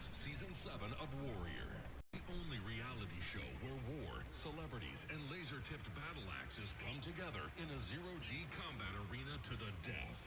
presents Season 7 of Warrior, the only reality show where war, celebrities, and laser-tipped battle axes come together in a zero-G combat arena to the death.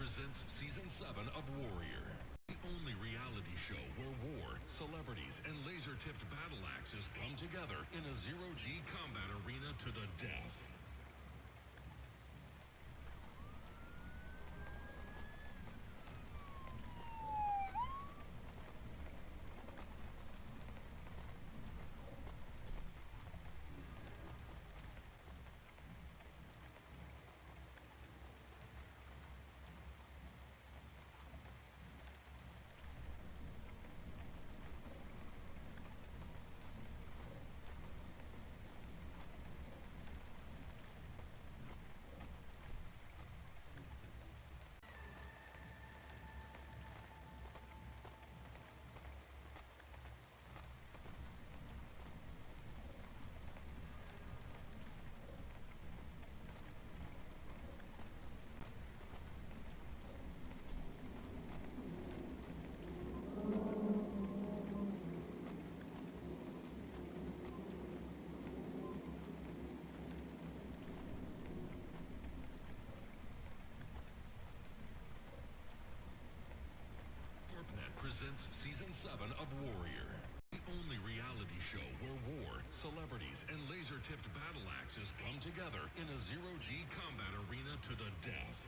Presents Season 7 of Warrior, the only reality show where war, celebrities, and laser-tipped battle axes come together in a zero-G combat arena to the death. Presents Season 7 of Warrior, the only reality show where war, celebrities, and laser-tipped battle axes come together in a zero-G combat arena to the death.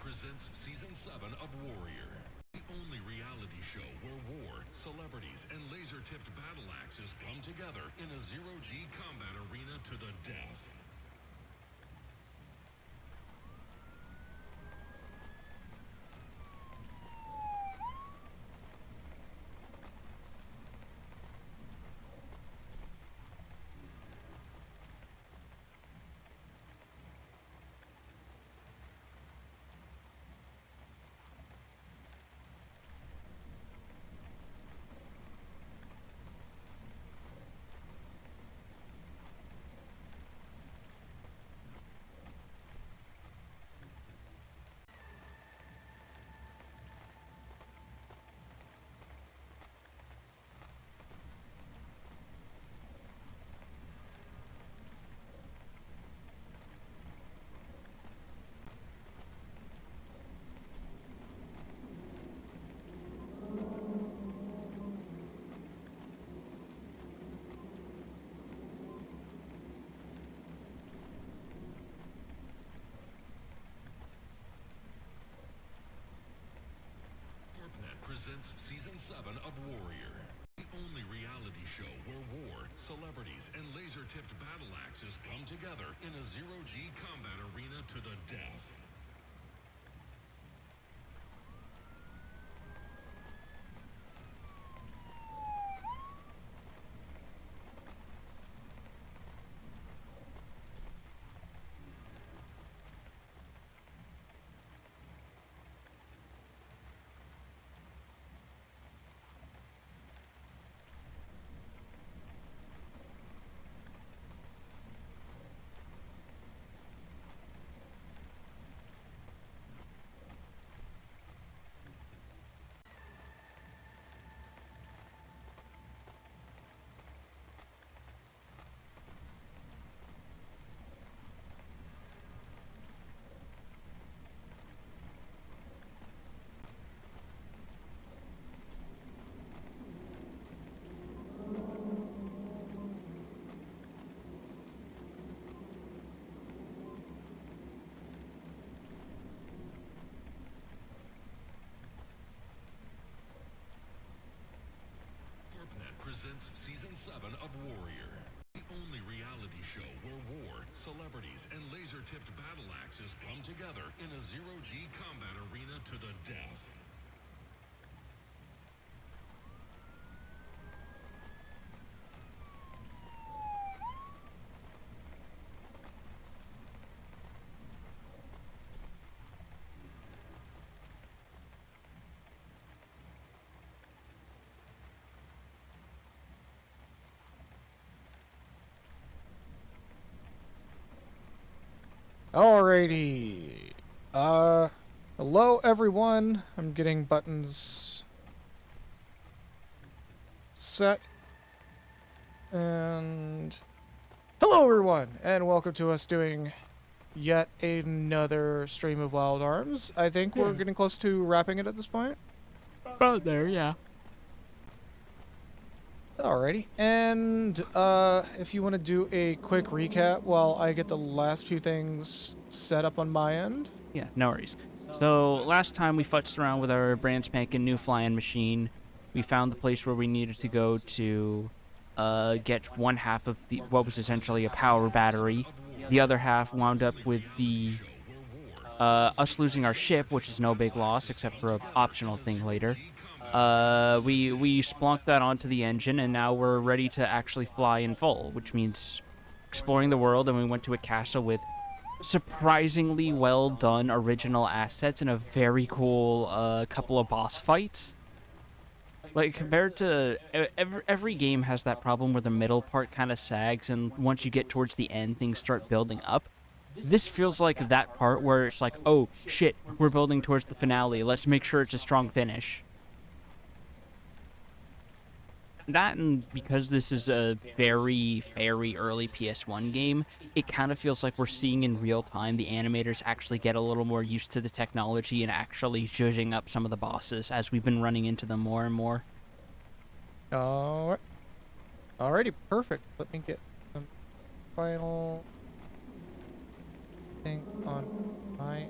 Presents Season 7 of Warrior, the only reality show where war, celebrities, and laser-tipped battle axes come together in a zero-G combat arena to the death. presents Season 7 of Warrior, the only reality show where war, celebrities, and laser-tipped battle axes come together in a zero-G combat arena to the death. Presents Season 7 of Warrior, the only reality show where war, celebrities, and laser-tipped battle axes come together in a zero-G combat arena to the death. Alrighty. Hello everyone. I'm getting buttons set. And hello everyone, and welcome to us doing yet another stream of Wild Arms. I think we're getting close to wrapping it at this point. About there, yeah. Alrighty. And if you want to do a quick recap while I get the last few things set up on my end. Yeah, no worries. So, last time we futzed around with our brand spanking new flying machine. We found the place where we needed to go to get one half of what was essentially a power battery. The other half wound up with the us losing our ship, which is no big loss, except for an optional thing later. We splunked that onto the engine, and now we're ready to actually fly in full, which means exploring the world, and we went to a castle with surprisingly well done original assets and a very cool couple of boss fights. Like, compared to every game has that problem where the middle part kind of sags, and once you get towards the end, things start building up. This feels like that part where it's like, oh shit, we're building towards the finale, let's make sure it's a strong finish. That, and because this is a very, very early PS1 game, it kind of feels like we're seeing in real time the animators actually get a little more used to the technology and actually zhuzhing up some of the bosses as we've been running into them more and more. Alright. Alrighty, perfect. Let me get some final thing on my...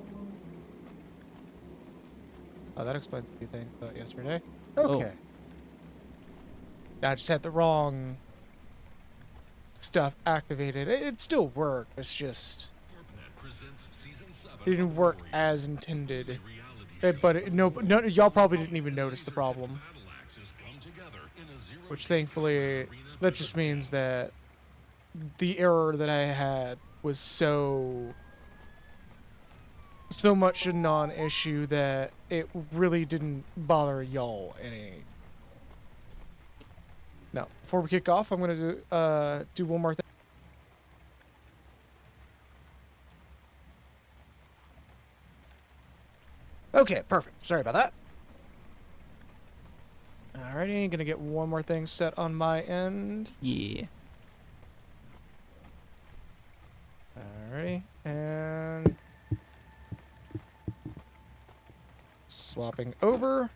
Oh, that explains a few things about yesterday. Okay. I just had the wrong stuff activated. It still worked. It's just it didn't work as intended. But no, y'all probably didn't even notice the problem. Which thankfully, that just means that the error that I had was so much a non-issue that it really didn't bother y'all any. Now, before we kick off, I'm going to do one more thing. Okay, perfect. Sorry about that. Alrighty, gonna get one more thing set on my end. Yeah. Alrighty, and... swapping over.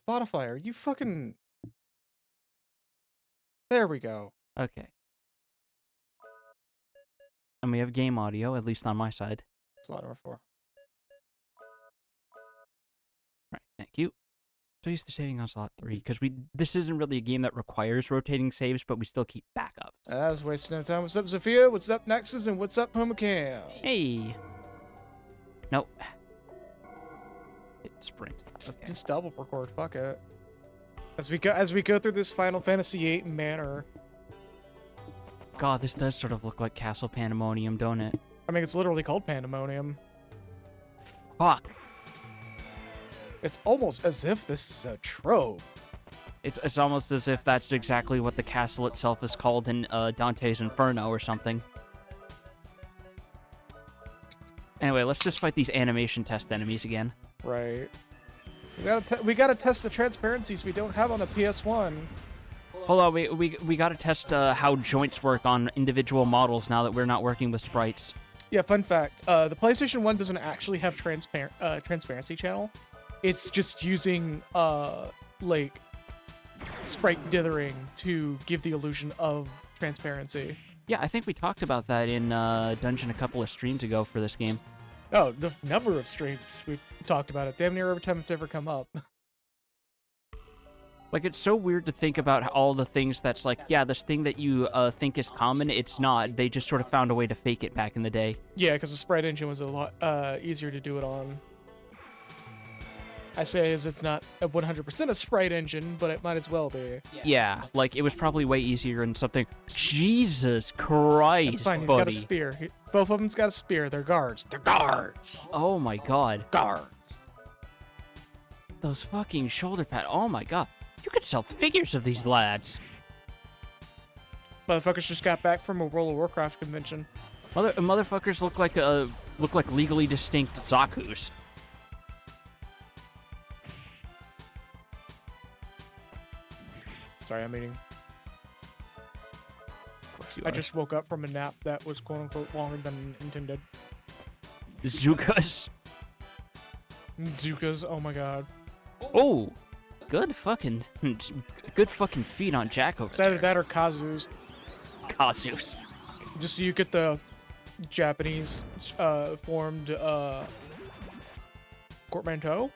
Spotify, are you fucking... There we go. Okay. and we have game audio, at least on my side. Slot number 4. Right, thank you. So used to saving on slot 3, because this isn't really a game that requires rotating saves, but we still keep backups. I was wasting no time. What's up, Sophia? What's up, Nexus? And what's up, Homocam? Hey! Nope. Hit sprint. Okay. Just double record. Fuck it. As we go through this Final Fantasy VIII manner. God, this does sort of look like Castle Pandemonium, don't it? I mean, it's literally called Pandemonium. Fuck. It's almost as if this is a trope. It's almost as if that's exactly what the castle itself is called in Dante's Inferno or something. Anyway, let's just fight these animation test enemies again. Right. We gotta test the transparencies we don't have on the PS1. Hold on, we gotta test how joints work on individual models now that we're not working with sprites. Yeah, fun fact. The PlayStation 1 doesn't actually have transparency channel. It's just using, like, sprite dithering to give the illusion of transparency. Yeah, I think we talked about that in Dungeon a couple of streams ago for this game. Oh, the number of streams we've talked about it. Damn near every time it's ever come up. Like, it's so weird to think about all the things that's like, yeah, this thing that you think is common, it's not. They just sort of found a way to fake it back in the day. Yeah, because the sprite engine was a lot easier to do it on. I say as it's not a 100% a sprite engine, but it might as well be. Yeah, like, it was probably way easier in something... Jesus Christ, It's fine, he's buddy. got a spear. Both of them's got a spear. They're guards. They're guards! Oh my god. Guards. Those fucking shoulder pads. Oh my god. You could sell figures of these lads. Motherfuckers just got back from a World of Warcraft convention. Motherfuckers look like legally distinct Zakus. Sorry, I'm eating. Of course you I are. just woke up from a nap that was quote-unquote longer than intended. Zukas. Zukas, oh my god. Oh, good fucking feet on Jack over It's either there. that or Kazu's. Kazus. Just so you get the Japanese formed portmanteau?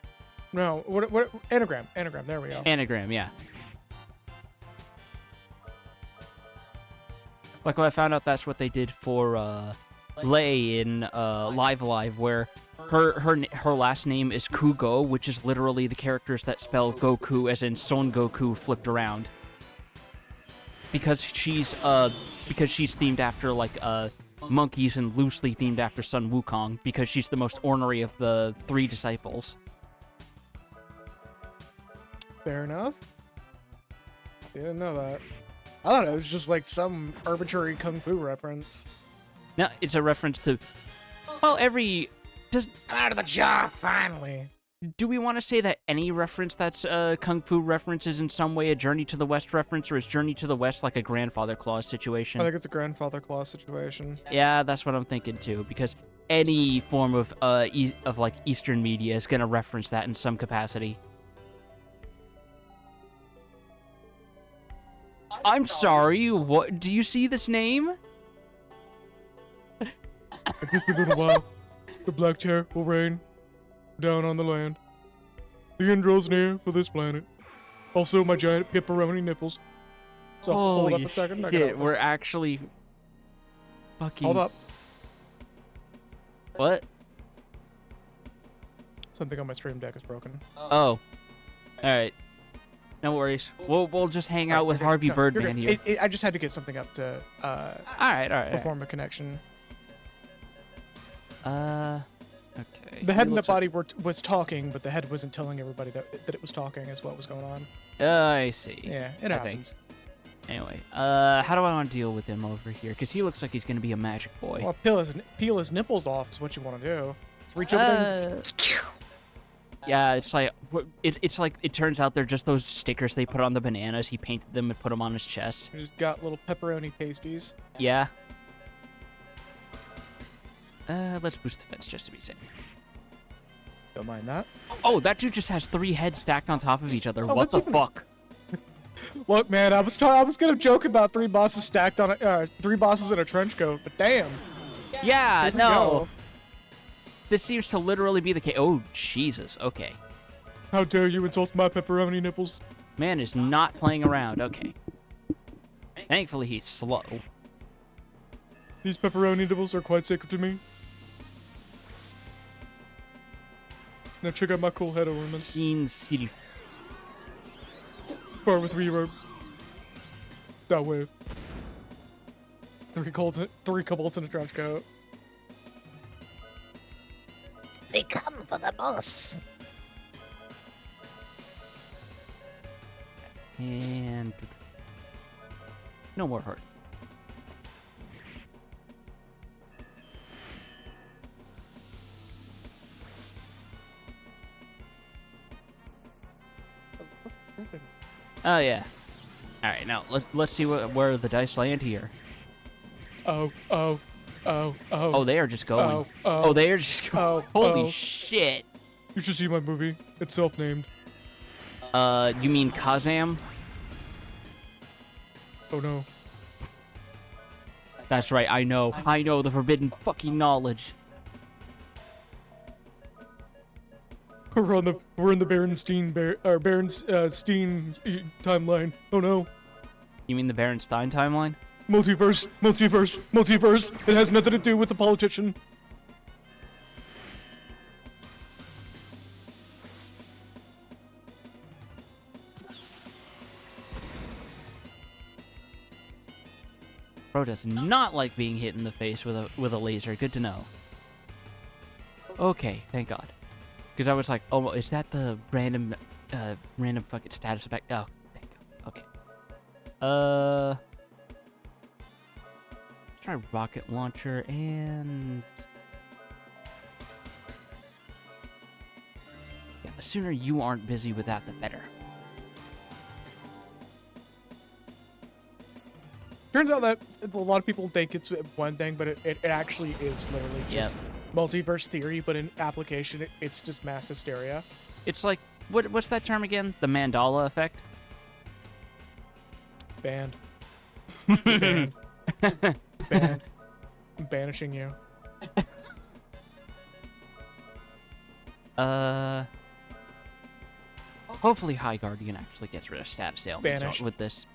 No, what anagram. Anagram, there we go. Anagram, yeah. Like, I found out that's what they did for Lei in Live Alive, where her last name is Kugo, which is literally the characters that spell Goku, as in Son Goku flipped around. Because she's themed after like monkeys and loosely themed after Sun Wukong, because she's the most ornery of the 3 disciples. Fair enough. Didn't know that. I thought it was just like some arbitrary kung fu reference. No, it's a reference to, well, I'm out of the job, finally. Do we want to say that any reference that's Kung Fu reference is in some way a Journey to the West reference, or is Journey to the West like a Grandfather Clause situation? I think it's a grandfather claw situation. Yeah, that's what I'm thinking too, because any form of like Eastern media is gonna reference that in some capacity. I'm sorry, what? Do you see this name? If just a little while, the black chair will rain down on the land. The end draws near for this planet. Also, my giant pepperoni nipples. So hold up a second. I gotta Shit, open. we're actually fucking... Hold up. What? Something on my stream deck is broken. Oh. Alright. No worries. We'll just hang out with Okay, Harvey no, Birdman you're here. good. I just had to get something up to Alright. perform a connection. Okay. The head and the Looks like- body was talking, but the head wasn't telling everybody that it was talking is what was going on. I see. Yeah, it I happens. Anyway, how do I want to deal with him over here? Because he looks like he's going to be a magic boy. Well, peel his nipples off is what you want to do. Just reach over there and Yeah, it's like it's like it turns out they're just those stickers they put on the bananas. He painted them and put them on his chest. you just got little pepperoni pasties. Yeah. Let's boost defense just to be safe. Don't mind that. Oh, that dude just has 3 heads stacked on top of each other. Oh, What that's the even- fuck? Look, man, I was gonna joke about 3 bosses stacked on 3 bosses in a trench coat, but damn. Yeah, Here we no. go. This seems to literally be the case. Oh, Jesus. Okay. How dare you insult my pepperoni nipples? Man is not playing around. Okay. Thankfully, he's slow. These pepperoni nipples are quite sacred to me. Now check out my cool head ornaments. Keen City. Bar with reverb. That wave. Three kobolds in a trench coat. They come for the boss. And no more hurt. Oh yeah. All right, now let's see where the dice land here. Oh. Oh, they are just going. Oh, They are just going. Holy oh. shit. You should see my movie. It's self-named. You mean Kazam? Oh no. That's right. I know the forbidden fucking knowledge. We're in the Berenstein Steen timeline. Oh no. You mean the Berenstein timeline? Multiverse. It has nothing to do with the politician. Bro does not like being hit in the face with a laser. Good to know. Okay, thank God. Because I was like, oh, is that the random fucking status effect? Oh, thank God. Okay. Let's try rocket launcher and yeah. The sooner you aren't busy with that, the better. Turns out that a lot of people think it's one thing, but it actually is literally just Yep. multiverse theory, but in application, it's just mass hysteria. It's like what's that term again? The Mandela effect. Banned. Banned. Banned. I'm banishing you. Hopefully High Guardian actually gets rid of status ailments Banished. with this.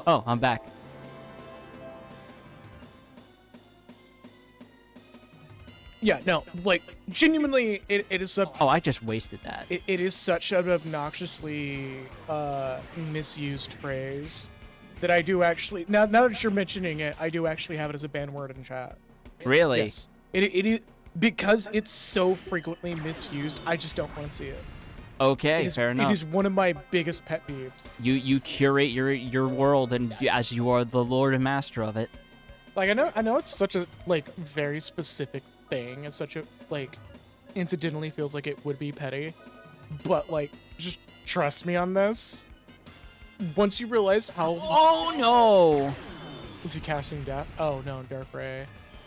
Oh, I'm back. Yeah, no, like, genuinely, it is such, Oh, I just wasted that. it is such an obnoxiously misused phrase that I do actually, now that you're mentioning it, I do actually have it as a banned word in chat. Really? Yes. It is, because it's so frequently misused, I just don't want to see it. Okay, It is, fair It enough. is one of my biggest pet peeves. You curate your world, and as you are the lord and master of it. Like, I know it's such a, like, very specific thing. It's such a, like, incidentally feels like it would be petty. But, like, just trust me on this. Once you realize how... Oh no! Is he casting death? Oh, no, Dark Ray.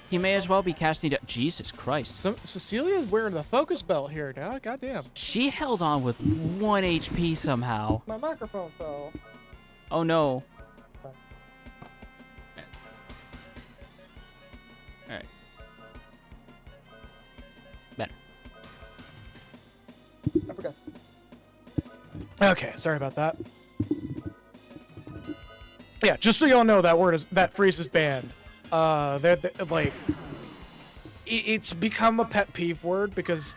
He may as well be casting. Jesus Christ! Cecilia's wearing the focus belt here, now. Goddamn. She held on with 1 HP somehow. My microphone fell. Oh no! All right. Better. I forgot. Okay, sorry about that. Yeah, just so y'all know, that phrase is banned. Like, it's become a pet peeve word because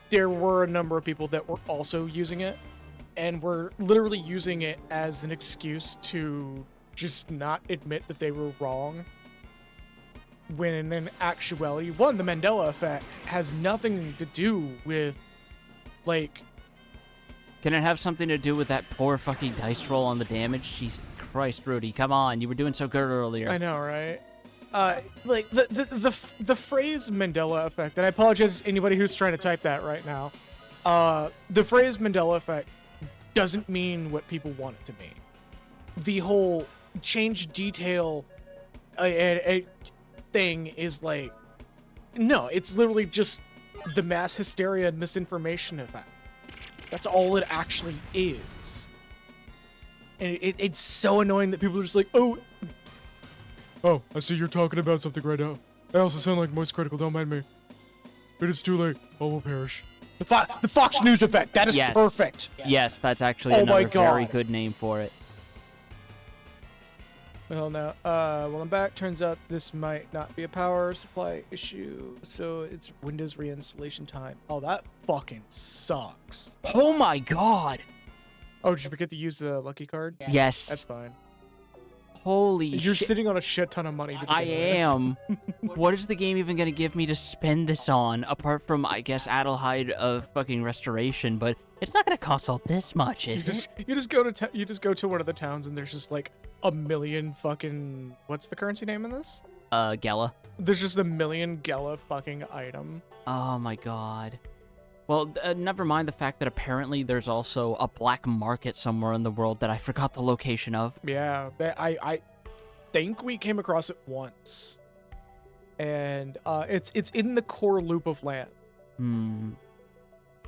there were a number of people that were also using it, and were literally using it as an excuse to just not admit that they were wrong. When in actuality, one, the Mandela effect has nothing to do with, like, Can it have something to do with that poor fucking dice roll on the damage? Jesus Christ, Rudy, come on! You were doing so good earlier. I know, right? Like the phrase Mandela effect, and I apologize to anybody who's trying to type that right now. The phrase Mandela effect doesn't mean what people want it to mean. The whole change detail thing is like, no, it's literally just the mass hysteria and misinformation effect. That's all it actually is. And it's so annoying that people are just like, oh, Oh, I see you're talking about something right now. I also sound like Moist Critical, don't mind me. It is too late. All will perish. The Fox News effect. That is Yes. perfect. Yes, that's actually Oh my another very God. good name for it. Well, now, well, I'm back. Turns out this might not be a power supply issue, so it's Windows reinstallation time. Oh, that fucking sucks. Oh my God. Oh, did you forget to use the lucky card? Yes. That's fine. Holy You're shit. sitting on a shit ton of money. To I begin with. am. What is the game even gonna give me to spend this on? Apart from, I guess, Adelheid of fucking Restoration, but it's not gonna cost all this much, is it? You just go to one of the towns and there's just like a million fucking what's the currency name in this? Gala. There's just a million Gala fucking item. Oh my God. Well, never mind the fact that apparently there's also a black market somewhere in the world that I forgot the location of. Yeah, I think we came across it once, and it's in the core loop of land.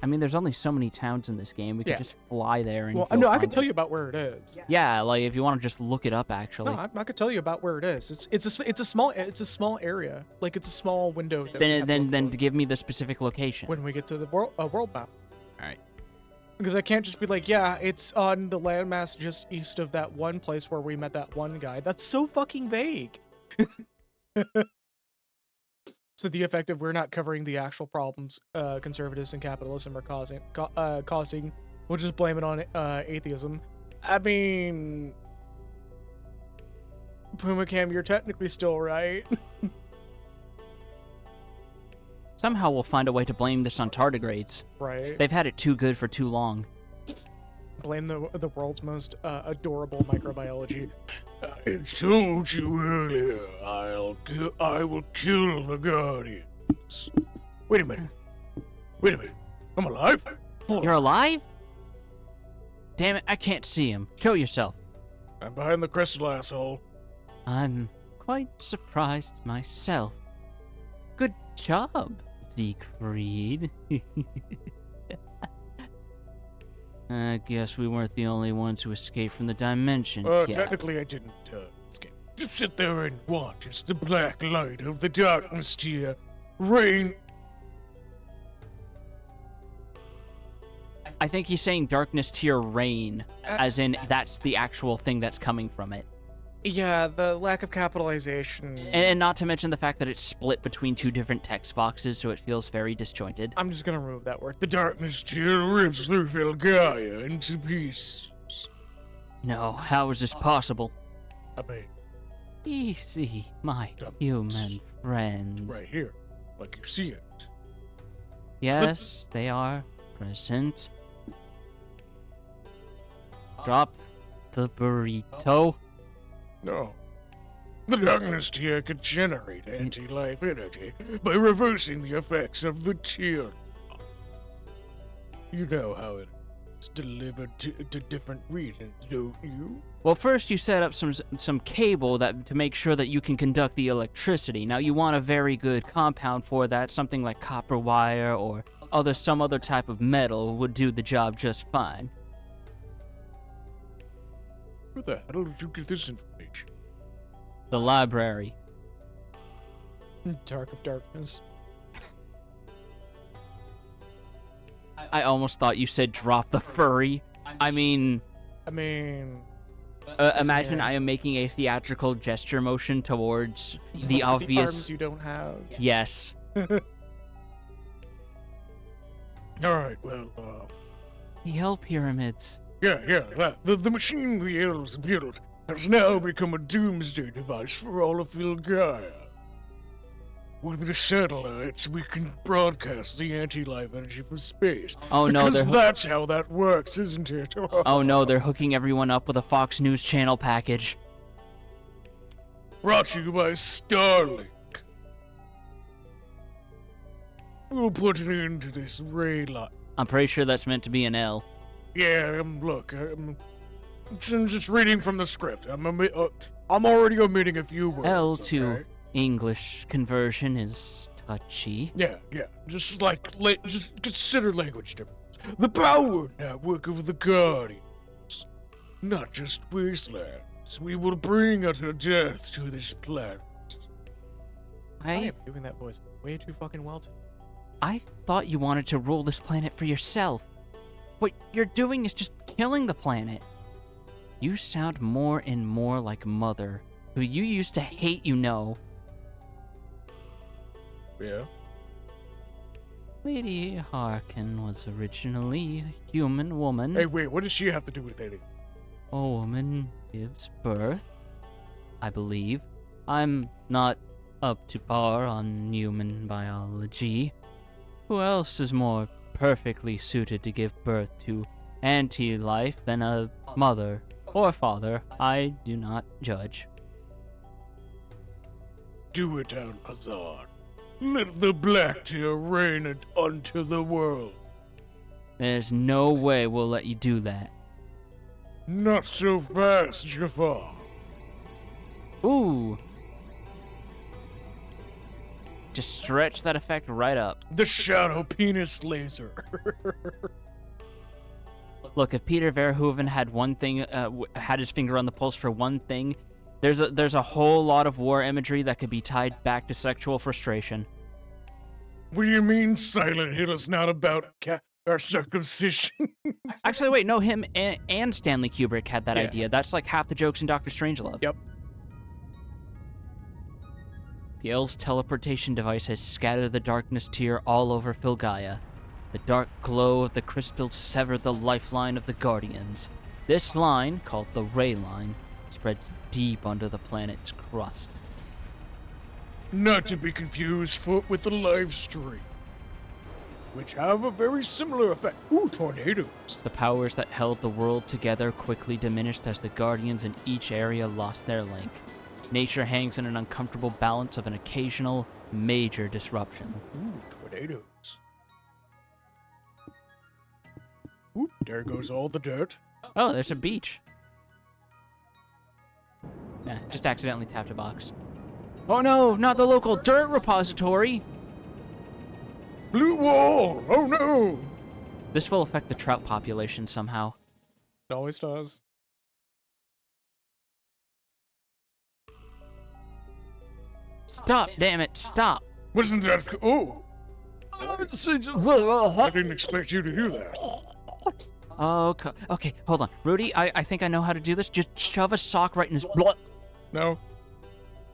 I mean, there's only so many towns in this game. We Yeah. could just fly there and Well, go no, I find could tell it. you about where it is. Yeah, like if you want to just look it up, actually. No, I could tell you about where it is. It's a small area. Like it's a small window. That we have to look Then for give me the specific location. when we get to the world map. All right. Because I can't just be like, yeah, it's on the landmass just east of that one place where we met that one guy. That's so fucking vague. So the effect of we're not covering the actual problems conservatives and capitalism are causing, we'll just blame it on atheism. I mean, PumaCam, you're technically still right. Somehow we'll find a way to blame this on tardigrades. Right. They've had it too good for too long. Blame the world's most adorable microbiology. I told you earlier, I will kill the Guardians. Wait a minute. I'm alive? Hold You're on. alive? Damn it, I can't see him. Show yourself. I'm behind the crystal, asshole. I'm quite surprised myself. Good job, Siegfried. I guess we weren't the only ones who escaped from the dimension. Yeah. Technically I didn't escape. Just sit there and watch as the black light of the darkness tier rain. I think he's saying darkness tier rain, as in that's the actual thing that's coming from it. Yeah, the lack of capitalization. And not to mention the fact that it's split between two different text boxes, so it feels very disjointed. I'm just gonna remove that word. The darkness tier rips through Filgaia into pieces. No, how is this possible? I mean, Easy, my Dumb human friend. right here, like you see it. Yes, they are present. Drop the burrito. No. The darkness tier could generate anti-life energy by reversing the effects of the tier. You know how it's delivered to different regions, don't you? Well, first you set up some cable that to make sure that you can conduct the electricity. Now you want a very good compound for that, something like copper wire or some other type of metal would do the job just fine. Where the hell did you get this information? The library. Dark of Darkness. I almost thought you said drop the furry. I mean, imagine I am making a theatrical gesture motion towards the The obvious. arms you don't have. Yes. Alright, well, The Hell Pyramids. the machine the elves built has now become a doomsday device for all of Filgaia. With the satellites, we can broadcast the anti-life energy from space. Oh no, Because they're that's how that works, isn't it? oh no, they're hooking everyone up with a Fox News Channel package. Brought to you by Starlink. We'll put an end to this ray light. I'm pretty sure that's meant to be an L. Yeah, look, I'm just reading from the script. I'm already omitting a few words. L to okay? English conversion is touchy. Yeah. Just just consider language difference. The power network of the Guardians, not just wastelands. means we will bring utter death to this planet. I I am doing that voice way too fucking well today. I thought you wanted to rule this planet for yourself. What you're doing is just killing the planet. You sound more and more like Mother, who you used to hate, you know. Yeah? Lady Harkin was originally a human woman. Hey, wait, what does she have to do with anything? A woman gives birth, I believe. I'm not up to par on human biology. Who else is more perfectly suited to give birth to anti-life than a mother or father? I do not judge. Do it, Alcazar. Let the black tear reign unto the world. There's no way we'll let you do that. Not so fast, Jafar. Ooh. Just stretch that effect right up. The shadow penis laser. Look, if Peter Verhoeven had one thing, had his finger on the pulse for one thing, there's a whole lot of war imagery that could be tied back to sexual frustration. What do you mean Silent Hill is not about our circumcision? Actually, wait, no, him and Stanley Kubrick had that Yeah. idea. That's like half the jokes in Doctor Strangelove. Yep. The L's teleportation device has scattered the darkness tear all over Filgaia. The dark glow of the crystal severed the lifeline of the Guardians. This line, called the Ray Line, spreads deep under the planet's crust. Not to be confused with the live stream, which have a very similar effect. Ooh, tornadoes. The powers that held the world together quickly diminished as the Guardians in each area lost their link. Nature hangs in an uncomfortable balance of an occasional, major disruption. Ooh, tornadoes. Oop, there goes all the dirt. Oh, there's a beach. Nah, just accidentally tapped a box. Oh no, not the local dirt repository! Blue wall! Oh no! This will affect the trout population somehow. It always does. Stop, damn it, stop! Wasn't that oh! I didn't expect you to do that. Okay, hold on. Rudy, I think I know how to do this. Just shove a sock right in his blood. No.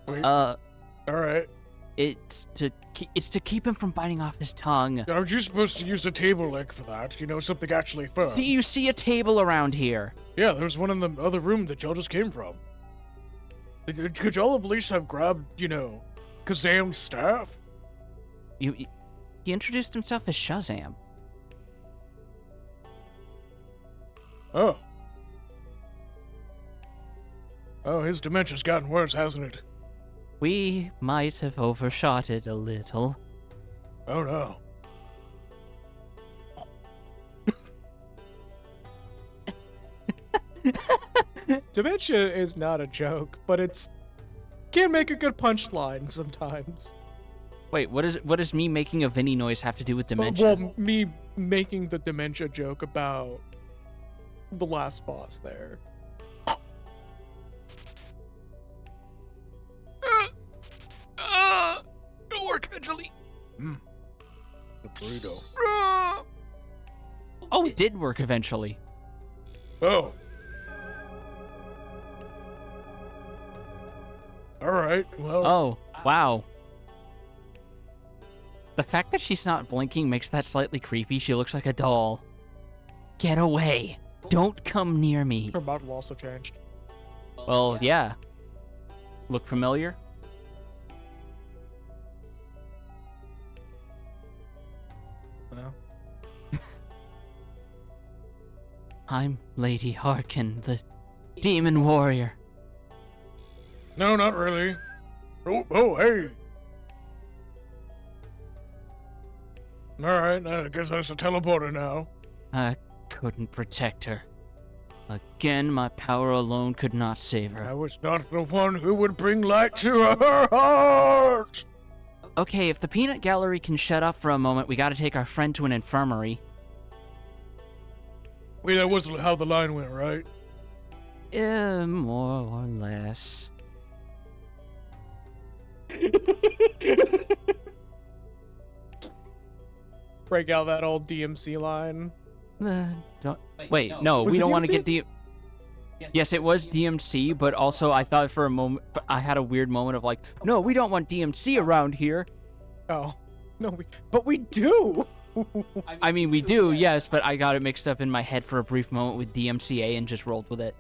Wait. Alright. It's to keep him from biting off his tongue. Aren't you supposed to use a table leg for that? You know, something actually firm. Do you see a table around here? Yeah, there's one in the other room that y'all just came from. Could y'all at least have grabbed, you know, Kazam's staff? He introduced himself as Shazam. Oh. Oh, his dementia's gotten worse, hasn't it? We might have overshot it a little. Oh no. Dementia is not a joke, but it's can make a good punchline sometimes. Wait, what does me making a Vinny noise have to do with dementia? Well, me making the dementia joke about the last boss there. It'll work eventually. The burrito. Oh, it did work eventually. Oh. Alright, well. Oh, wow. The fact that she's not blinking makes that slightly creepy. She looks like a doll. Get away. Don't come near me. Her model also changed. Well, yeah. Look familiar? No. I'm Lady Harkin, the demon warrior. No, not really. Oh, hey. Alright, I guess that's a teleporter now. I couldn't protect her. Again, my power alone could not save I her. was not the one who would bring light to her heart! Okay, if the peanut gallery can shut up for a moment, we gotta take our friend to an infirmary. Wait, that wasn't how the line went, right? More or less. Break out that old DMC line. Wait, no, Was we it don't want to DMC? get Yes, it was DMC, but also I thought for a moment, I had a weird moment of like, no, we don't want DMC around here. Oh, no, but we do. I mean, we do, yes, but I got it mixed up in my head for a brief moment with DMCA and just rolled with it.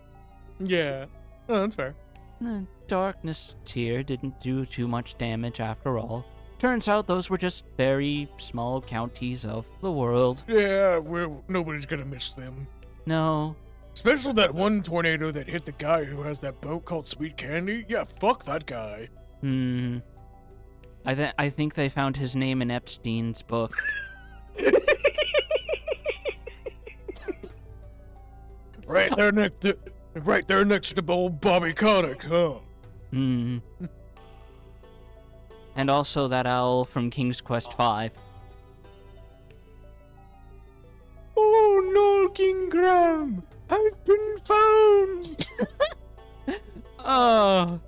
Yeah, oh, that's fair. The Darkness tier didn't do too much damage after all. Turns out those were just very small counties of the world. Yeah, nobody's gonna miss them. No. Especially that one tornado that hit the guy who has that boat called Sweet Candy. Yeah, fuck that guy. I think they found his name in Epstein's book. Right there next to old Bobby Kotick, huh? And also that owl from King's Quest V. Oh no, King Graham! I've been found! Oh,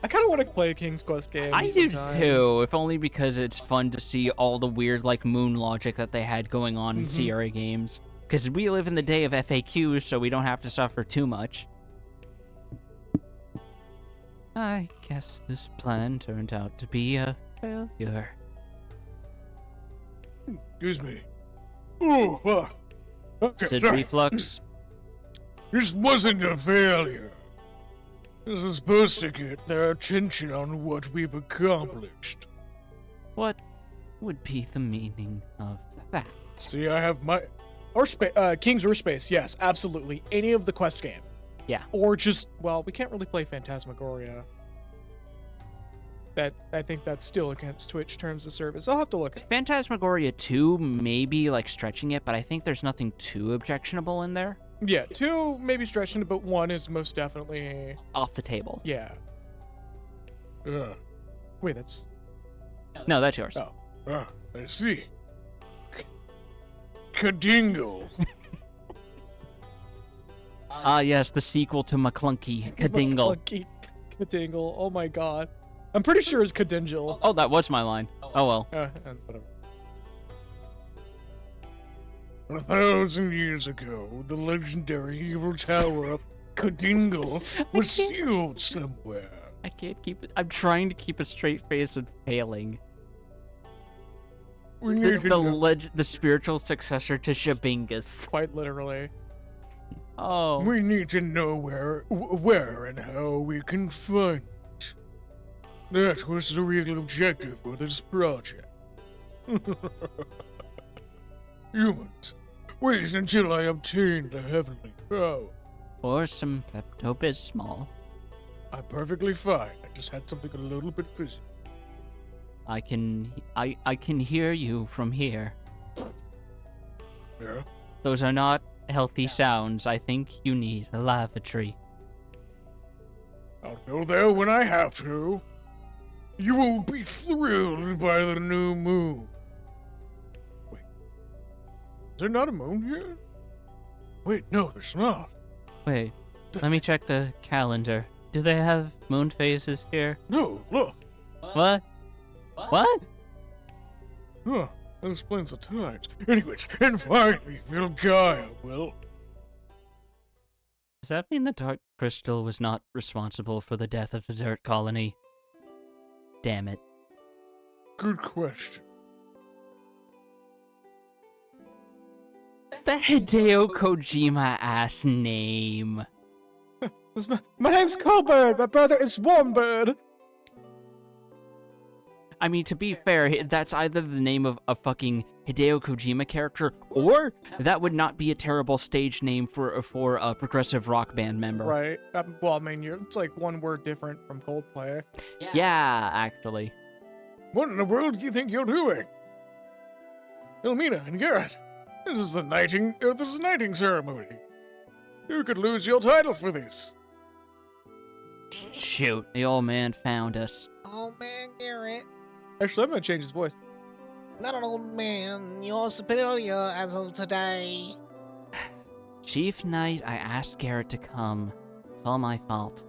I kind of want to play a King's Quest game. I do sometime. too, if only because it's fun to see all the weird, like, moon logic that they had going on in Mhm. Sierra games. Because we live in the day of FAQs, so we don't have to suffer too much. I guess this plan turned out to be a failure. Excuse me. Oh, okay, Sid sorry. reflux. This wasn't a failure. This is supposed to get their attention on what we've accomplished. What would be the meaning of that? See, I have my... King's Space, yes, absolutely. Any of the Quest game. Yeah. Or just, well, we can't really play Phantasmagoria. I think that's still against Twitch terms of service. I'll have to look at it. Phantasmagoria 2 may be, like, stretching it, but I think there's nothing too objectionable in there. Yeah, 2 maybe stretching it, but 1 is most definitely, Off the table. yeah. Wait, that's... No, that's yours. Oh. I see. Kadingle. Ah, yes, the sequel to McClunky, Kadingle. Clunky Kadingle, oh my god. I'm pretty sure it's Kadingle. Oh, that was my line. Oh, well. Whatever. 1,000 years ago, the legendary evil tower of Kadingle was sealed somewhere. I can't keep it. I'm trying to keep a straight face and failing. We need to know, The spiritual successor to Shabingus. Quite literally. Oh. we need to know where and how we can find it. That was the real objective for this project. Humans, wait until I obtain the heavenly power. Or some Pepto-Bismol. I'm perfectly fine. I just had something a little bit busy. I can hear you from here. Yeah? Those are not healthy sounds. I think you need a lavatory. I'll go there when I have to. You will be thrilled by the new moon. Wait. Is there not a moon here? Wait, no, there's not. Wait, let me check the calendar. Do they have moon phases here? No, look. What? What? Huh, that explains the times. Anyways, and finally, Vilgaia will. Does that mean the Dark Crystal was not responsible for the death of the Dirt Colony? Damn it. Good question. The Hideo Kojima ass name. My name's Colbert. My brother is Warmbird. I mean, to be fair, that's either the name of a fucking Hideo Kojima character, or that would not be a terrible stage name for a progressive rock band member. Right. Well, I mean, it's like one word different from Coldplay. Yeah, actually. What in the world do you think you're doing? Elmina and Garrett, this is the knighting ceremony. You could lose your title for this. Shoot, the old man found us. Oh man, Garrett. Actually, I'm gonna change his voice. Not an old man. You're superior as of today. Chief Knight, I asked Garrett to come. all my fault.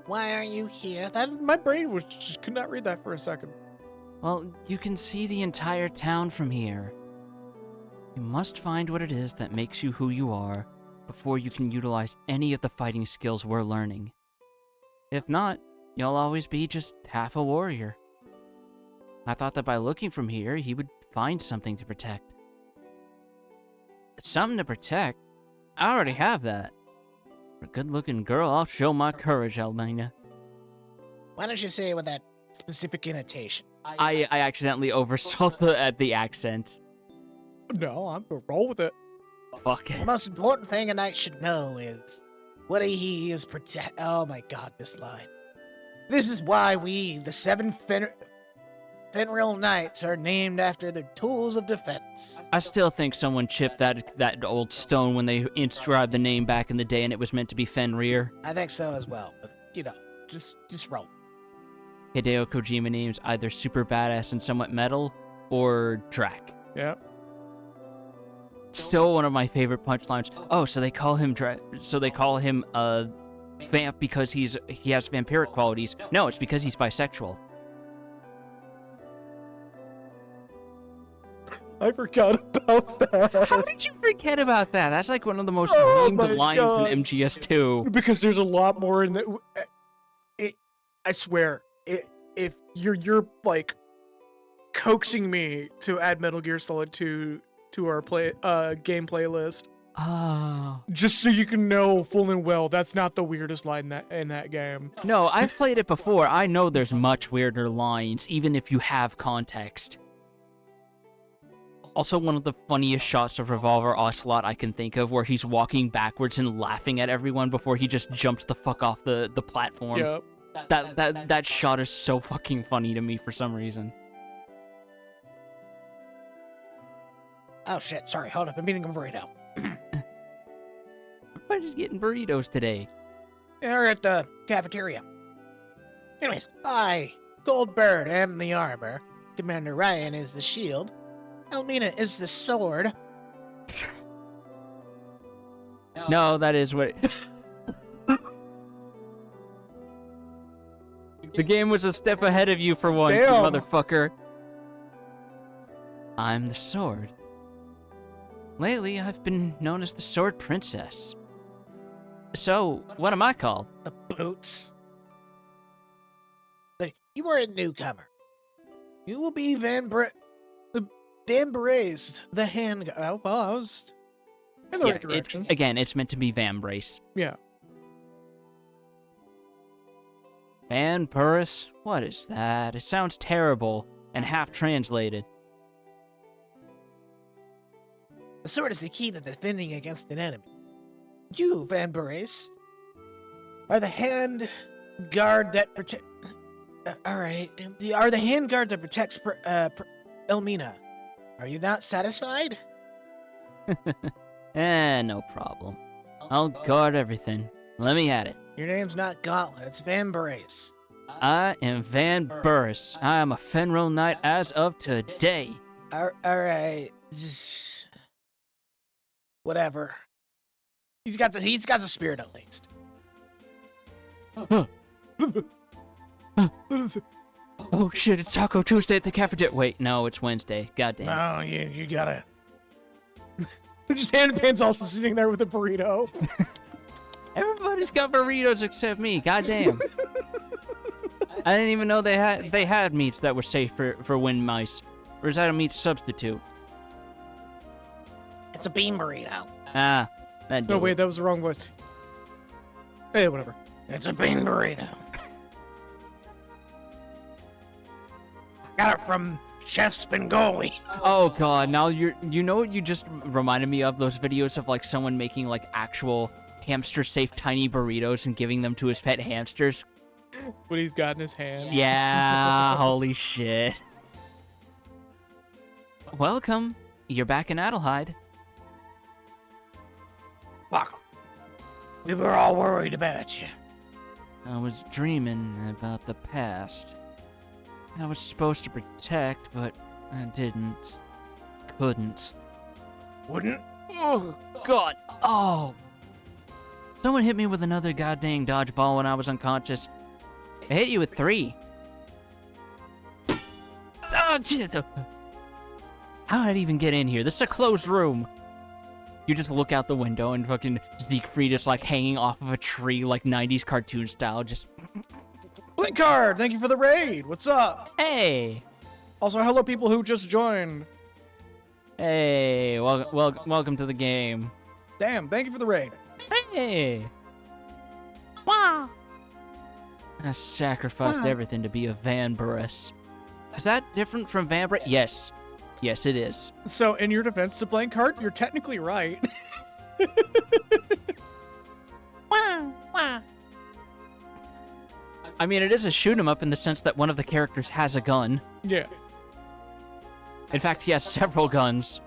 Why are you here? My brain was just could not read that for a second. Well, you can see the entire town from here. You must find what it is that makes you who you are before you can utilize any of the fighting skills we're learning. If not, you'll always be just half a warrior. I thought that by looking from here, he would find something to protect. Something to protect? I already have that. For a good-looking girl, I'll show my courage, Elmina. Why don't you say it with that specific intonation? I accidentally oversold the accent. No, I'm gonna roll with it. Fuck The it. most important thing a knight should know is what he is protect. Oh my god, this line. This is why we, the seven Fenrir Knights, are named after their tools of defense. I still think someone chipped that old stone when they inscribed the name back in the day and it was meant to be Fenrir. I think so as well, but just roll. Hideo Kojima names either super badass and somewhat metal or Drac. Yeah. Still one of my favorite punchlines. Oh, so they call him vamp because he has vampiric qualities. No, it's because he's bisexual. I forgot about that. How did you forget about that? That's like one of the most Oh memed my lines God. in MGS2. Because there's a lot more in the. I swear, if you're like coaxing me to add Metal Gear Solid 2 to our game playlist, Oh. just so you can know full and well that's not the weirdest line in that game. No, I've played it before. I know there's much weirder lines, even if you have context. Also, one of the funniest shots of Revolver Ocelot I can think of, where he's walking backwards and laughing at everyone before he just jumps the fuck off the platform. Yep. That shot is so fucking funny to me for some reason. Oh shit, sorry, hold up, I'm eating a burrito. Everybody's getting burritos today. We're at the cafeteria. Anyways, I, Goldbird, am the armor. Commander Ryan is the shield. Elmina is the sword. No, that is what... The game was a step ahead of you for once, you Damn. motherfucker. I'm the sword. Lately, I've been known as the Sword Princess. So, what am I called? The boots. You are a newcomer. You will be Dan Brace, the hand. Oh, well, I was in the right direction. Again, it's meant to be Van Brace. Yeah. Van Burris? What is that? It sounds terrible and half translated. The sword is the key to defending against an enemy. You, Van Brace, are the hand guard that protect. All right, are the hand guard that protects Elmina. Are you not satisfied? No problem. I'll guard everything. Let me at it. Your name's not Gauntlet, it's Van Brace. I am Van Burris. I am a Fenrir Knight as of today. All right, whatever. He's got the spirit at least. Oh shit, it's Taco Tuesday at the cafeteria. Wait, no, it's Wednesday. Goddamn. No, you gotta. Just Handpan's also sitting there with a burrito. Everybody's got burritos except me. Goddamn. I didn't even know they had meats that were safe for wind mice. Or is that a meat substitute? It's a bean burrito. Ah, that No, did wait, it. that was the wrong voice. Hey, whatever. It's a bean burrito. Got it from Chef Spingoli. Oh god, now you know what you just reminded me of? Those videos of like someone making like actual hamster-safe tiny burritos and giving them to his pet hamsters. What he's got in his hand. Yeah, holy shit. Welcome. You're back in Adelheid. Fuck. We were all worried about you. I was dreaming about the past. I was supposed to protect, but I didn't. Couldn't. Wouldn't? Oh, God. Oh. Someone hit me with another goddamn dodgeball when I was unconscious. I hit you with 3. Oh, shit. How did I even get in here? This is a closed room. You just look out the window and fucking Siegfried is like hanging off of a tree like 90s cartoon style. Just, Blinkard, thank you for the raid. What's up? hey. Also, hello people who just joined. Hey, welcome to the game. Damn, thank you for the raid. Hey. Wow. I sacrificed Wow. everything to be a Van Burris. Is that different from Van Burris? Yes. Yes, it is. So, in your defense to Blinkard, you're technically right. I mean, it is a shoot 'em up in the sense that one of the characters has a gun. Yeah. In fact, he has several guns.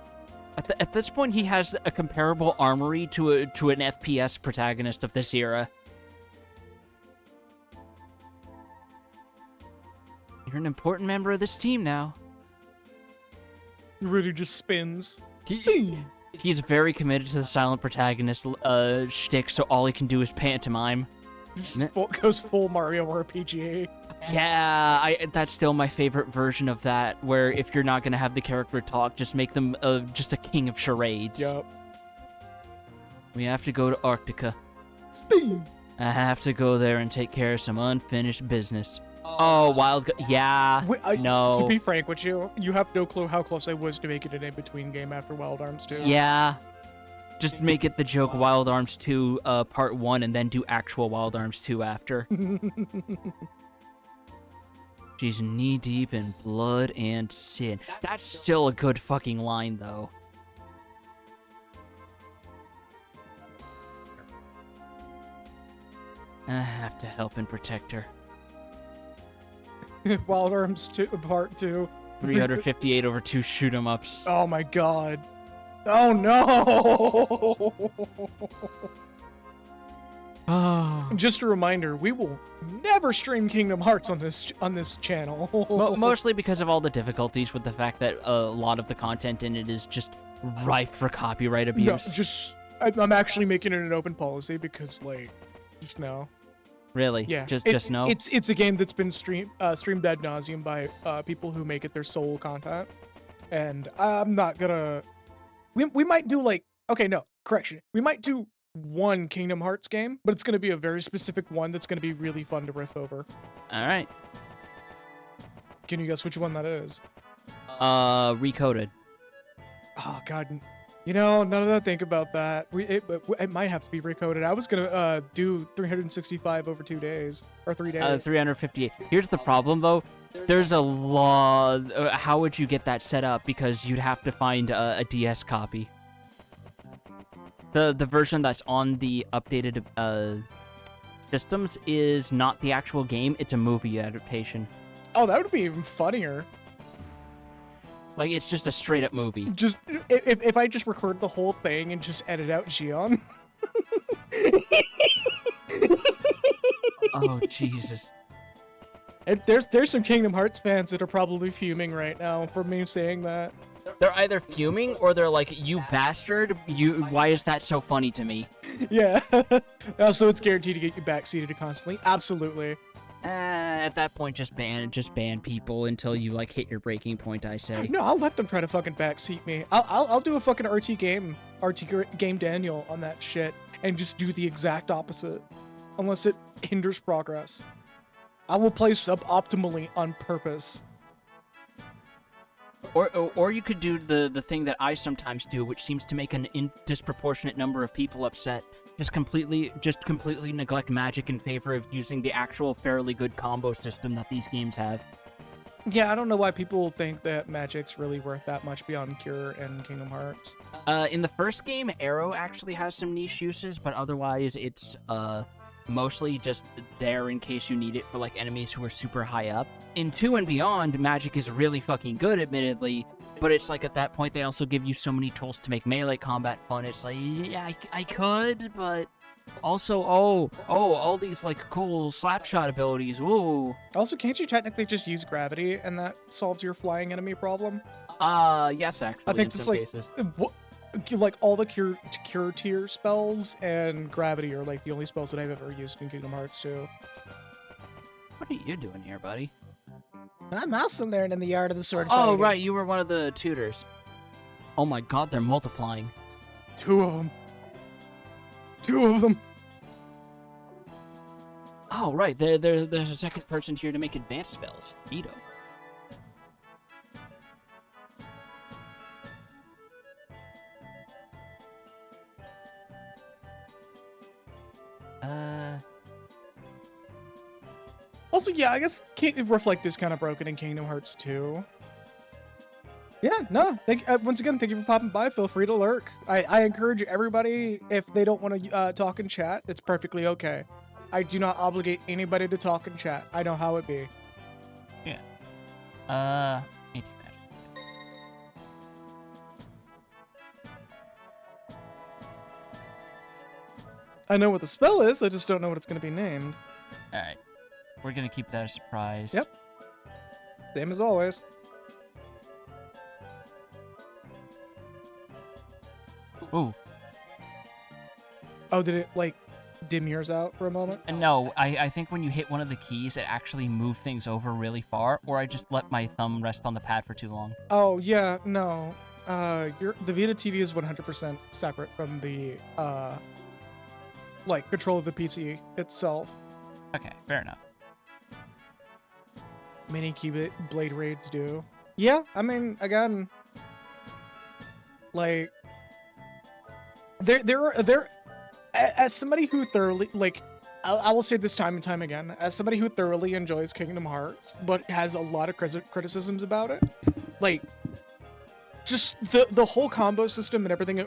At this point, he has a comparable armory to an FPS protagonist of this era. You're an important member of this team now. He really just spins. He's very committed to the silent protagonist shtick, so all he can do is pantomime. Goes full Mario RPG. Yeah, that's still my favorite version of that, where if you're not gonna have the character talk, just make them just a king of charades. Yup. We have to go to Arctica. Spin. I have to go there and take care of some unfinished business. Oh, yeah, To no. be frank with you, you have no clue how close I was to making it in between game after Wild Arms 2. Yeah. Just make it the joke Wild Arms 2 Part 1 and then do actual Wild Arms 2 after. She's knee-deep in blood and sin. That's still a good fucking line, though. I have to help and protect her. Wild Arms 2 Part 2. 358 over 2 shoot-em-ups. Oh my god. Oh no! Oh. Just a reminder, we will never stream Kingdom Hearts on this channel. Mostly because of all the difficulties with the fact that a lot of the content in it is just ripe for copyright abuse. No, I'm actually making it an open policy because, like, just no. Really? Yeah. Just no? It's a game that's been streamed ad nauseum by people who make it their sole content, and I'm not gonna. We might do like correction. We might do one Kingdom Hearts game, but it's gonna be a very specific one that's gonna be really fun to riff over. All right. Can you guess which one that is? Recoded. Oh god. You know, now that I think about that, it might have to be recoded. I was gonna do 365 over 2 days or 3 days. 358. Here's the problem, though. There's a law. How would you get that set up? Because you'd have to find a DS copy. The version that's on the updated systems is not the actual game. It's a movie adaptation. Oh, that would be even funnier. Like, it's just a straight-up movie. Just if I just record the whole thing and just edit out Gion. Oh, Jesus. And there's some Kingdom Hearts fans that are probably fuming right now for me saying that. They're either fuming or they're like, you bastard, why is that so funny to me? Yeah. So it's guaranteed to get you backseated constantly. Absolutely. At that point, just ban people until you, like, hit your breaking point, I say. No, I'll let them try to fucking backseat me. I'll do a fucking RT game Daniel on that shit and just do the exact opposite. Unless it hinders progress. I will play suboptimally on purpose. Or you could do the thing that I sometimes do, which seems to make an disproportionate number of people upset. Just completely neglect magic in favor of using the actual fairly good combo system that these games have. Yeah, I don't know why people think that magic's really worth that much beyond Cure and Kingdom Hearts. In the first game, Arrow actually has some niche uses, but otherwise it's mostly just there in case you need it for like enemies who are super high up. In 2 and beyond, magic is really fucking good, admittedly, but it's like at that point they also give you so many tools to make melee combat fun. It's like, yeah, I could, but also, all these like cool slapshot abilities, woo. Also, can't you technically just use gravity and that solves your flying enemy problem? Yes, actually, I think in it's some like, cases. like all the cure tier spells and gravity are like the only spells that I've ever used in Kingdom Hearts 2. What are you doing here, buddy? I'm also learning the art of the sword Oh, fighting. right, you were one of the tutors. Oh my god, they're multiplying. 2 of them. 2 of them. Oh, right, there's a second person here to make advanced spells. Vito. Also, yeah, I guess Reflect is kind of broken in Kingdom Hearts 2. Yeah, no. Once again, thank you for popping by. Feel free to lurk. I encourage everybody, if they don't want to talk in chat, it's perfectly okay. I do not obligate anybody to talk in chat. I know how it be. Yeah. Anti-magic. I know what the spell is, I just don't know what it's going to be named. Alright. We're gonna keep that a surprise. Yep. Same as always. Ooh. Oh, did it, like, dim yours out for a moment? No, I think when you hit one of the keys, it actually moved things over really far, or I just let my thumb rest on the pad for too long. Oh, yeah, no. The Vita TV is 100% separate from the, like, control of the PC itself. Okay, fair enough. Many Keyblade raids do. Yeah, I mean, again, like, as somebody who thoroughly, like, I will say this time and time again, as somebody who thoroughly enjoys Kingdom Hearts, but has a lot of criticisms about it, like, just the whole combo system and everything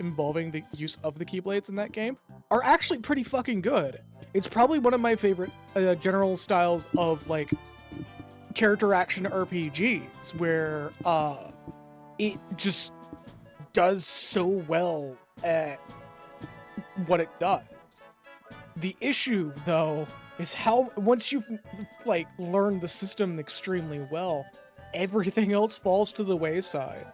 involving the use of the Keyblades in that game are actually pretty fucking good. It's probably one of my favorite general styles of, like, character action RPGs, where it just does so well at what it does. The issue, though, is how once you've, like, learned the system extremely well, everything else falls to the wayside.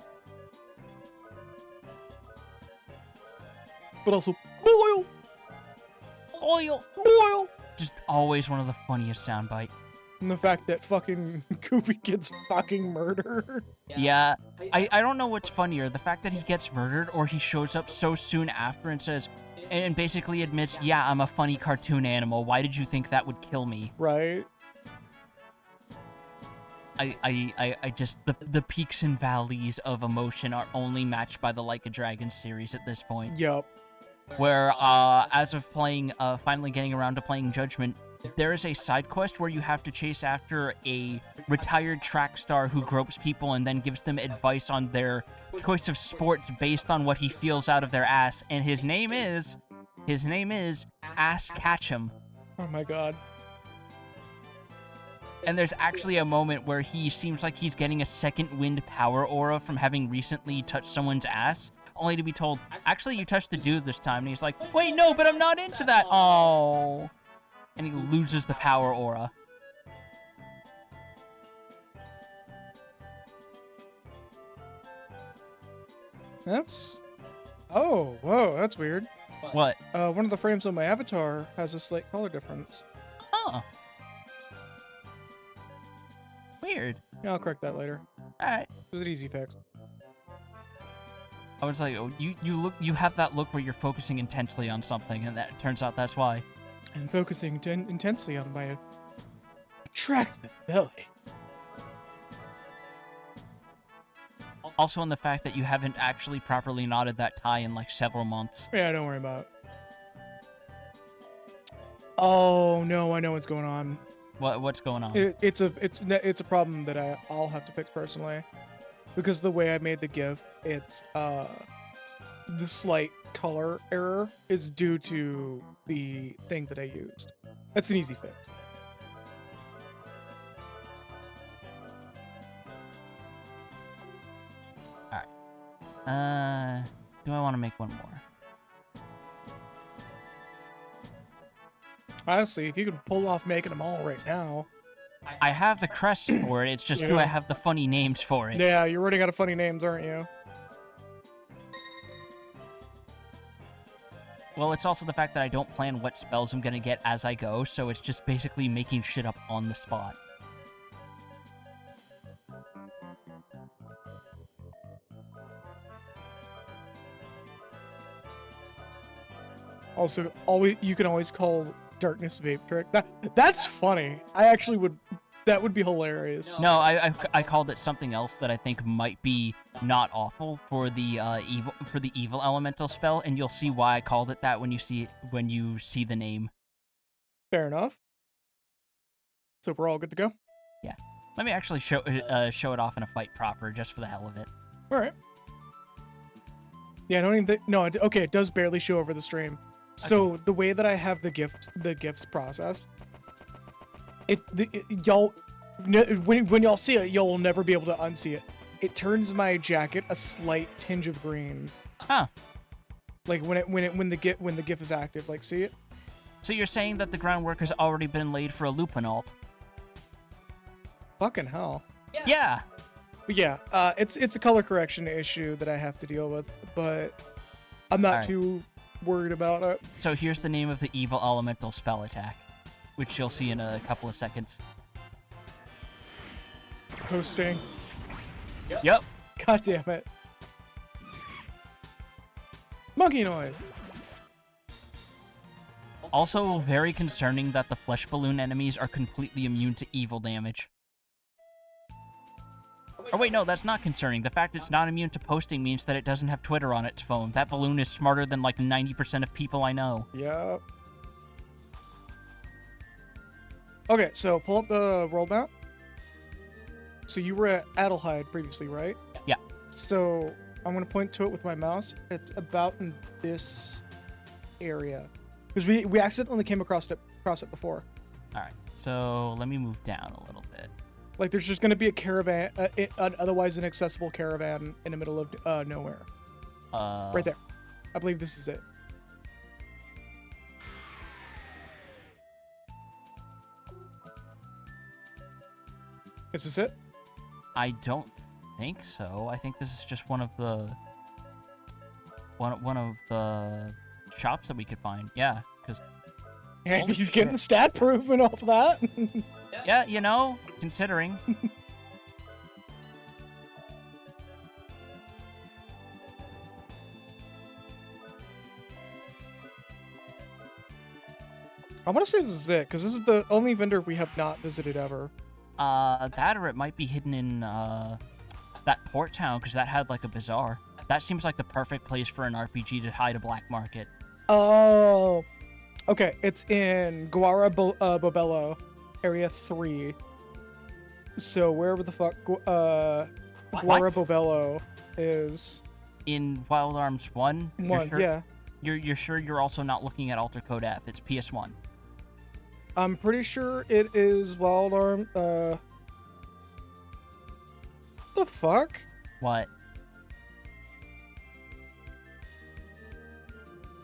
But also, boil! Just always one of the funniest soundbite. And the fact that fucking Goofy gets fucking murdered. Yeah, I don't know what's funnier, the fact that he gets murdered or he shows up so soon after and says, and basically admits, yeah, I'm a funny cartoon animal. Why did you think that would kill me? Right? I just, the peaks and valleys of emotion are only matched by the Like a Dragon series at this point. Yup. Where, as of playing, finally getting around to playing Judgment, there is a side quest where you have to chase after a retired track star who gropes people and then gives them advice on their choice of sports based on what he feels out of their ass, and his name is Ass Ketchum. Oh my god. And there's actually a moment where he seems like he's getting a second wind power aura from having recently touched someone's ass, only to be told, actually you touched the dude this time, and he's like, wait, no, but I'm not into that. Oh. And he loses the power aura. That's... Oh, whoa, that's weird. What? One of the frames on my avatar has a slight color difference. Oh. Weird. Yeah, I'll correct that later. Alright. It was an easy fix. I was like, oh, you have that look where you're focusing intensely on something, and that turns out that's why. And focusing intensely on my attractive belly. Also on the fact that you haven't actually properly knotted that tie in like several months. Yeah, don't worry about it. Oh no, I know what's going on. What's going on? It's a problem that I'll have to fix personally, because the way I made the GIF, it's the slight color error is due to the thing that I used. That's an easy fix. Do I want to make one more? Honestly, if you could pull off making them all right now. I have the crests for it, it's just do I have the funny names for it? Yeah, you're running out of funny names, aren't you? Well, it's also the fact that I don't plan what spells I'm gonna get as I go, so it's just basically making shit up on the spot. Also, you can always call Darkness Vape Trick. That's funny. That would be hilarious. No, I called it something else that I think might be not awful for the evil elemental spell, and you'll see why I called it that when you see the name. Fair enough. So we're all good to go? Yeah. Let me actually show it off in a fight proper, just for the hell of it. All right. Yeah, I don't even think... No, okay, it does barely show over the stream. So the way that I have the gifts processed, y'all, when y'all see it, y'all will never be able to unsee it. It turns my jacket a slight tinge of green. Huh. Like when the GIF is active, like see it? So you're saying that the groundwork has already been laid for a Lupin alt? Fucking hell. Yeah. But yeah, it's a color correction issue that I have to deal with, but I'm not Alright. too worried about it. So here's the name of the evil elemental spell attack, which you'll see in a couple of seconds. Posting. Yep. God damn it. Monkey noise. Also very concerning that the flesh balloon enemies are completely immune to evil damage. Or wait, no, that's not concerning. The fact it's not immune to posting means that it doesn't have Twitter on its phone. That balloon is smarter than like 90% of people I know. Yep. Okay, so pull up the world map. So you were at Adelheid previously, right? Yeah. So I'm gonna point to it with my mouse. It's about in this area. Because we accidentally came across it before. Alright, so let me move down a little bit. Like there's just gonna be a caravan, an otherwise inaccessible caravan in the middle of nowhere. Right there. I believe this is it. Is this it? I don't think so. I think this is just one of the shops that we could find. Yeah, because Yeah, Holy he's shit. getting stat proof and all that. yeah, you know, considering. I want to say this is it, because this is the only vendor we have not visited ever. That or it might be hidden in that port town because that had like a bazaar. That seems like the perfect place for an RPG to hide a black market. Oh. Okay, it's in Bobello, Area 3. So wherever the fuck Guara Bobello is. In Wild Arms 1? One, sure? yeah. You're sure you're also not looking at Alter Code F? It's PS1. I'm pretty sure it is Wild Arm. The fuck? What?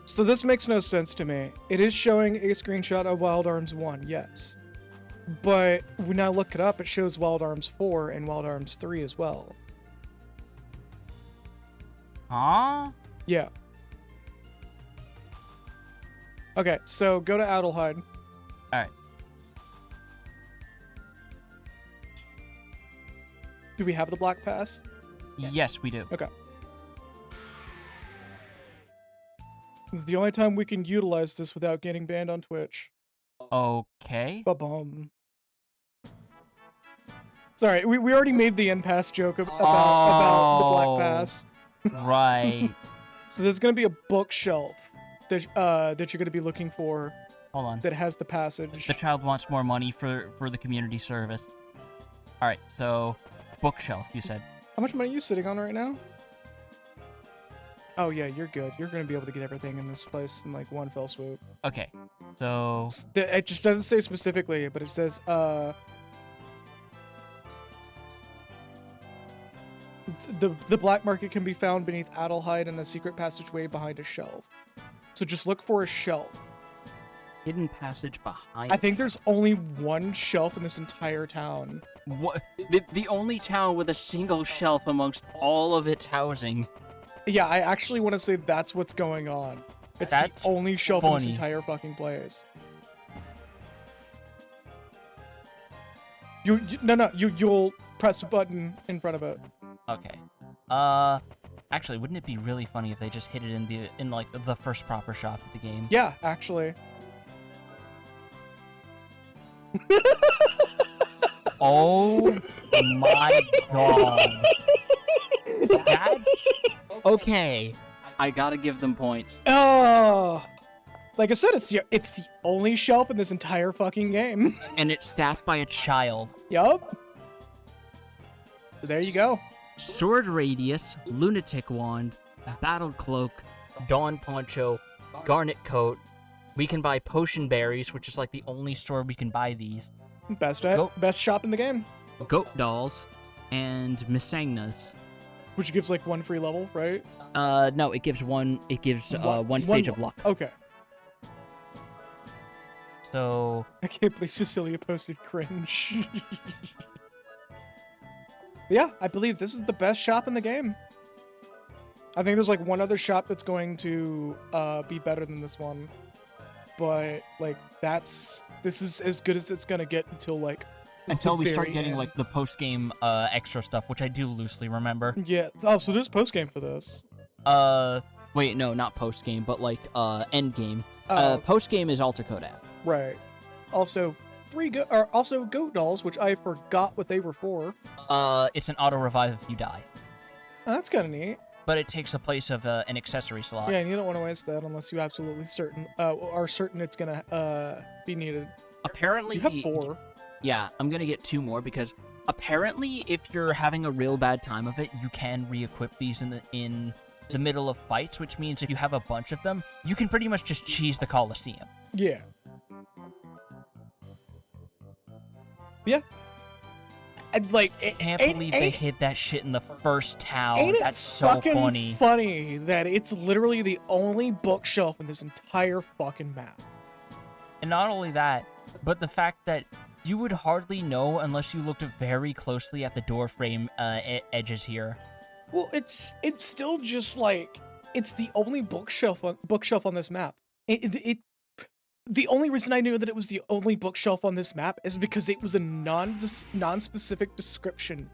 So this makes no sense to me. It is showing a screenshot of Wild Arms 1, yes. But when I look it up, it shows Wild Arms 4 and Wild Arms 3 as well. Huh? Yeah. Okay, so go to Adelheid. Alright. Do we have the Black Pass? Yes, we do. Okay. This is the only time we can utilize this without getting banned on Twitch. Okay. Ba-bum. Sorry, we already made the end pass joke about the Oh. Black Pass. Right. So there's gonna be a bookshelf that you're gonna be looking for Hold on. that has the passage. The child wants more money for the community service. Alright, so bookshelf, you said. How much money are you sitting on right now? Oh yeah, you're good. You're gonna be able to get everything in this place in like one fell swoop. Okay. So It just doesn't say specifically, but it says the black market can be found beneath Adelheid in the secret passageway behind a shelf. So just look for a shelf. hidden passage behind. I think there's only one shelf in this entire town. What? The only town with a single shelf amongst all of its housing. Yeah, I actually want to say that's what's going on. It's That's the only shelf in this funny. entire fucking place. You'll press a button in front of it. Okay. Actually, wouldn't it be really funny if they just hid it in like the first proper shop of the game? Yeah, actually. Oh my god. That's okay. I gotta give them points. Oh, like I said, it's the only shelf in this entire fucking game. And it's staffed by a child. Yup. There you go. Sword Radius, Lunatic Wand, Battle Cloak, Dawn Poncho, Garnet Coat. We can buy Potion Berries, which is like the only store we can buy these. Best shop in the game, Goat Dolls, and Misangnas. which gives like one free level, right? No, it gives one. It gives one stage of luck. Okay. So I can't believe Cecilia posted cringe. Yeah, I believe this is the best shop in the game. I think there's like one other shop that's going to be better than this one. But like this is as good as it's gonna get until like until we start very getting end. like the post game extra stuff, which I do loosely remember. Yeah. Oh, so there's post game for this. Wait, no, not post game, but like end game. Oh, Post game is Alter Code F. right. Also, also goat dolls, which I forgot what they were for. It's an auto revive if you die, Oh, that's kind of neat. but it takes the place of an accessory slot. Yeah, and you don't want to waste that unless you absolutely are certain it's gonna be needed. Apparently, You have 4. Yeah, I'm gonna get 2 more because apparently, if you're having a real bad time of it, you can re-equip these in the middle of fights, which means if you have a bunch of them, you can pretty much just cheese the Coliseum. Yeah. Yeah. And like, I can't believe they hid that shit in the first town. Ain't it That's so fucking funny. funny that it's literally the only bookshelf in this entire fucking map. And not only that, but the fact that you would hardly know unless you looked very closely at the door frame edges here. Well, it's still just like it's the only bookshelf on this map. The only reason I knew that it was the only bookshelf on this map is because it was a non-specific description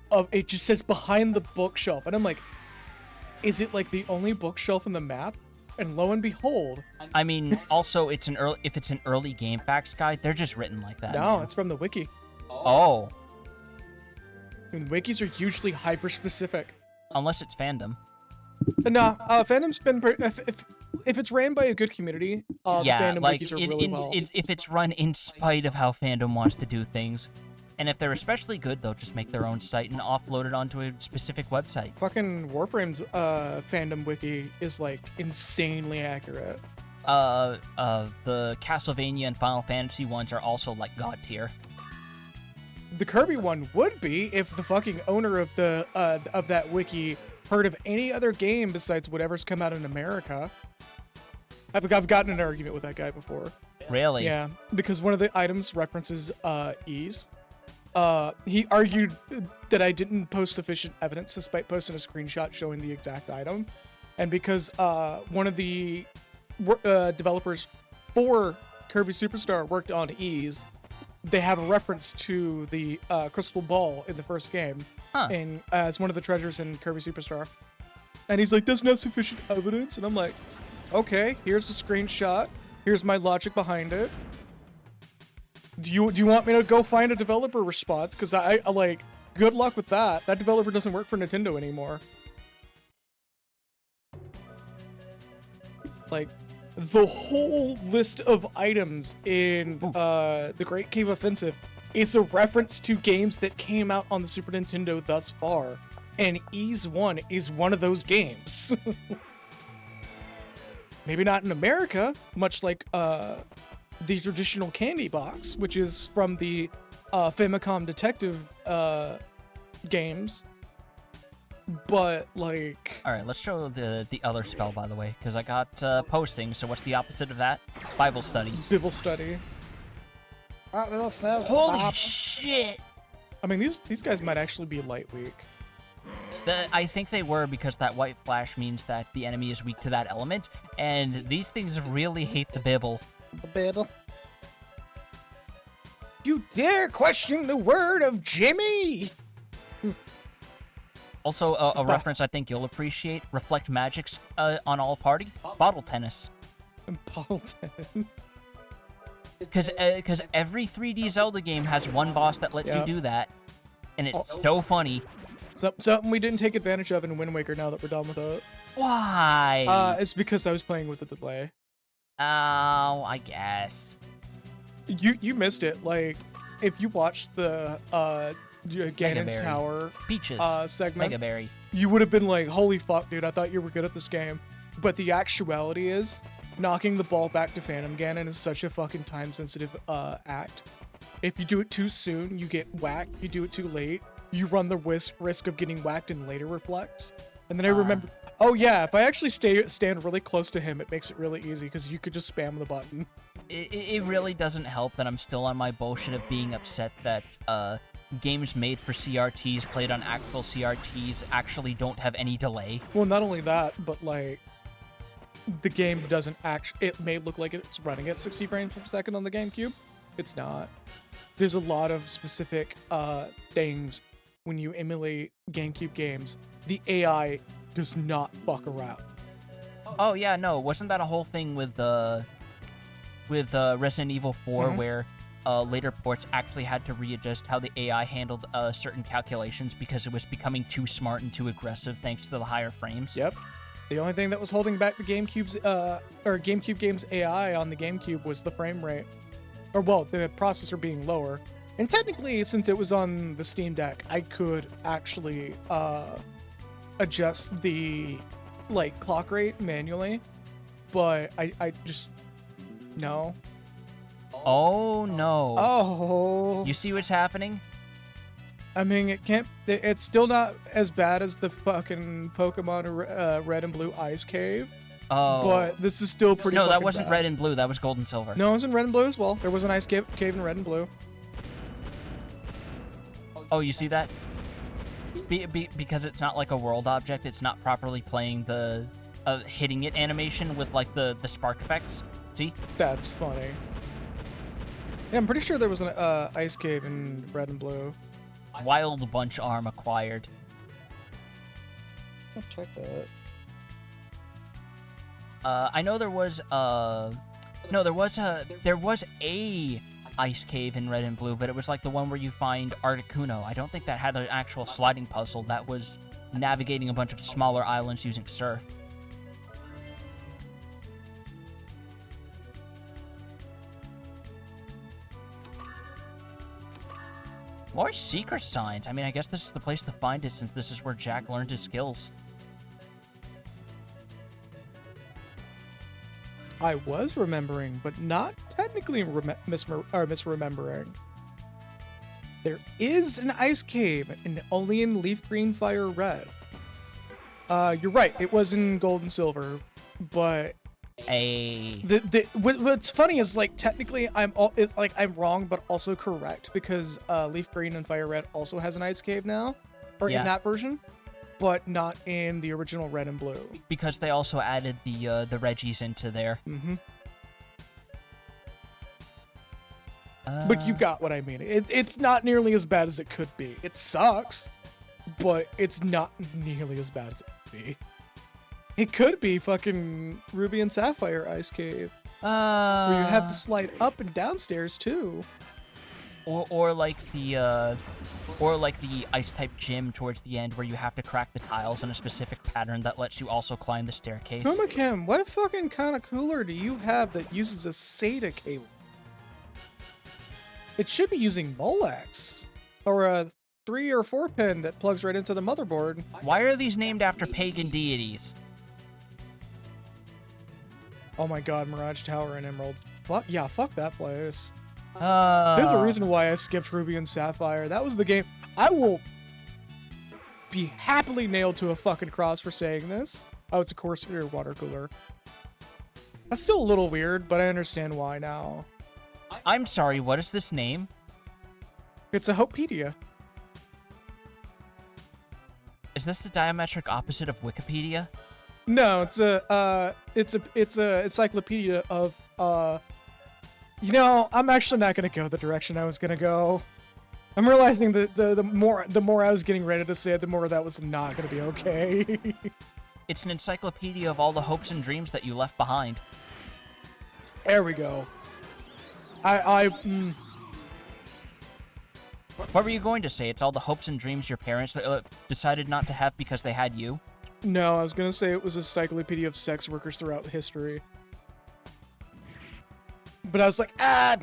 of it. Just says behind the bookshelf, and I'm like, is it like the only bookshelf in the map? And lo and behold, I mean, also if it's an early game facts guide, they're just written like that. no, man. it's from the wiki. Oh, And wikis are usually hyper-specific. unless it's fandom. No, fandom's been if it's ran by a good community, the Yeah, fandom like wikis are really well. if it's run in spite of how fandom wants to do things, and if they're especially good, they'll just make their own site and offload it onto a specific website. Fucking Warframe's fandom wiki is like insanely accurate. The Castlevania and Final Fantasy ones are also like god tier. The Kirby one would be if the fucking owner of the of that wiki heard of any other game besides whatever's come out in America. I've gotten in an argument with that guy before. Really? Yeah, because one of the items references Ys. He argued that I didn't post sufficient evidence despite posting a screenshot showing the exact item. And because one of the developers for Kirby Superstar worked on Ys, they have a reference to the crystal ball in the first game and as one of the treasures in Kirby Superstar. And he's like, that's not sufficient evidence. And I'm like, okay, here's the screenshot. Here's my logic behind it. Do you want me to go find a developer response? Because I like, good luck with that. That developer doesn't work for Nintendo anymore. Like, the whole list of items in the Great Cave Offensive is a reference to games that came out on the Super Nintendo thus far. And Ys 1 is one of those games. Maybe not in America, much like the traditional candy box, which is from the Famicom Detective games. But like, All right, let's show the other spell, by the way, because I got posting. So what's the opposite of that? Bible study. Bible study. Holy shit! I mean, these guys might actually be light weak. I think they were, because that white flash means that the enemy is weak to that element, and these things really hate the Bibble. The Bible. You dare question the word of Jimmy? Also, a reference I think you'll appreciate: Reflect Magic's on all party bottle tennis. Bottle tennis. Because every 3D Zelda game has one boss that lets you Yep. do that, and it's so funny. Something we didn't take advantage of in Wind Waker now that we're done with it. Why? It's because I was playing with the delay. Oh, I guess. You missed it. Like, if you watched the Ganon's Megaberry. Tower Peaches. segment, Megaberry. you would have been like, holy fuck, dude, I thought you were good at this game. But the actuality is, knocking the ball back to Phantom Ganon is such a fucking time-sensitive act. If you do it too soon, you get whacked. If you do it too late, you run the risk of getting whacked in later reflex. And then I remember, oh yeah, if I actually stand really close to him, it makes it really easy, because you could just spam the button. It really doesn't help that I'm still on my bullshit of being upset that games made for CRTs played on actual CRTs actually don't have any delay. Well, not only that, but like, the game doesn't it may look like it's running at 60 frames per second on the GameCube. It's not. There's a lot of specific things when you emulate GameCube games. The AI does not fuck around. Oh yeah, no, wasn't that a whole thing with Resident Evil 4 Mhm. where later ports actually had to readjust how the AI handled certain calculations because it was becoming too smart and too aggressive thanks to the higher frames? Yep. The only thing that was holding back the GameCube game's AI on the GameCube was the frame rate. Or, well, the processor being lower. And technically, since it was on the Steam Deck, I could actually adjust the, like, clock rate manually. But I just... No. Oh no. Oh. You see what's happening? I mean, it's still not as bad as the fucking Pokemon Red and Blue Ice Cave. Oh. But this is still pretty No, that fucking wasn't bad. Red and Blue, that was Gold and Silver. No, it was in Red and Blue as well. There was an ice cave in Red and Blue. Oh, you see that? Because it's not like a world object, it's not properly playing the hitting it animation with like the spark effects. See? That's funny. Yeah, I'm pretty sure there was an ice cave in Red and Blue. Wild Bunch arm acquired. I'll check that. I know there was there was a ice cave in Red and Blue, but it was like the one where you find Articuno. I don't think that had an actual sliding puzzle. That was navigating a bunch of smaller islands using surf. More secret signs. I mean, I guess this is the place to find it since this is where Jack learned his skills. I was remembering, but not technically misremembering. There is an ice cave, and only in Leaf Green, Fire Red. You're right. It was in Gold and Silver, but what's funny is like technically I'm wrong, but also correct because Leaf Green and Fire Red also has an ice cave now, or Yeah. in that version, but not in the original Red and Blue. Because they also added the Reggies into there. Mm-hmm. But you got what I mean. It's not nearly as bad as it could be. It sucks, but it's not nearly as bad as it could be. It could be fucking Ruby and Sapphire Ice Cave, where you have to slide up and downstairs too. or like the ice type gym towards the end where you have to crack the tiles in a specific pattern that lets you also climb the staircase. Kumakim, what fucking kind of cooler do you have that uses a SATA cable? It should be using Molex, or a 3 or 4 pin that plugs right into the motherboard. Why are these named after pagan deities? Oh my god, Mirage Tower and Emerald. Fuck that place. There's There's a reason why I skipped Ruby and Sapphire. That was the game. I will be happily nailed to a fucking cross for saying this. Oh, it's a Corsair water cooler. That's still a little weird, but I understand why now. I'm sorry, what is this name? It's a Hopepedia. Is this the diametric opposite of Wikipedia? No, it's a encyclopedia of I'm actually not gonna go the direction I was gonna go. I'm realizing that the more I was getting ready to say it, the more that was not gonna be okay. It's an encyclopedia of all the hopes and dreams that you left behind. There we go. What were you going to say? It's all the hopes and dreams your parents decided not to have because they had you? No, I was gonna say it was a encyclopedia of sex workers throughout history. But I was like,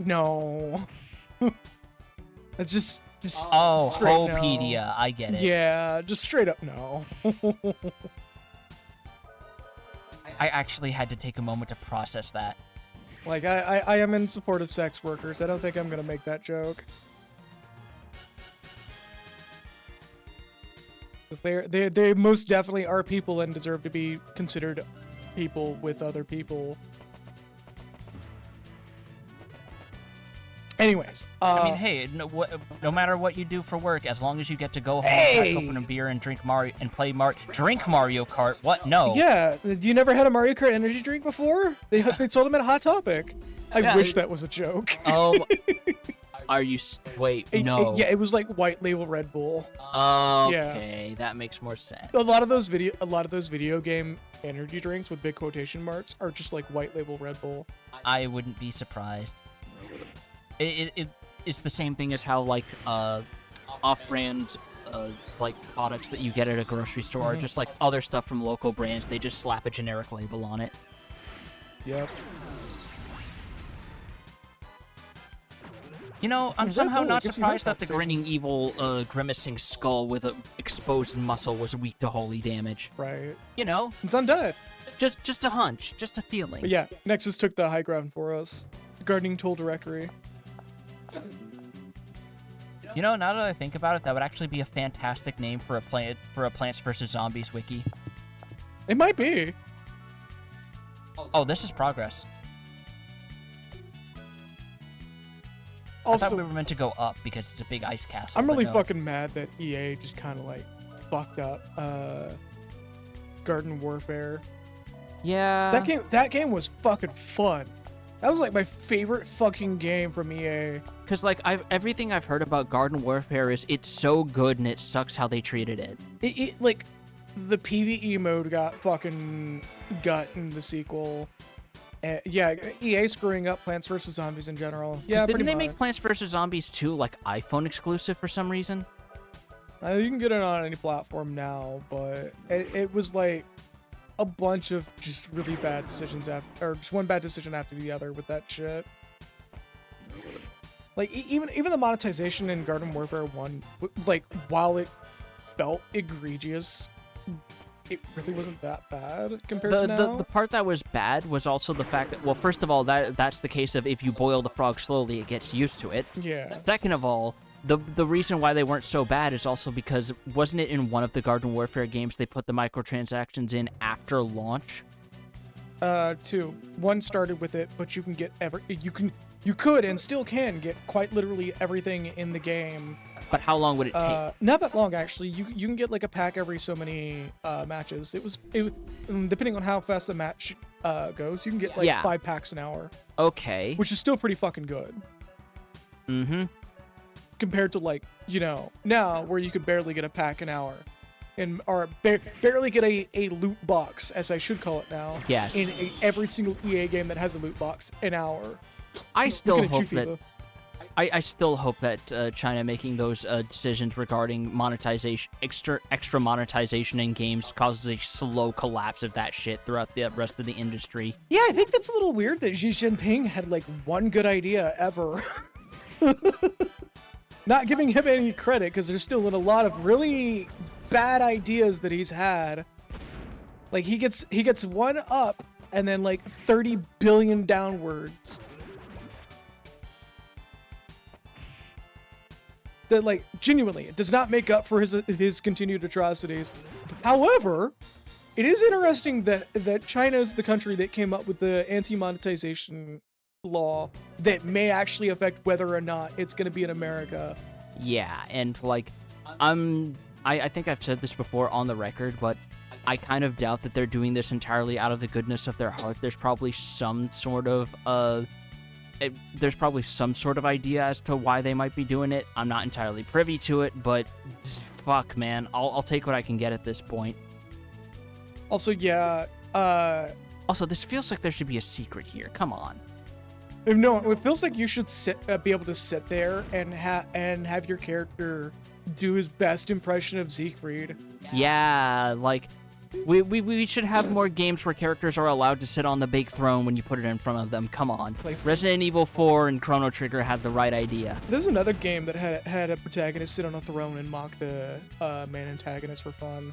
no. It's just Oh, straight no. Hopedia. I get it. Yeah, just straight up no. I actually had to take a moment to process that. Like, I am in support of sex workers. I don't think I'm gonna make that joke. 'Cause they most definitely are people and deserve to be considered people with other people. Anyways, I mean, hey, no matter what you do for work, as long as you get to go home, crack open a beer, and drink Mario Kart. What? No. Yeah, you never had a Mario Kart energy drink before? They sold them at Hot Topic. I wish that was a joke. Oh, are you? Wait, no. It was like white label Red Bull. Okay, that makes more sense. A lot of those video game energy drinks with big quotation marks are just like white label Red Bull. I wouldn't be surprised. It's the same thing as how like off-brand like products that you get at a grocery store are just like other stuff from local brands. They just slap a generic label on it. Yep. You know, I'm somehow Bull, not it gives you surprised health that the grinning evil grimacing skull with an exposed muscle was weak to holy damage. Right. You know, It's undead. just a hunch, just a feeling. But yeah, Nexus took the high ground for us. Gardening tool directory. You know, now that I think about it, that would actually be a fantastic name for a Plants vs Zombies wiki. It might be. Oh, this is progress. I Also, thought we were meant to go up because it's a big ice castle. I'm but really no. fucking mad that EA just kind of like fucked up Garden Warfare. Yeah. That game was fucking fun. That was like my favorite fucking game from EA. Because like everything I've heard about Garden Warfare is it's so good and it sucks how they treated it. It like the PvE mode got fucking gut in the sequel. Yeah, EA screwing up Plants vs Zombies in general. Yeah, didn't they much. make Plants vs Zombies 2 like iPhone exclusive for some reason? You can get it on any platform now, but it was like a bunch of just really bad decisions or just one bad decision after the other with that shit. Like even the monetization in Garden Warfare 1, like while it felt egregious, it really wasn't that bad compared to now. The part that was bad was also the fact that, well, first of all, that's the case of if you boil the frog slowly, it gets used to it. Yeah. Second of all, the reason why they weren't so bad is also because, wasn't it in one of the Garden Warfare games they put the microtransactions in after launch? 2. One started with it, but you can get you could and still can get quite literally everything in the game. But how long would it take? Not that long actually. You can get like a pack every so many matches. It depending on how fast the match goes, you can get like 5 packs an hour. Okay. Which is still pretty fucking good. Mm-hmm. Compared to like, now where you could barely get a pack an hour. Or barely get a loot box, as I should call it now. Yes. In every single EA game that has a loot box an hour. I still hope that I still hope that China making those decisions regarding monetization, extra monetization in games causes a slow collapse of that shit throughout the rest of the industry. Yeah, I think that's a little weird that Xi Jinping had like one good idea ever. Not giving him any credit because there's still a lot of really bad ideas that he's had. Like he gets one up and then like 30 billion downwards. That like genuinely it does not make up for his continued atrocities. However, it is interesting that China is the country that came up with the anti-monetization law that may actually affect whether or not it's going to be in America. Yeah, and like I'm I think I've said this before on the record, but I kind of doubt that they're doing this entirely out of the goodness of their heart. There's probably some sort of idea as to why they might be doing it. I'm not entirely privy to it, but fuck, man, I'll take what I can get at this point. Also, yeah, Also, this feels like there should be a secret here. Come on. no, it feels like you should be able to sit there and have your character do his best impression of Siegfried. Yeah, like we should have more games where characters are allowed to sit on the big throne when you put it in front of them. Come on. Like- Resident Evil 4 and Chrono Trigger had the right idea. There's another game that had a protagonist sit on a throne and mock the main antagonist for fun.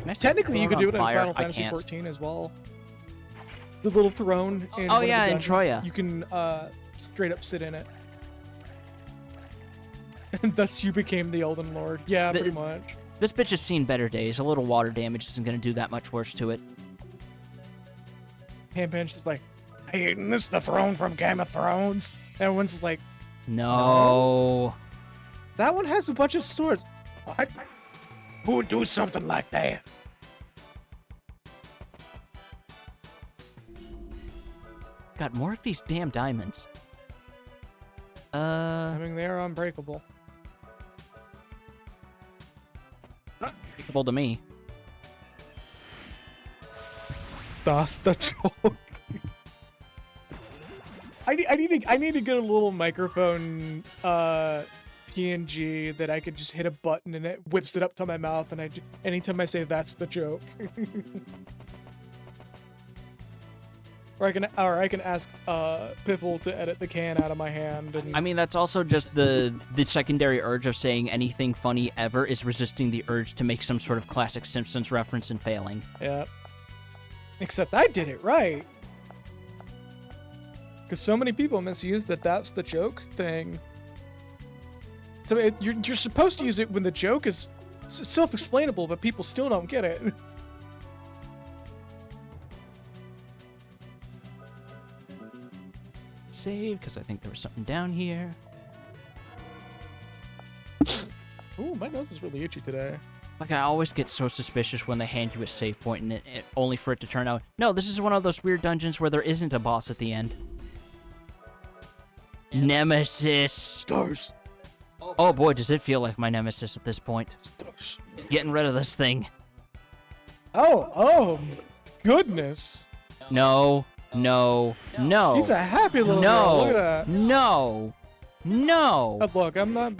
Can I set Technically, the you could throne do on it in fire? Final I Fantasy can't. 14 as well. The little throne in Oh, one of yeah, the in dungeons, Troya. You can straight up sit in it. And thus you became the Elden Lord. Yeah, The- pretty much. This bitch has seen better days. A little water damage isn't going to do that much worse to it. Handbench is like, hey, isn't this the throne from Game of Thrones? Everyone's just like, No. that one has a bunch of swords. What? Who would do something like that? Got more of these damn diamonds. I mean, they are unbreakable. Applicable to me. That's the joke. I need to get a little microphone PNG that I could just hit a button and it whips it up to my mouth, and anytime I say that's the joke. Or I can ask Piffle to edit the can out of my hand. And I mean, that's also just the secondary urge of saying anything funny ever is resisting the urge to make some sort of classic Simpsons reference and failing. yeah. Except I did it right. Because so many people misuse that's the joke thing. So you're supposed to use it when the joke is self-explainable, but people still don't get it. Save, because I think there was something down here. Ooh, my nose is really itchy today. Like, I always get so suspicious when they hand you a save point and only for it to turn out, no, this is one of those weird dungeons where there isn't a boss at the end. Nemesis! Stars. Oh boy, does it feel like my nemesis at this point. Stars. Getting rid of this thing. Oh, goodness. No, no, no. He's a happy little girl. Look at that. No, no, no. Look, I'm not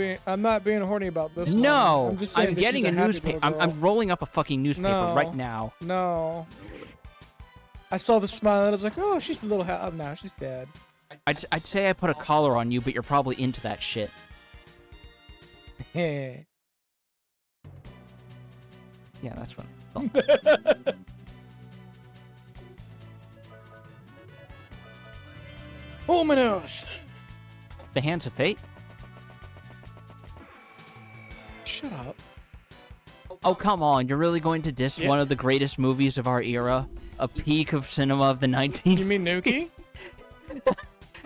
being horny about this one. No, I'm just saying I'm that getting she's a happy newspaper. little girl. I'm rolling up a fucking newspaper No. right now. No. I saw the smile and I was like, oh, she's a little oh, no, she's dead. I'd say I put a collar on you, but you're probably into that shit. Yeah. Yeah, that's what I thought. Oh, my nose. The Hands of Fate? Shut up. Oh, come on. You're really going to diss Yeah. one of the greatest movies of our era? A peak of cinema of the 19th? You mean Nuki?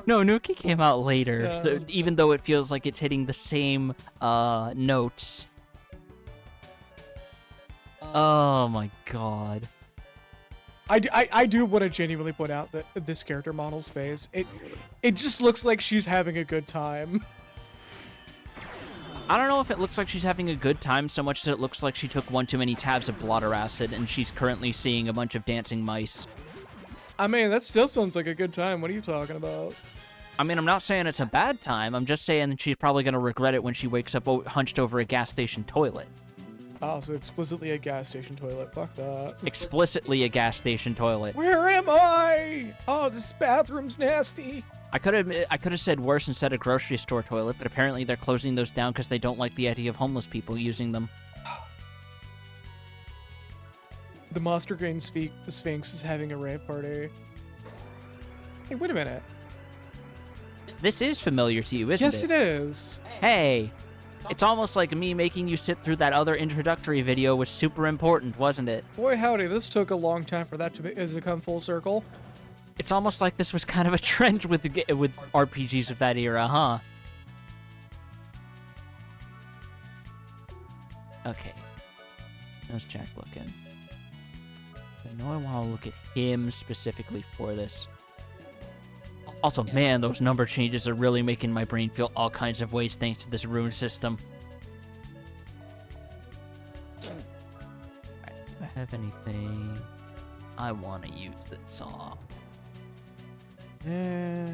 No, Nuki came out later, Yeah. so even though it feels like it's hitting the same notes. Oh my god. I do want to genuinely point out that this character model's face, it just looks like she's having a good time. I don't know if it looks like she's having a good time so much as it looks like she took one too many tabs of blotter acid and she's currently seeing a bunch of dancing mice. I mean, that still sounds like a good time. What are you talking about? I mean, I'm not saying it's a bad time. I'm just saying that she's probably going to regret it when she wakes up hunched over a gas station toilet. Oh, so explicitly a gas station toilet. Fuck that. Explicitly a gas station toilet. Where am I? Oh, this bathroom's nasty. I could have said worse and said a grocery store toilet, but apparently they're closing those down because they don't like the idea of homeless people using them. The Monster Grain Sphinx is having a rave party. Hey, wait a minute. This is familiar to you, isn't Yes, it? it is. Hey, it's almost like me making you sit through that other introductory video was super important, wasn't it? Boy, howdy, this took a long time for that to come full circle. It's almost like this was kind of a trend with RPGs of that era, huh? Okay. How's Jack looking? I know I want to look at him specifically for this. Also, man, those number changes are really making my brain feel all kinds of ways thanks to this rune system. Alright, do I have anything I want to use that saw? Yeah.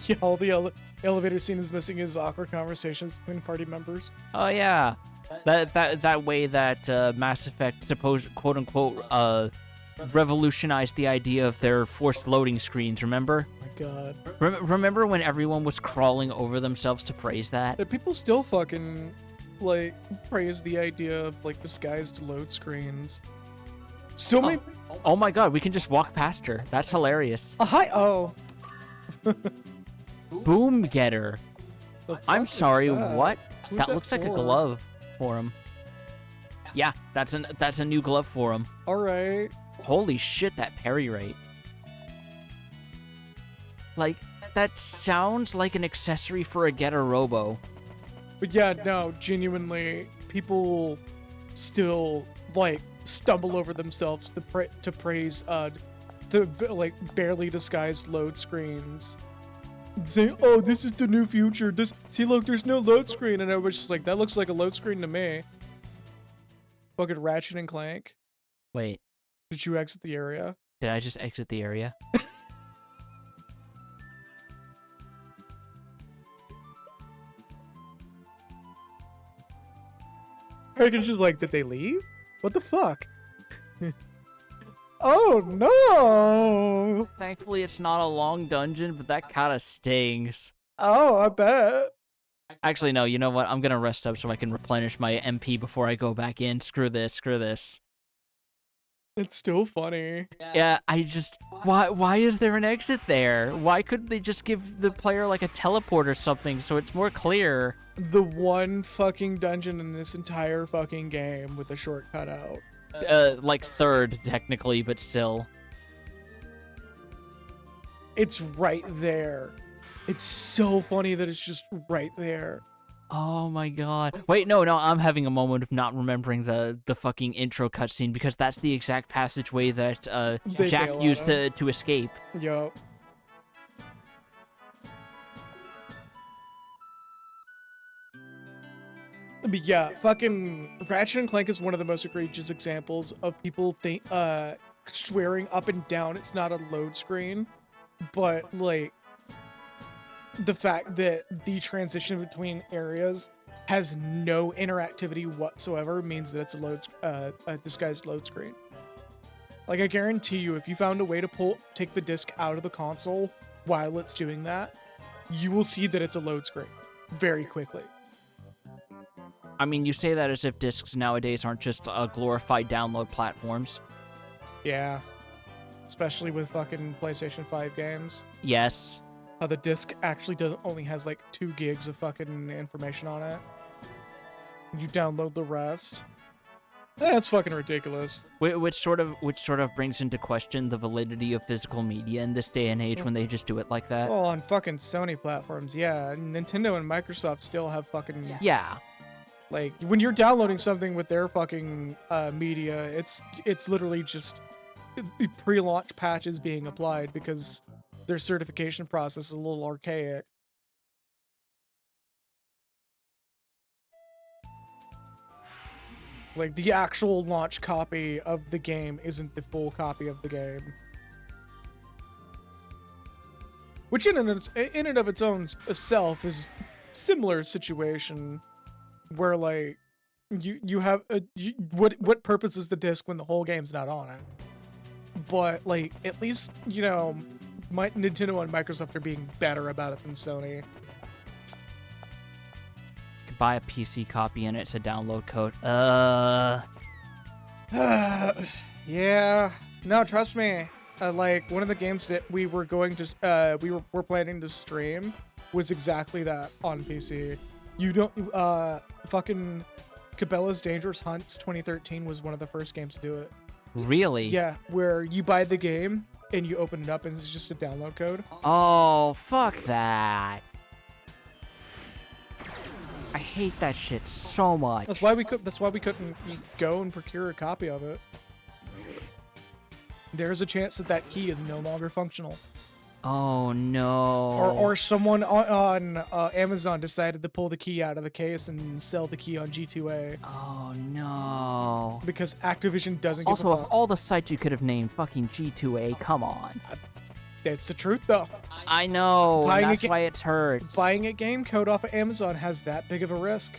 Yeah, all the elevator scene is missing is awkward conversations between party members. Oh yeah, that way that Mass Effect supposed quote unquote revolutionized the idea of their forced loading screens. Remember? Oh my god. Remember when everyone was crawling over themselves to praise that? Yeah, people still fucking like praise the idea of like disguised load screens. So many. Oh my god, we can just walk past her. That's hilarious. Hi. Oh. Boom getter. The fuck I'm is sorry. that? What? Who's That looks like a for? glove for him. Yeah, that's a new glove for him. All right. Holy shit, that parry rate. Like, that sounds like an accessory for a Getter Robo. But yeah, no, genuinely, people still like stumble over themselves to praise the like barely disguised load screens. Saying, "Oh, this is the new future. See, look, there's no load screen," and I was just like, "That looks like a load screen to me." Fucking Ratchet and Clank. Wait, Did you exit the area? did I just exit the area? Hurricane's just like, did they leave? What the fuck? Oh no! Thankfully, it's not a long dungeon, but that kind of stings. Oh, I bet. Actually, no, you know what? I'm gonna rest up so I can replenish my MP before I go back in. Screw this, screw this. It's still funny. Yeah, I just... Why is there an exit there? Why couldn't they just give the player, like, a teleport or something so it's more clear? The one fucking dungeon in this entire fucking game with a shortcut out. Like, third, technically, but still. It's right there. It's so funny that it's just right there. Oh my god. Wait, no, I'm having a moment of not remembering the fucking intro cutscene because that's the exact passageway that They Jack bail used out of. to escape. Yup. But yeah, fucking Ratchet and Clank is one of the most egregious examples of people swearing up and down it's not a load screen, but like the fact that the transition between areas has no interactivity whatsoever means that it's a disguised load screen. Like, I guarantee you, if you found a way to take the disc out of the console while it's doing that, you will see that it's a load screen very quickly. I mean, you say that as if discs nowadays aren't just glorified download platforms. Yeah. Especially with fucking PlayStation 5 games. Yes. The disc actually only has like 2 gigs of fucking information on it. You download the rest. That's fucking ridiculous. Which sort of brings into question the validity of physical media in this day and age when they just do it like that. Well, on fucking Sony platforms, yeah. Nintendo and Microsoft still have fucking... Yeah. Like, when you're downloading something with their fucking media, it's literally just pre-launch patches being applied because their certification process is a little archaic. Like, the actual launch copy of the game isn't the full copy of the game. Which in and of its own self is similar situation where, like, you have what purpose is the disc when the whole game's not on it? But, like, at least, you know, Nintendo and Microsoft are being better about it than Sony. You could buy a PC copy and it's a download code. Yeah. No, trust me. Like, one of the games that we were going to, we're planning to stream was exactly that on PC. You don't, fucking Cabela's Dangerous Hunts 2013 was one of the first games to do it. Really? Yeah, where you buy the game and you open it up and it's just a download code. Oh, fuck that. I hate that shit so much. That's why we couldn't just go and procure a copy of it. There's a chance that that key is no longer functional. Oh no. Or someone on Amazon decided to pull the key out of the case and sell the key on G2A Oh no. because Activision doesn't give Also, a of fuck. all the sites you could have named, fucking G2A, come on. It's the truth though. I know, Buying a and that's ga- why it hurts. Buying a game code off of Amazon has that big of a risk.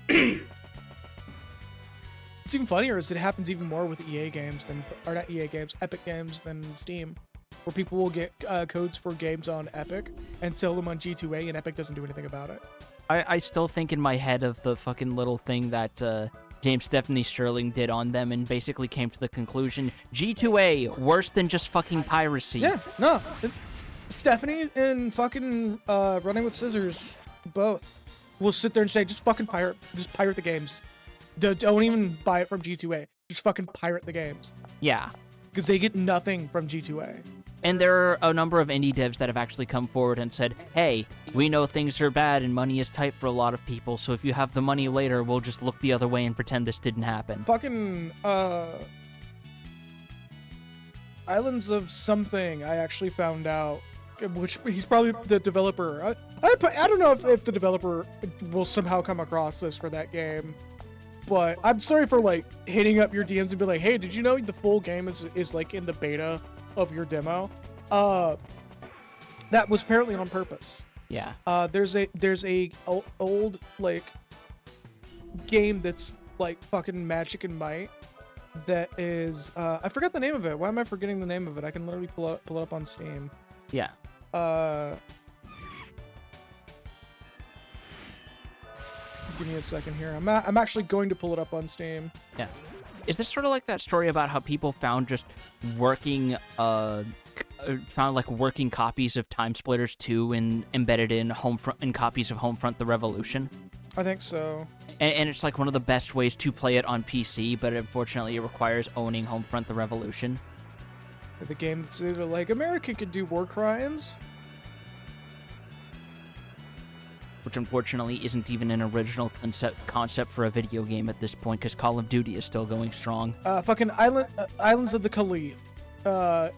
What's even funnier is it happens even more with EA games than, or not EA games, Epic Games than Steam, where people will get codes for games on Epic and sell them on G2A, and Epic doesn't do anything about it. I still think in my head of the fucking little thing that James Stephanie Sterling did on them and basically came to the conclusion, G2A, worse than just fucking piracy. Yeah, no. Stephanie and fucking Running with Scissors both will sit there and say, just pirate the games. Don't even buy it from G2A. Just fucking pirate the games. Yeah. Because they get nothing from G2A. And there are a number of indie devs that have actually come forward and said, hey, we know things are bad and money is tight for a lot of people, so if you have the money later, we'll just look the other way and pretend this didn't happen. Fucking, Islands of Something, I actually found out, which he's probably the developer. I don't know if the developer will somehow come across this for that game, but I'm sorry for, like, hitting up your DMs and be like, hey, did you know the full game is like, in the beta of your demo? That was apparently on purpose. Yeah. There's a old, like, game that's, like, fucking Magic and Might that is, I forgot the name of it. Why am I forgetting the name of it? I can literally pull it up on Steam. Yeah. Give me a second here. I'm actually going to pull it up on Steam. Yeah. Is this sort of like that story about how people found just working, found like working copies of Time Splitters 2 and embedded in copies of Homefront: The Revolution? I think so. And it's like one of the best ways to play it on PC, but unfortunately it requires owning Homefront: The Revolution. The game that's either like, America could do war crimes. Which unfortunately isn't even an original concept for a video game at this point, because Call of Duty is still going strong. Fucking Islands of the Caliph. A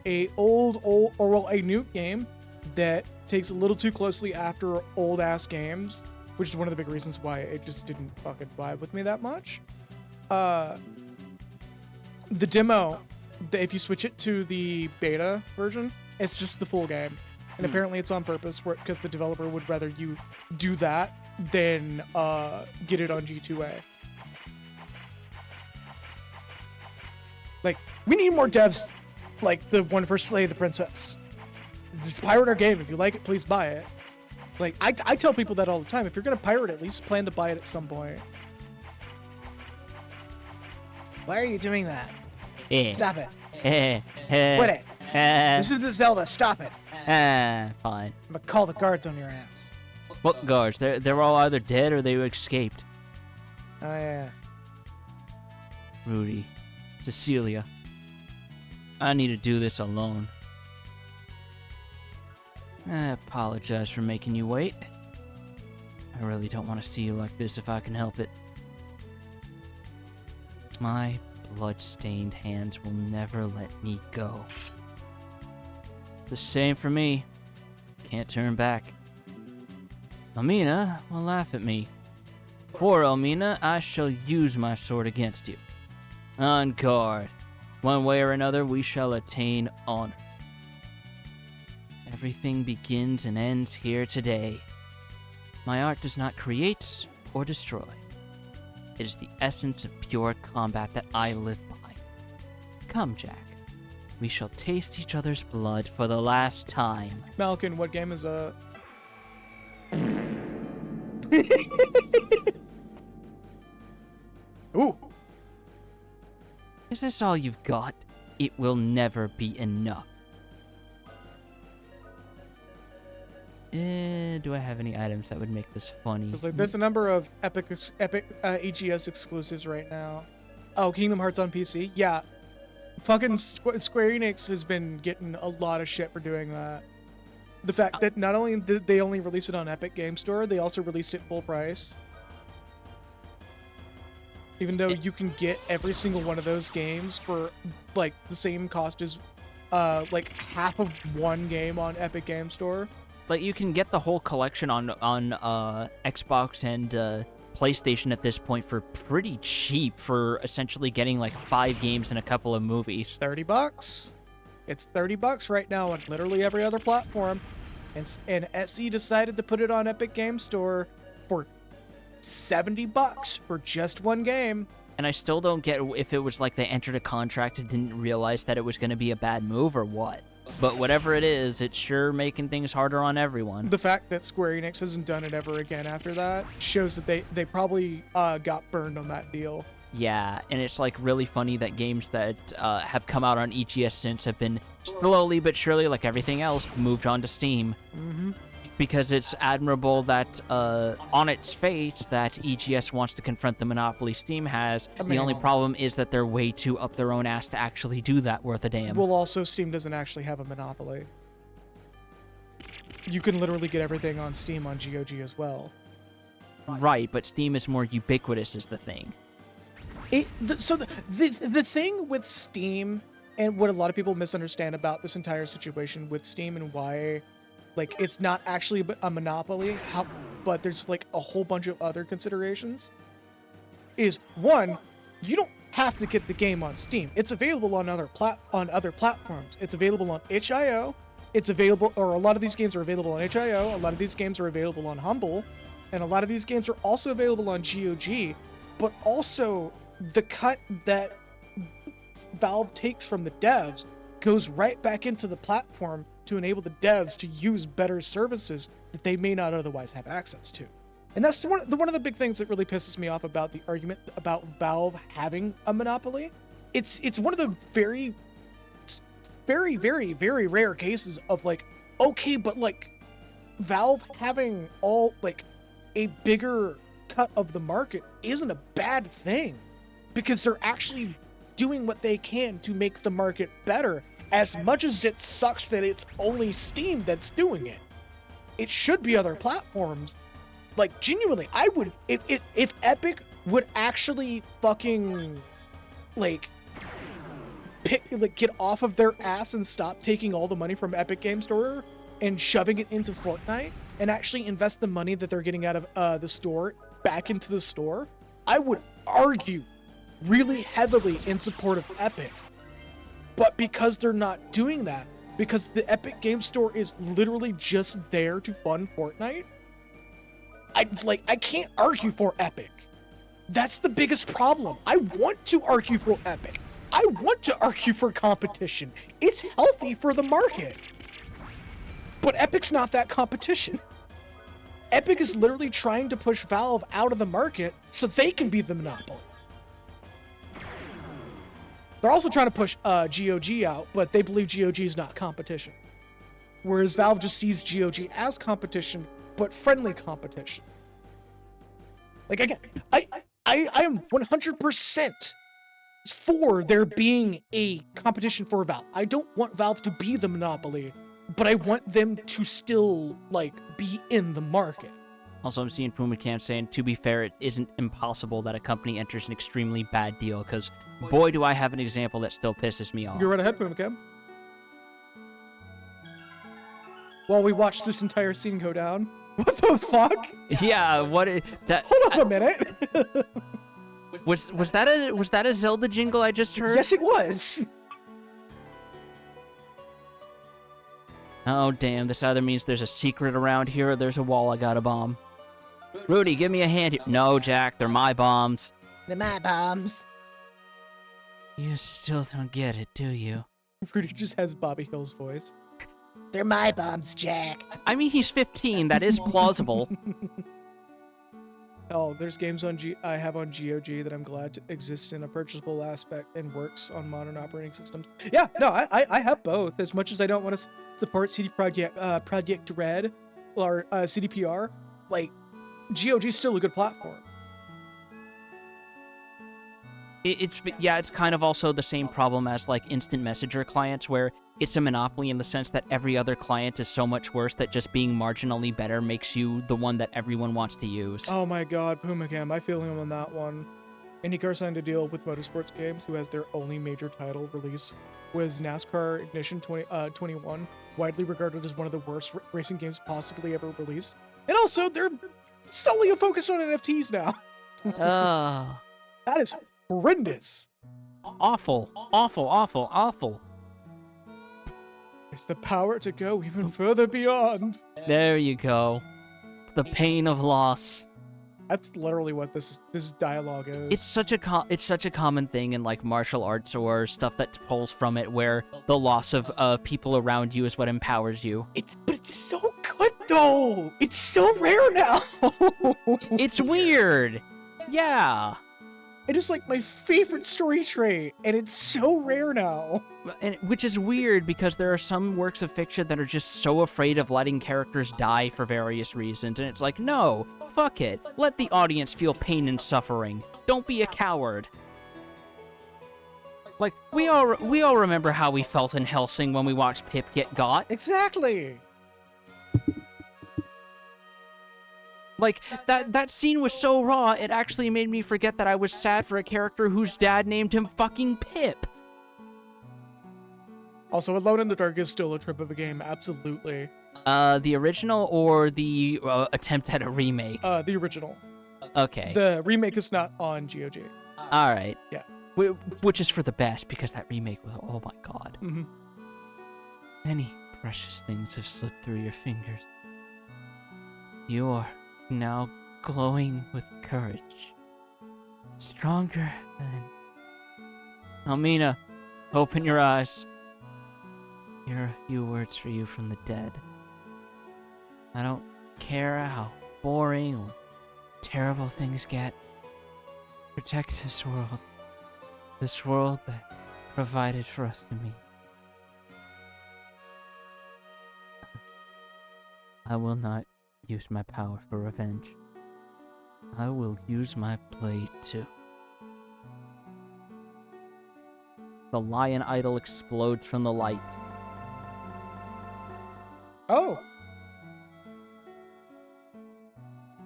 new game that takes a little too closely after old ass games, which is one of the big reasons why it just didn't fucking vibe with me that much. The demo, if you switch it to the beta version, it's just the full game. And apparently it's on purpose because the developer would rather you do that than get it on G2A. Like, we need more devs like the one for Slay the Princess. Just pirate our game. If you like it, please buy it. Like, I tell people that all the time. If you're going to pirate it, at least plan to buy it at some point. Why are you doing that? Eh. Stop it. Quit Quit it. This isn't Zelda. Stop it. Fine. I'm gonna call the guards on your ass. What guards? They're all either dead or they escaped. Oh, yeah. Rudy. Cecilia. I need to do this alone. I apologize for making you wait. I really don't want to see you like this if I can help it. My blood-stained hands will never let me go. It's the same for me. Can't turn back. Elmina will laugh at me. For Elmina, I shall use my sword against you. On guard. One way or another, we shall attain honor. Everything begins and ends here today. My art does not create or destroy. It is the essence of pure combat that I live by. Come, Jack. We shall taste each other's blood for the last time. Malkin, what game is a? Ooh. Is this all you've got? It will never be enough. Do I have any items that would make this funny? It's like there's a number of epic EGS exclusives right now. Oh, Kingdom Hearts on PC? Yeah. Fucking Square Enix has been getting a lot of shit for doing that. The fact that not only did they only release it on Epic Game Store, they also released it full price. Even though you can get every single one of those games for like the same cost as like half of one game on Epic Game Store. Like, you can get the whole collection on Xbox and PlayStation at this point for pretty cheap, for essentially getting like 5 games and a couple of movies. $30. It's $30 right now on literally every other platform. And Etsy decided to put it on Epic Game Store for $70 for just one game. And I still don't get if it was like they entered a contract and didn't realize that it was going to be a bad move or what. But whatever it is, it's sure making things harder on everyone. The fact that Square Enix hasn't done it ever again after that shows that they probably got burned on that deal. Yeah, and it's like really funny that games that have come out on EGS since have been slowly but surely, like everything else, moved on to Steam. Mm-hmm. Because it's admirable that on its face that EGS wants to confront the monopoly Steam has. The only problem is that they're way too up their own ass to actually do that worth a damn. Well, also, Steam doesn't actually have a monopoly. You can literally get everything on Steam on GOG as well. Right, but Steam is more ubiquitous is the thing. The thing with Steam, and what a lot of people misunderstand about this entire situation with Steam and why, like, it's not actually a monopoly, but there's like a whole bunch of other considerations, is one, you don't have to get the game on Steam. It's available on other platforms. It's available on itch.io. It's available, or a lot of these games are available on itch.io. A lot of these games are available on Humble, and a lot of these games are also available on GOG. But also, the cut that Valve takes from the devs goes right back into the platform to enable the devs to use better services that they may not otherwise have access to. And that's one of the big things that really pisses me off about the argument about Valve having a monopoly. It's one of the very, very, very, very rare cases of like, okay, but like Valve having like a bigger cut of the market isn't a bad thing, because they're actually doing what they can to make the market better. As much as it sucks that it's only Steam that's doing it, it should be other platforms. Like, genuinely, I would, if Epic would actually fucking, like, get off of their ass and stop taking all the money from Epic Game Store and shoving it into Fortnite, and actually invest the money that they're getting out of the store back into the store, I would argue really heavily in support of Epic. But because they're not doing that, because the Epic Game Store is literally just there to fund Fortnite, I can't argue for Epic. That's the biggest problem. I want to argue for Epic. I want to argue for competition. It's healthy for the market. But Epic's not that competition. Epic is literally trying to push Valve out of the market so they can be the monopoly. They're also trying to push GOG out, but they believe GOG is not competition. Whereas Valve just sees GOG as competition, but friendly competition. Like, again, I am 100% for there being a competition for Valve. I don't want Valve to be the monopoly, but I want them to still, like, be in the market. Also, I'm seeing Pumacam saying, to be fair, it isn't impossible that a company enters an extremely bad deal, because boy, do I have an example that still pisses me off. You're right ahead, Pumacam. While we watch this entire scene go down. What the fuck? Yeah, that? Hold on a minute. Was that a Zelda jingle I just heard? Yes, it was. Oh, damn, this either means there's a secret around here or there's a wall I gotta bomb. Rudy, give me a hand here. No, Jack, they're my bombs. They're my bombs. You still don't get it, do you? Rudy just has Bobby Hill's voice. They're my bombs, Jack. I mean, he's 15. That is plausible. Oh, there's games I have on GOG that I'm glad exists in a purchasable aspect and works on modern operating systems. Yeah, no, I have both. As much as I don't want to support CD Projekt Red or CDPR, like, GOG is still a good platform. It's kind of also the same problem as like instant messenger clients, where it's a monopoly in the sense that every other client is so much worse that just being marginally better makes you the one that everyone wants to use. Oh my god, PumaCam, I feel him on that one. IndyCar signed a deal with Motorsports Games, who has their only major title release was NASCAR Ignition 21, widely regarded as one of the worst racing games possibly ever released. And also, they're solely focused on NFTs now. Ugh. That is horrendous. Awful. Awful, awful, awful. It's the power to go even further beyond. There you go. The pain of loss. That's literally what this dialogue is. It's such a common thing in like martial arts or stuff that pulls from it, where the loss of people around you is what empowers you. But it's so good though. It's so rare now. It's weird. Yeah. It is like my favorite story trait, and it's so rare now. And which is weird because there are some works of fiction that are just so afraid of letting characters die for various reasons, and it's like, no, fuck it. Let the audience feel pain and suffering. Don't be a coward. Like, we all remember how we felt in Hellsing when we watched Pip get got. Exactly. Like, that scene was so raw, it actually made me forget that I was sad for a character whose dad named him fucking Pip. Also, Alone in the Dark is still a trip of a game, absolutely. The original or the attempt at a remake? The original. Okay. The remake is not on GOG. Alright. Yeah. Which is for the best, because that remake was, oh my god. Mm-hmm. Many precious things have slipped through your fingers. You are now glowing with courage. Stronger than... Almina, open your eyes. Here are a few words for you from the dead. I don't care how boring or terrible things get. Protect this world that provided for us to meet. I will not use my power for revenge. I will use my blade to... The lion idol explodes from the light. Oh.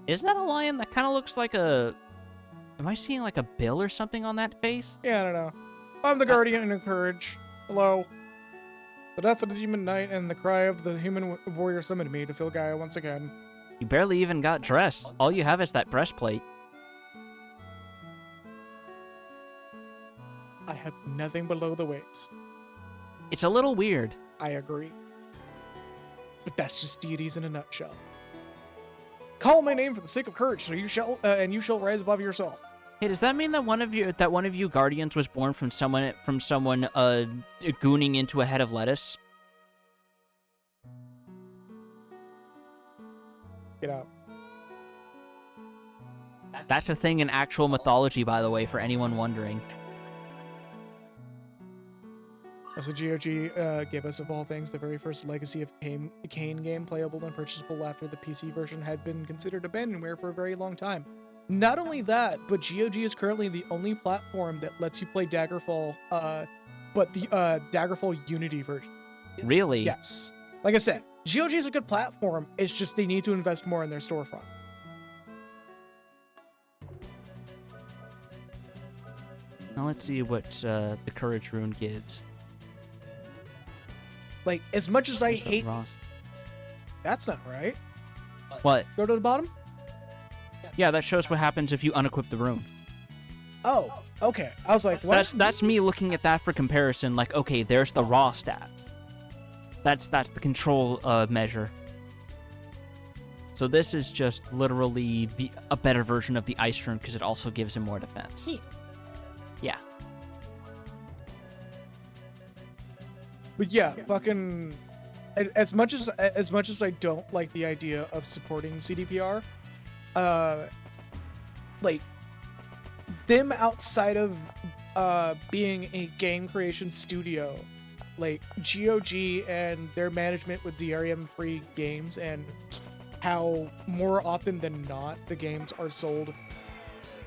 Isn't that a lion that kind of looks like a... Am I seeing like a bill or something on that face? Yeah, I don't know. I'm the Guardian of Courage. Hello. The death of the demon knight and the cry of the human warrior summoned me to fill Gaia once again. You barely even got dressed. All you have is that breastplate. I have nothing below the waist. It's a little weird. I agree. But that's just deities in a nutshell. Call my name for the sake of courage, so you shall rise above yourself. Hey, does that mean that one of you guardians was born from someone gooning into a head of lettuce? Get out. That's a thing in actual mythology, by the way, for anyone wondering. Also, GOG gave us, of all things, the very first Legacy of Kain game, playable and purchasable after the PC version had been considered abandonware for a very long time. Not only that, but GOG is currently the only platform that lets you play Daggerfall, but the Daggerfall Unity version. Really? Yes. Like I said, GOG is a good platform, it's just they need to invest more in their storefront. Now let's see what the Courage Rune gives. Like, as much as I Where's the hate... Ross? That's not right. What? Go to the bottom? Yeah, that shows what happens if you unequip the rune. Oh, okay. I was like, what? That's me looking at that for comparison. Like, okay, there's the raw stats. That's the control measure. So this is just literally a better version of the ice rune because it also gives him more defense. Yeah. But yeah, fucking... As much as I don't like the idea of supporting CDPR, like, them outside of being a game creation studio, like GOG and their management with DRM-free games and how more often than not the games are sold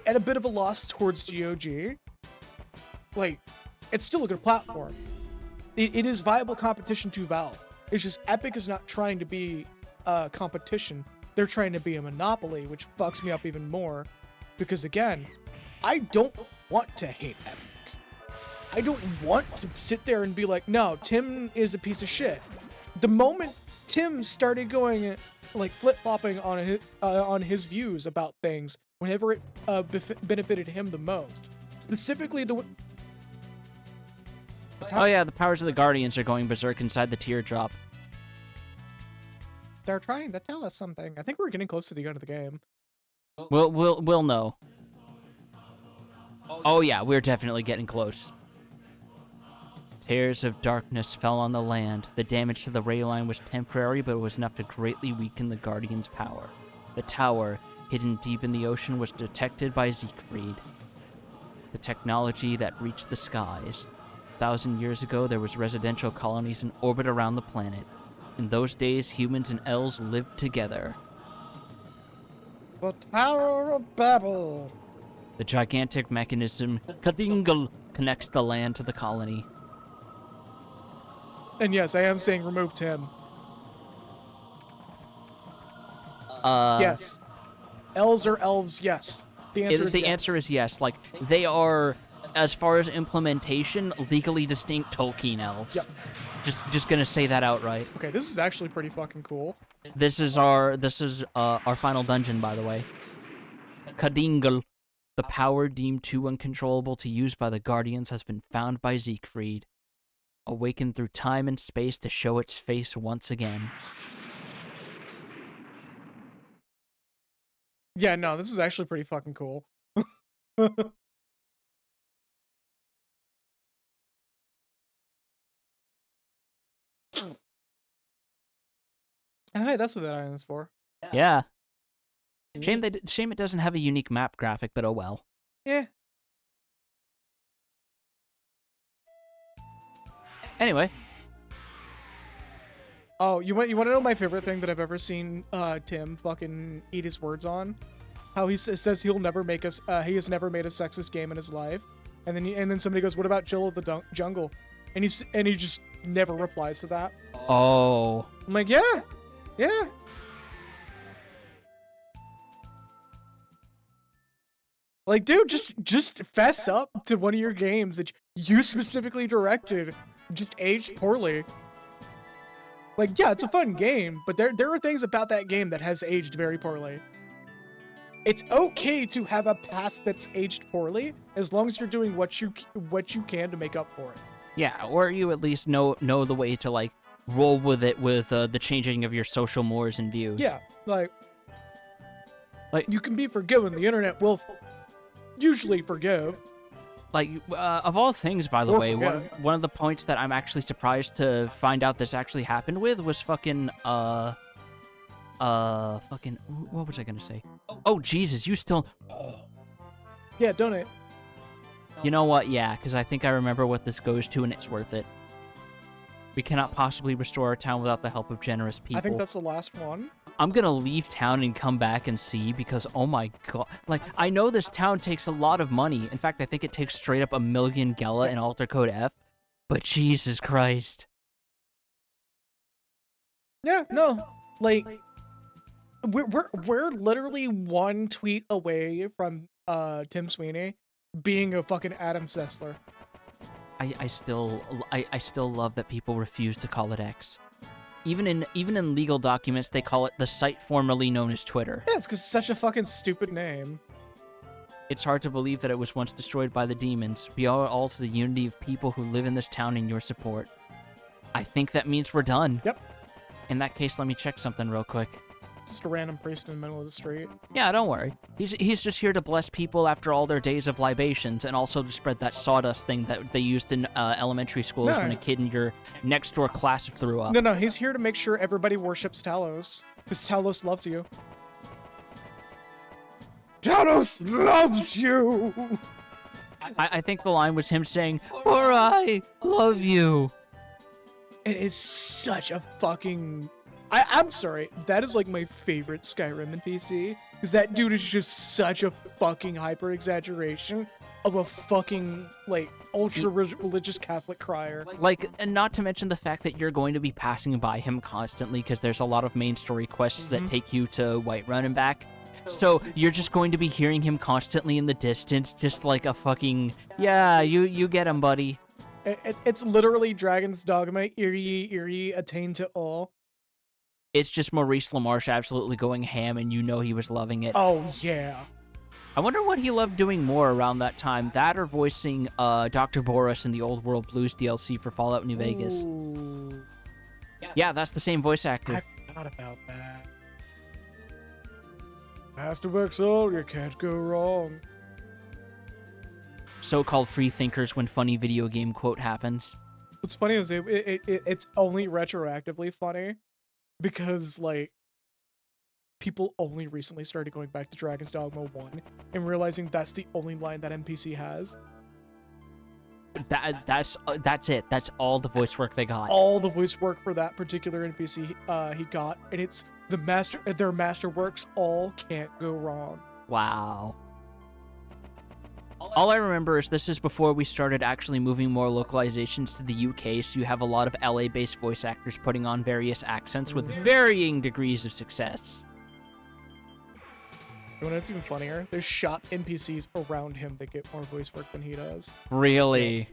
at a bit of a loss towards GOG, like, it's still a good platform. It is viable competition to Valve. It's just Epic is not trying to be a competition. They're trying to be a monopoly, which fucks me up even more. Because again, I don't want to hate Epic. I don't want to sit there and be like, no, Tim is a piece of shit. The moment Tim started going, like, flip-flopping on his views about things, whenever it benefited him the most, specifically the... Oh yeah, the powers of the Guardians are going berserk inside the teardrop. They're trying to tell us something. I think we're getting close to the end of the game. We'll know. Oh yeah, we're definitely getting close. Tears of darkness fell on the land. The damage to the ray line was temporary, but it was enough to greatly weaken the Guardian's power. The tower, hidden deep in the ocean, was detected by Siegfried. The technology that reached the skies. 1,000 years ago, there was residential colonies in orbit around the planet. In those days, humans and elves lived together. The Tower of Babel. The gigantic mechanism, Kadingle, connects the land to the colony. And yes, I am saying remove Tim. Yes. Elves are elves, yes. The answer is yes. Answer is yes. Like, they are, as far as implementation, legally distinct Tolkien elves. Yep. Just gonna say that outright. Okay, this is actually pretty fucking cool. This is our final dungeon, by the way. Kadingle. The power deemed too uncontrollable to use by the Guardians has been found by Siegfried. Awakened through time and space to show its face once again. Yeah, no, this is actually pretty fucking cool. Hey, that's what that island is for. Yeah. Shame it doesn't have a unique map graphic, but oh well. Yeah. Anyway. Oh, you want to know my favorite thing that I've ever seen Tim fucking eat his words on? How he says he'll never make us he has never made a sexist game in his life, and then somebody goes, "What about Jill of the Jungle?" And he just never replies to that. Oh. I'm like, yeah. Yeah. Like, dude, just fess up to one of your games that you specifically directed just aged poorly. Like, yeah, it's a fun game, but there are things about that game that has aged very poorly. It's okay to have a past that's aged poorly as long as you're doing what you can to make up for it. Yeah, or you at least know the way to, like, roll with it with the changing of your social mores and views. Yeah, like you can be forgiven. The internet will usually forgive. Like, of all things, by the way, one of the points that I'm actually surprised to find out this actually happened with was fucking, what was I gonna say? Oh, Jesus, you still... Yeah, donate. You know what? Yeah, because I think I remember what this goes to, and it's worth it. We cannot possibly restore our town without the help of generous people. I think that's the last one. I'm gonna leave town and come back and see, because, oh my god. Like, I know this town takes a lot of money. In fact, I think it takes straight up 1 million Gela in Alter Code F. But Jesus Christ. Yeah, no. Like, we're literally one tweet away from Tim Sweeney being a fucking Adam Sessler. I still love that people refuse to call it X. Even in legal documents, they call it the site formerly known as Twitter. Yeah, it's because it's such a fucking stupid name. It's hard to believe that it was once destroyed by the demons. We owe it all to the unity of people who live in this town and your support. I think that means we're done. Yep. In that case, let me check something real quick. Just a random priest in the middle of the street. Yeah, don't worry. He's just here to bless people after all their days of libations, and also to spread that sawdust thing that they used in elementary schools when a kid in your next door class threw up. No, he's here to make sure everybody worships Talos, because Talos loves you. Talos loves you! I think the line was him saying, "For I love you." It is such a fucking... I'm sorry, that is like my favorite Skyrim NPC, because that dude is just such a fucking hyper-exaggeration of a fucking, like, ultra religious Catholic crier. Like, and not to mention the fact that you're going to be passing by him constantly because there's a lot of main story quests that take you to Whiterun and back. So you're just going to be hearing him constantly in the distance, just like a fucking, yeah, you get him, buddy. It's literally Dragon's Dogma, Eerie, attain to all. It's just Maurice LaMarche absolutely going ham, and you know he was loving it. Oh, yeah. I wonder what he loved doing more around that time. That or voicing Dr. Boris in the Old World Blues DLC for Fallout New Vegas. Ooh, Yeah, that's the same voice actor. I forgot about that. Master Vexel, you can't go wrong. So-called free thinkers when funny video game quote happens. What's funny is it's only retroactively funny because, like, people only recently started going back to Dragon's Dogma 1 and realizing that's the only line that NPC has. That's it. That's all the voice work they got. All the voice work for that particular NPC he got, and it's their masterworks all can't go wrong. Wow. All I remember is this is before we started actually moving more localizations to the UK, so you have a lot of LA-based voice actors putting on various accents with varying degrees of success. You know what's even funnier? There's shop NPCs around him that get more voice work than he does. Really?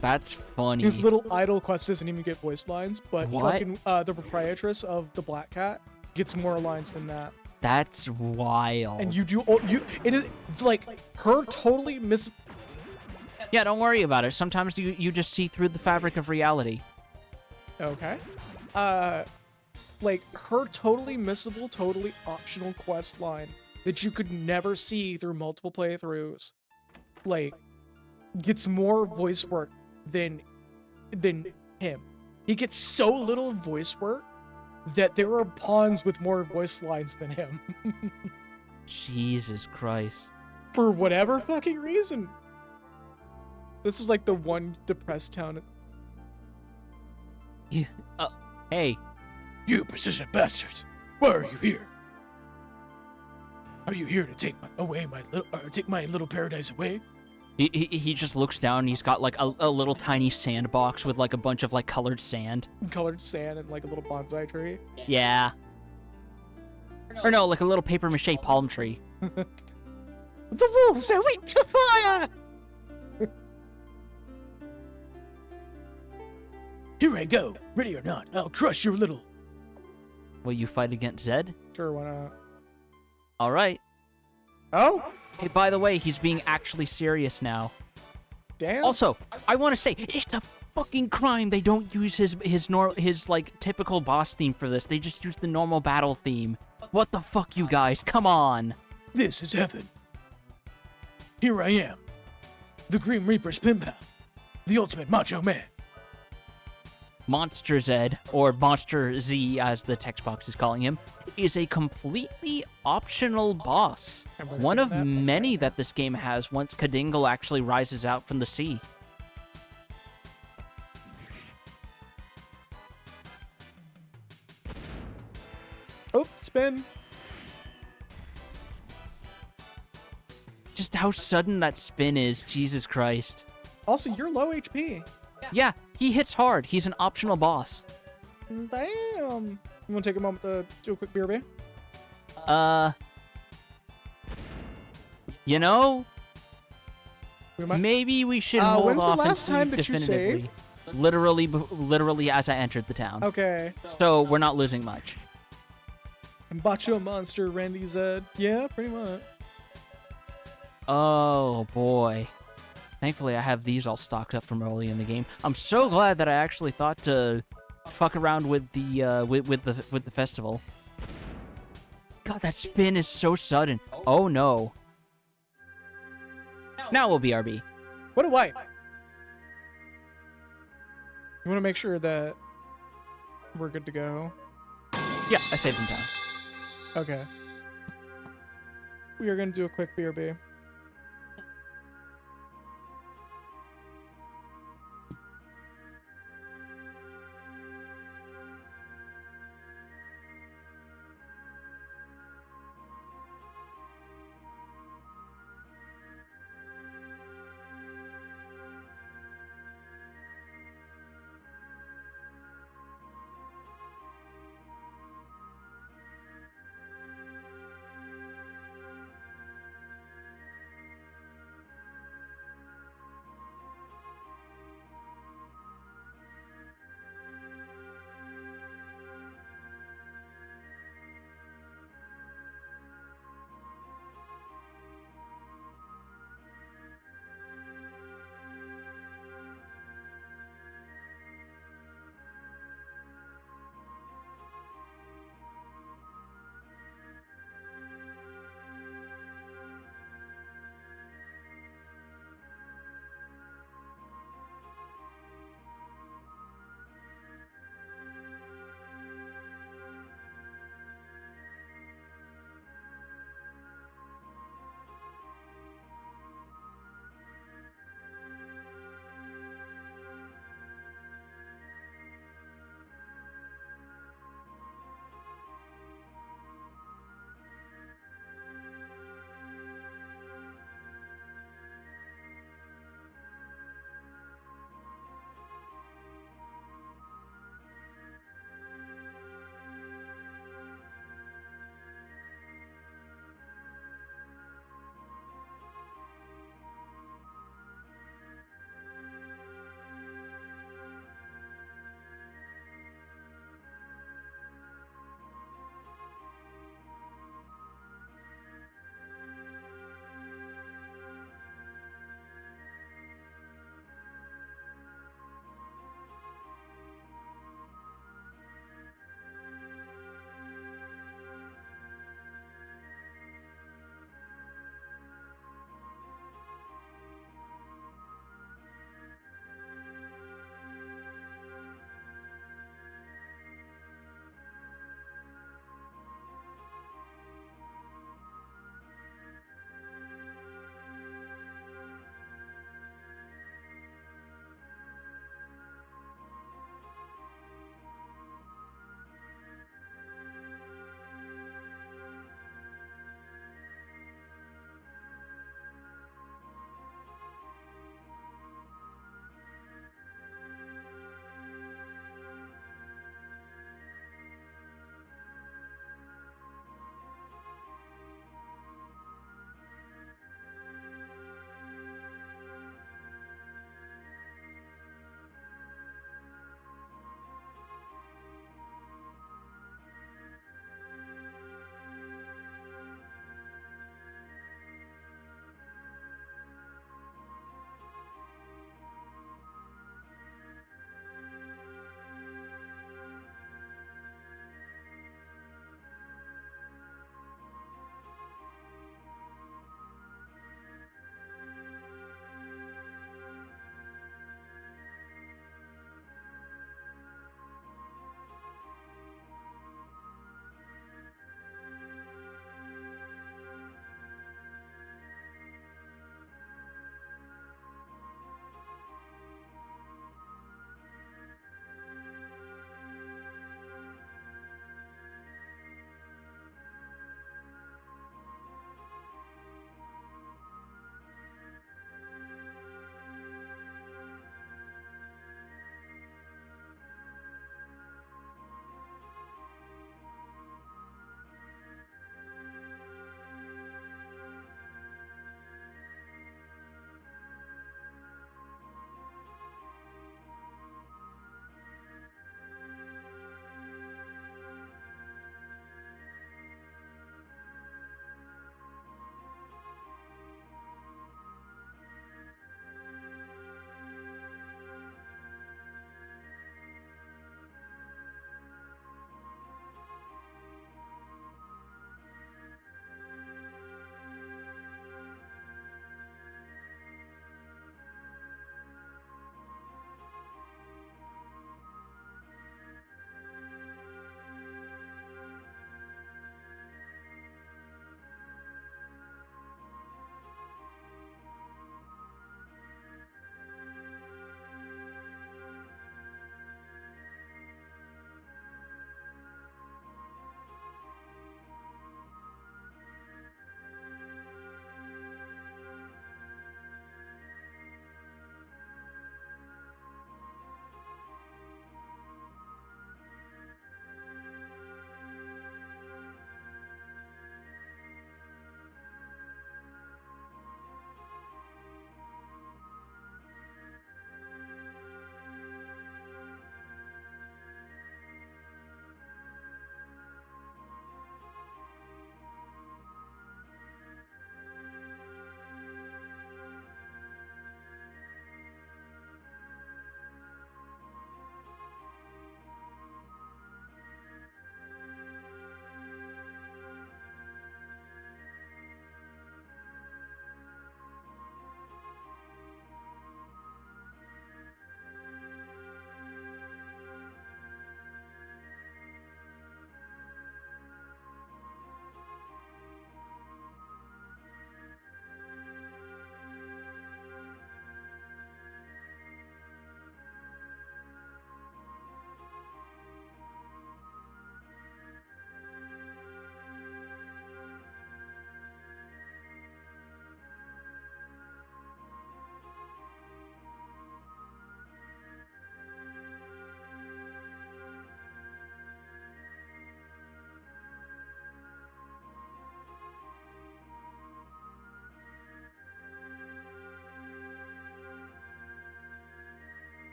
That's funny. His little idol quest doesn't even get voice lines, but What? fucking the proprietress of the Black Cat gets more lines than that. That's wild. And it is like her totally Yeah, don't worry about it. Sometimes you just see through the fabric of reality. Okay. Like her totally missable, totally optional quest line that you could never see through multiple playthroughs, like, gets more voice work than him. He gets so little voice work that there are pawns with more voice lines than him. Jesus Christ. For whatever fucking reason. This is like the one depressed town. Hey, You persistent bastards! Why are you here? Are you here to take my little paradise away? he just looks down and he's got like a little tiny sandbox with like a bunch of like colored sand. Colored sand and like a little bonsai tree. Yeah. Or no, like a little paper mache palm tree. The wolves are weak to fire! Here I go. Ready or not, I'll crush your little... Will you fight against Zed? Sure, why not? All right. Oh, Hey, by the way, he's being actually serious now. damn. Also, I want to say it's a fucking crime they don't use his like typical boss theme for this. They just use the normal battle theme. What the fuck, you guys? Come on. This is heaven. Here I am. The Grim Reaper's pen pal. The ultimate macho man. Monster Zed, or Monster Z as the text box is calling him, is a completely optional boss. One of many that this game has once Kadingle actually rises out from the sea. Oh, spin. Just how sudden that spin is, Jesus Christ. Also, you're low HP. Yeah, he hits hard. He's an optional boss. Damn. You want to take a moment to do a quick BRB? You know, We might- maybe we should hold when's the off and last see time that you definitively. Literally as I entered the town. Okay. So we're not losing much. Bacho Monster, Randy Zed. Yeah, pretty much. Oh boy. Thankfully, I have these all stocked up from early in the game. I'm so glad that I actually thought to fuck around with the with the festival. God, that spin is so sudden. Oh no. Now we'll BRB. What a wipe. You want to make sure that we're good to go? Yeah, I saved in time. Okay. We are going to do a quick BRB.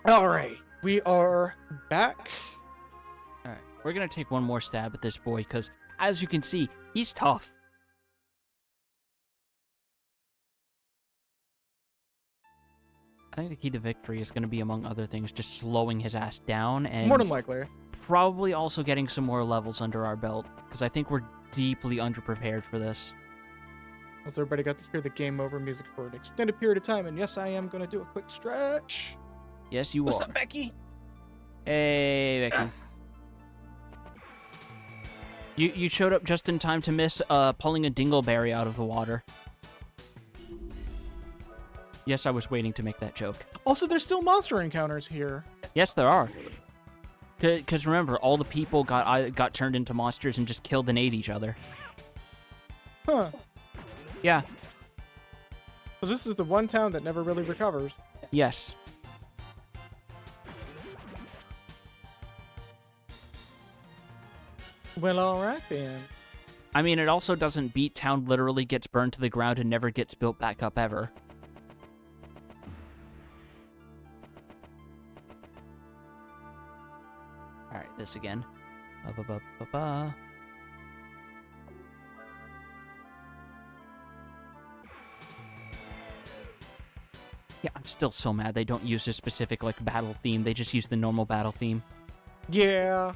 All right, we are back. All right, we're gonna take one more stab at this boy because, as you can see, he's tough. I think the key to victory is gonna be, among other things, just slowing his ass down and More than likely. probably also getting some more levels under our belt because I think we're deeply underprepared for this. Also, everybody got to hear the game over music for an extended period of time, and yes, I am going to do a quick stretch. Yes, you What's are. up, Becky? Hey, Becky. You showed up just in time to miss pulling a dingleberry out of the water. Yes, I was waiting to make that joke. Also, there's still monster encounters here. Yes, there are. Because remember, all the people got turned into monsters and just killed and ate each other. Huh. Yeah. So this is the one town that never really recovers. Yes. Well, alright then. I mean, it also doesn't beat town literally gets burned to the ground and never gets built back up ever. Alright, this again. Ba-ba-ba-ba-ba. Yeah, I'm still so mad they don't use a specific, like, battle theme. They just use the normal battle theme. Yeah.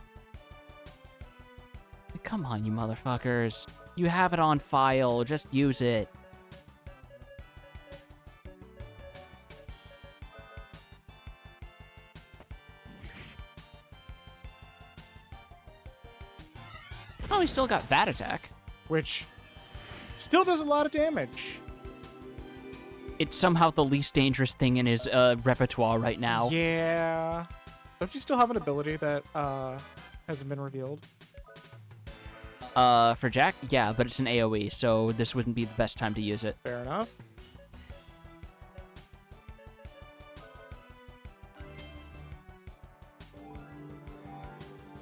Come on, you motherfuckers. You have it on file. Just use it. Oh, he still got that attack. Which still does a lot of damage. It's somehow the least dangerous thing in his repertoire right now. Yeah. Don't you still have an ability that hasn't been revealed? For Jack, yeah, but it's an AoE, so this wouldn't be the best time to use it. Fair enough.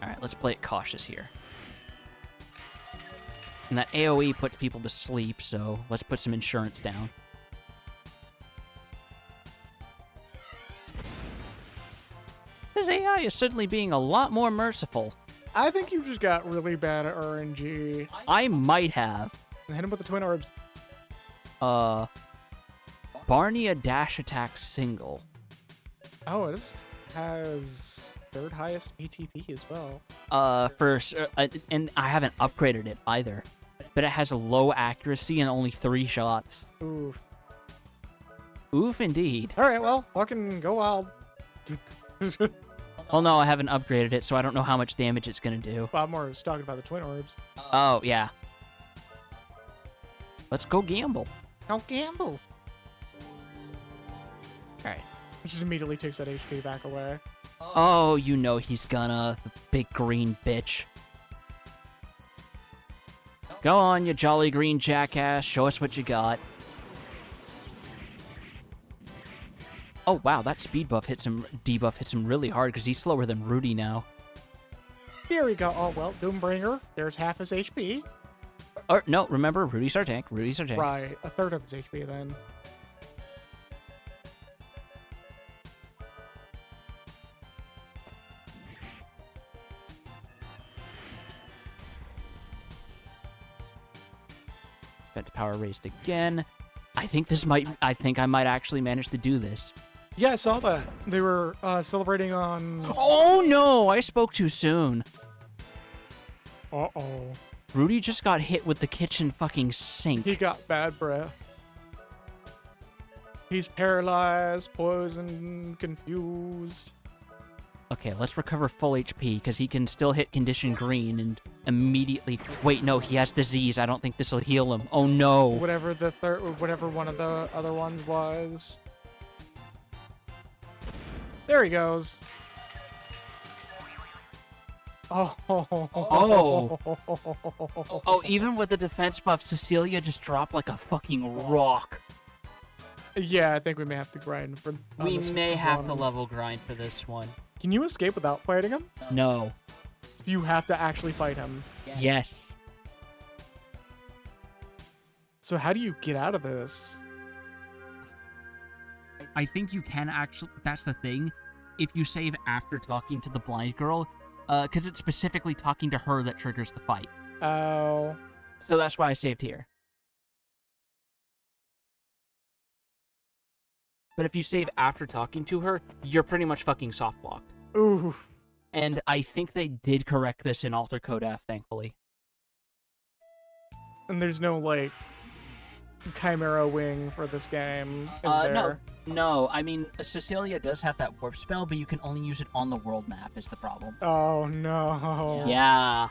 Alright, let's play it cautious here. And that AoE puts people to sleep, so let's put some insurance down. This AI is suddenly being a lot more merciful. I think you just got really bad at RNG. I might have. Hit him with the twin orbs. Barnea dash attack single. Oh, this has third highest ATP as well. And I haven't upgraded it either. But it has a low accuracy and only 3 shots. Oof. Oof, indeed. Alright, well, fucking go wild. Well, no, I haven't upgraded it, so I don't know how much damage it's gonna do. Bob Moore was talking about the twin orbs. Oh, yeah. Let's go gamble. Don't gamble. Alright. Which just immediately takes that HP back away. Oh, you know he's gonna, the big green bitch. Go on, you jolly green jackass. Show us what you got. Oh, wow, that speed buff hits him, debuff hits him really hard because he's slower than Rudy now. Here we go. Oh, well, Doombringer. There's half his HP. Or, no, remember, Rudy's our tank. Rudy's our tank. Right, a third of his HP then. Defense power raised again. I think I might actually manage to do this. Yeah, I saw that. They were celebrating on... Oh no, I spoke too soon. Uh-oh. Rudy just got hit with the kitchen fucking sink. He got bad breath. He's paralyzed, poisoned, confused. Okay, let's recover full HP, because he can still hit condition green and immediately... Wait, no, he has disease. I don't think this will heal him. Oh no. Whatever the whatever one of the other ones was. There he goes. Oh. Oh, even with the defense buff, Cecilia just dropped like a fucking rock. Yeah, I think we may have to grind for. We this may have to one. level grind for this one. Can you escape without fighting him? No. So you have to actually fight him. Yes. So how do you get out of this? I think you can actually... That's the thing. if you save after talking to the blind girl, because it's specifically talking to her that triggers the fight. Oh. So that's why I saved here. But if you save after talking to her, you're pretty much fucking soft locked. Ooh. And I think they did correct this in Alter Code F, thankfully. And there's no, like, Chimera Wing for this game, is there? No. I mean, Cecilia does have that warp spell, but you can only use it on the world map, is the problem. Oh, no. Yeah.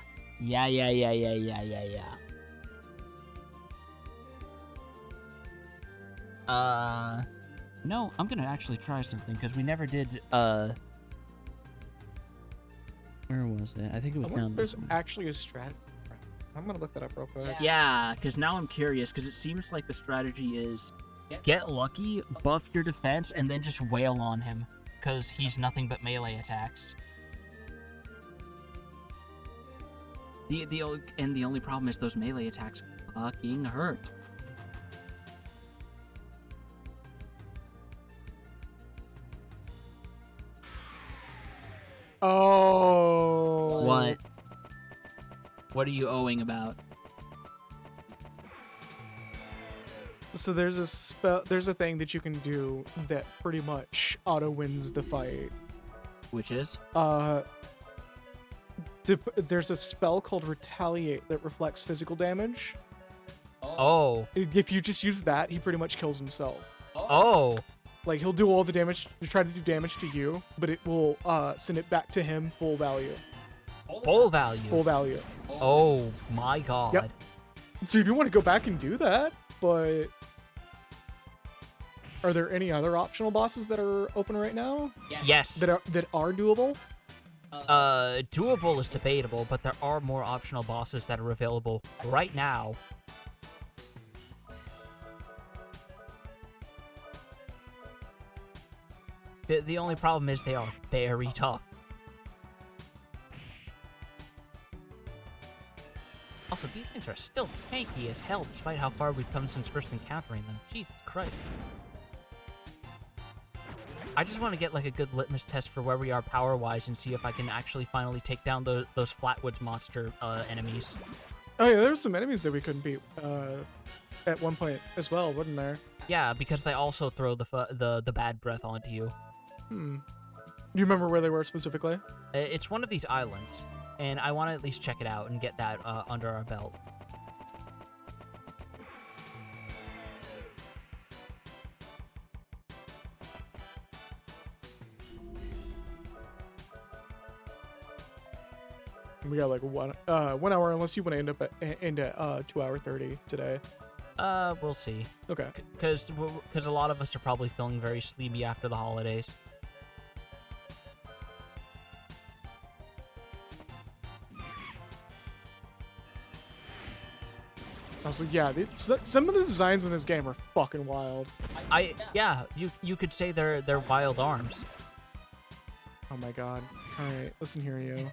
No, I'm gonna actually try something, because we never did, where was it? I think it was I wonder down if there's this way. actually a strategy. I'm gonna look that up real quick. Yeah, because now I'm curious, because it seems like the strategy is get lucky, buff your defense, and then just wail on him, because he's nothing but melee attacks. The only problem is those melee attacks fucking hurt. Oh. What? What are you owing about? So there's a spell. There's a thing that you can do that pretty much auto wins the fight. Which is? There's a spell called Retaliate that reflects physical damage. Oh. If you just use that, he pretty much kills himself. Oh. Like, he'll do all the damage to try to do damage to you, but it will send it back to him full value. Full value. Full value. Oh my god. Yep. So if you want to go back and do that, but are there any other optional bosses that are open right now Yes. that are doable? Doable is debatable, but there are more optional bosses that are available right now. The only problem is they are very tough. Also, these things are still tanky as hell, despite how far we've come since first encountering them. Jesus Christ. I just want to get like a good litmus test for where we are power-wise and see if I can actually finally take down those Flatwoods monster enemies. Oh yeah, there were some enemies that we couldn't beat at one point as well, wasn't there? Yeah, because they also throw the bad breath onto you. Do you remember where they were specifically? It's one of these islands, and I want to at least check it out and get that under our belt. We got like 1 hour, unless you want to end at 2:30 today. We'll see. Okay. Because a lot of us are probably feeling very sleepy after the holidays. Also, yeah, some of the designs in this game are fucking wild. Yeah, you could say they're wild arms. Oh my god. All right, listen here, you.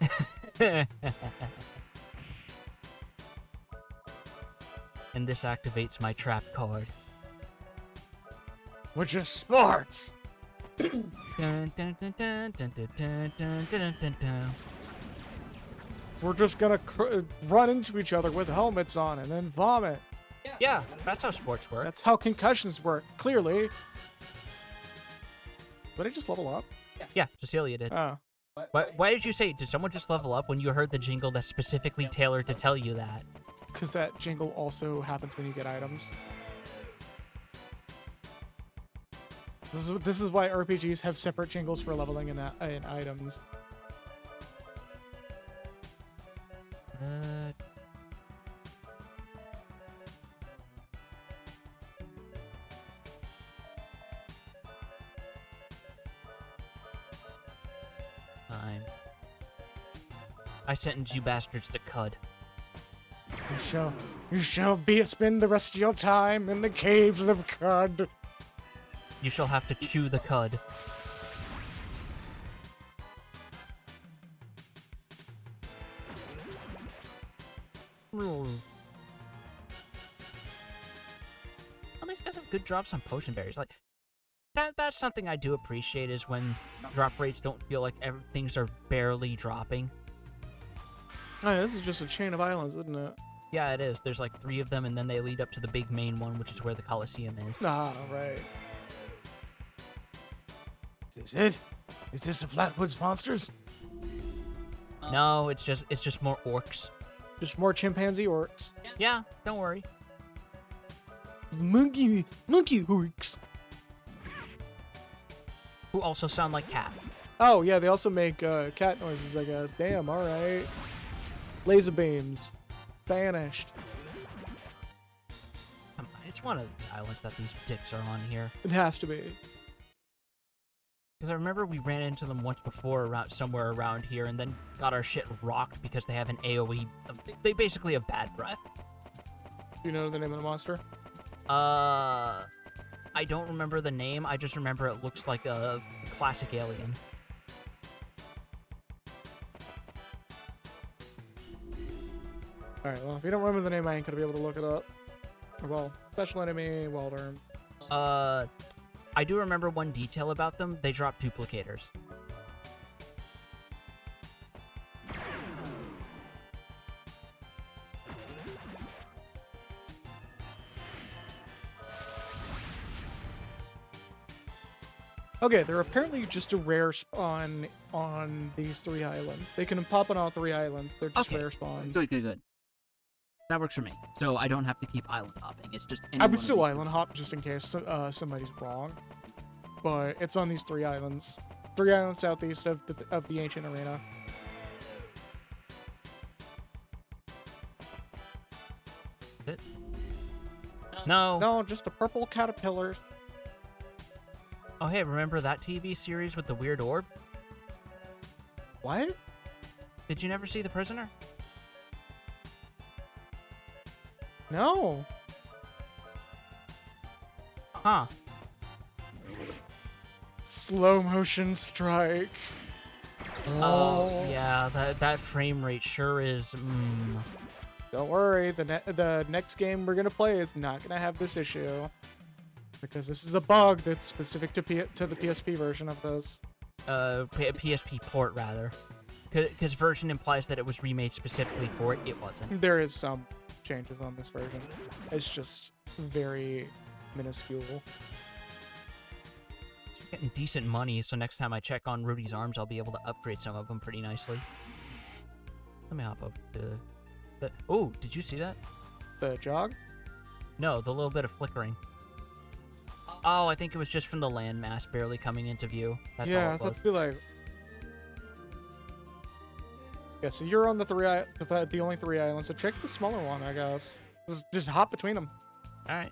And this activates my trap card. Which is sports. Dun, dun, dun, dun, dun, dun, dun, dun, dun, dun, dun. We're just gonna run into each other with helmets on and then vomit. Yeah, that's how sports work. That's how concussions work, clearly. Did I just level up? Yeah, Cecilia did. Oh. Why did you say, did someone just level up when you heard the jingle that's specifically tailored to tell you that? Because that jingle also happens when you get items. This is why RPGs have separate jingles for leveling and items. Time. I sentence you bastards to Cud. You shall spend the rest of your time in the caves of Cud. You shall have to chew the cud. Oh, these guys have good drops on potion berries. Like, that's something I do appreciate is when drop rates don't feel like things are barely dropping. Oh, yeah, this is just a chain of islands, isn't it? Yeah, it is. There's like 3 of them, and then they lead up to the big main one, which is where the Coliseum is. Ah, right. Is this it? Is this the Flatwoods Monsters? No, it's just more orcs. Just more chimpanzee orcs. Yeah, don't worry. It's monkey orcs. Who also sound like cats. Oh, yeah, they also make cat noises, I guess. Damn, alright. Laser beams. Banished. It's one of these islands that these dicks are on here. It has to be. Because I remember we ran into them once before somewhere around here and then got our shit rocked because they have an AoE. They basically have bad breath. Do you know the name of the monster? I don't remember the name. I just remember it looks like a classic alien. Alright, well, if you don't remember the name, I ain't gonna be able to look it up. Well, special enemy, wild arm. I do remember one detail about them. They drop duplicators. Okay, they're apparently just a rare spawn on these 3 islands. They can pop on all 3 islands. They're just Okay. rare spawns. Good. That works for me. So I don't have to keep island hopping. It's just any I one would of still these island hop just in case somebody's wrong. But it's on these 3 islands. 3 islands southeast of the ancient arena. No. No, just the purple caterpillars. Oh, hey, remember that TV series with the weird orb? What? Did you never see The Prisoner? No. Huh. Slow motion strike. Oh, yeah, that frame rate sure is, Don't worry, the next game we're gonna play is not gonna have this issue, because this is a bug that's specific to the PSP version of this. PSP port, rather. Because version implies that it was remade specifically for it. It wasn't. There is some changes on this version. It's just very minuscule. Getting decent money, so next time I check on Rudy's arms, I'll be able to upgrade some of them pretty nicely. Let me hop up to the... Oh, did you see that? The jog? No, the little bit of flickering. Oh, I think it was just from the landmass barely coming into view. That's all it was. let's be like... Yeah, so you're on the only 3 islands, so check the smaller one, I guess. Just hop between them. Alright.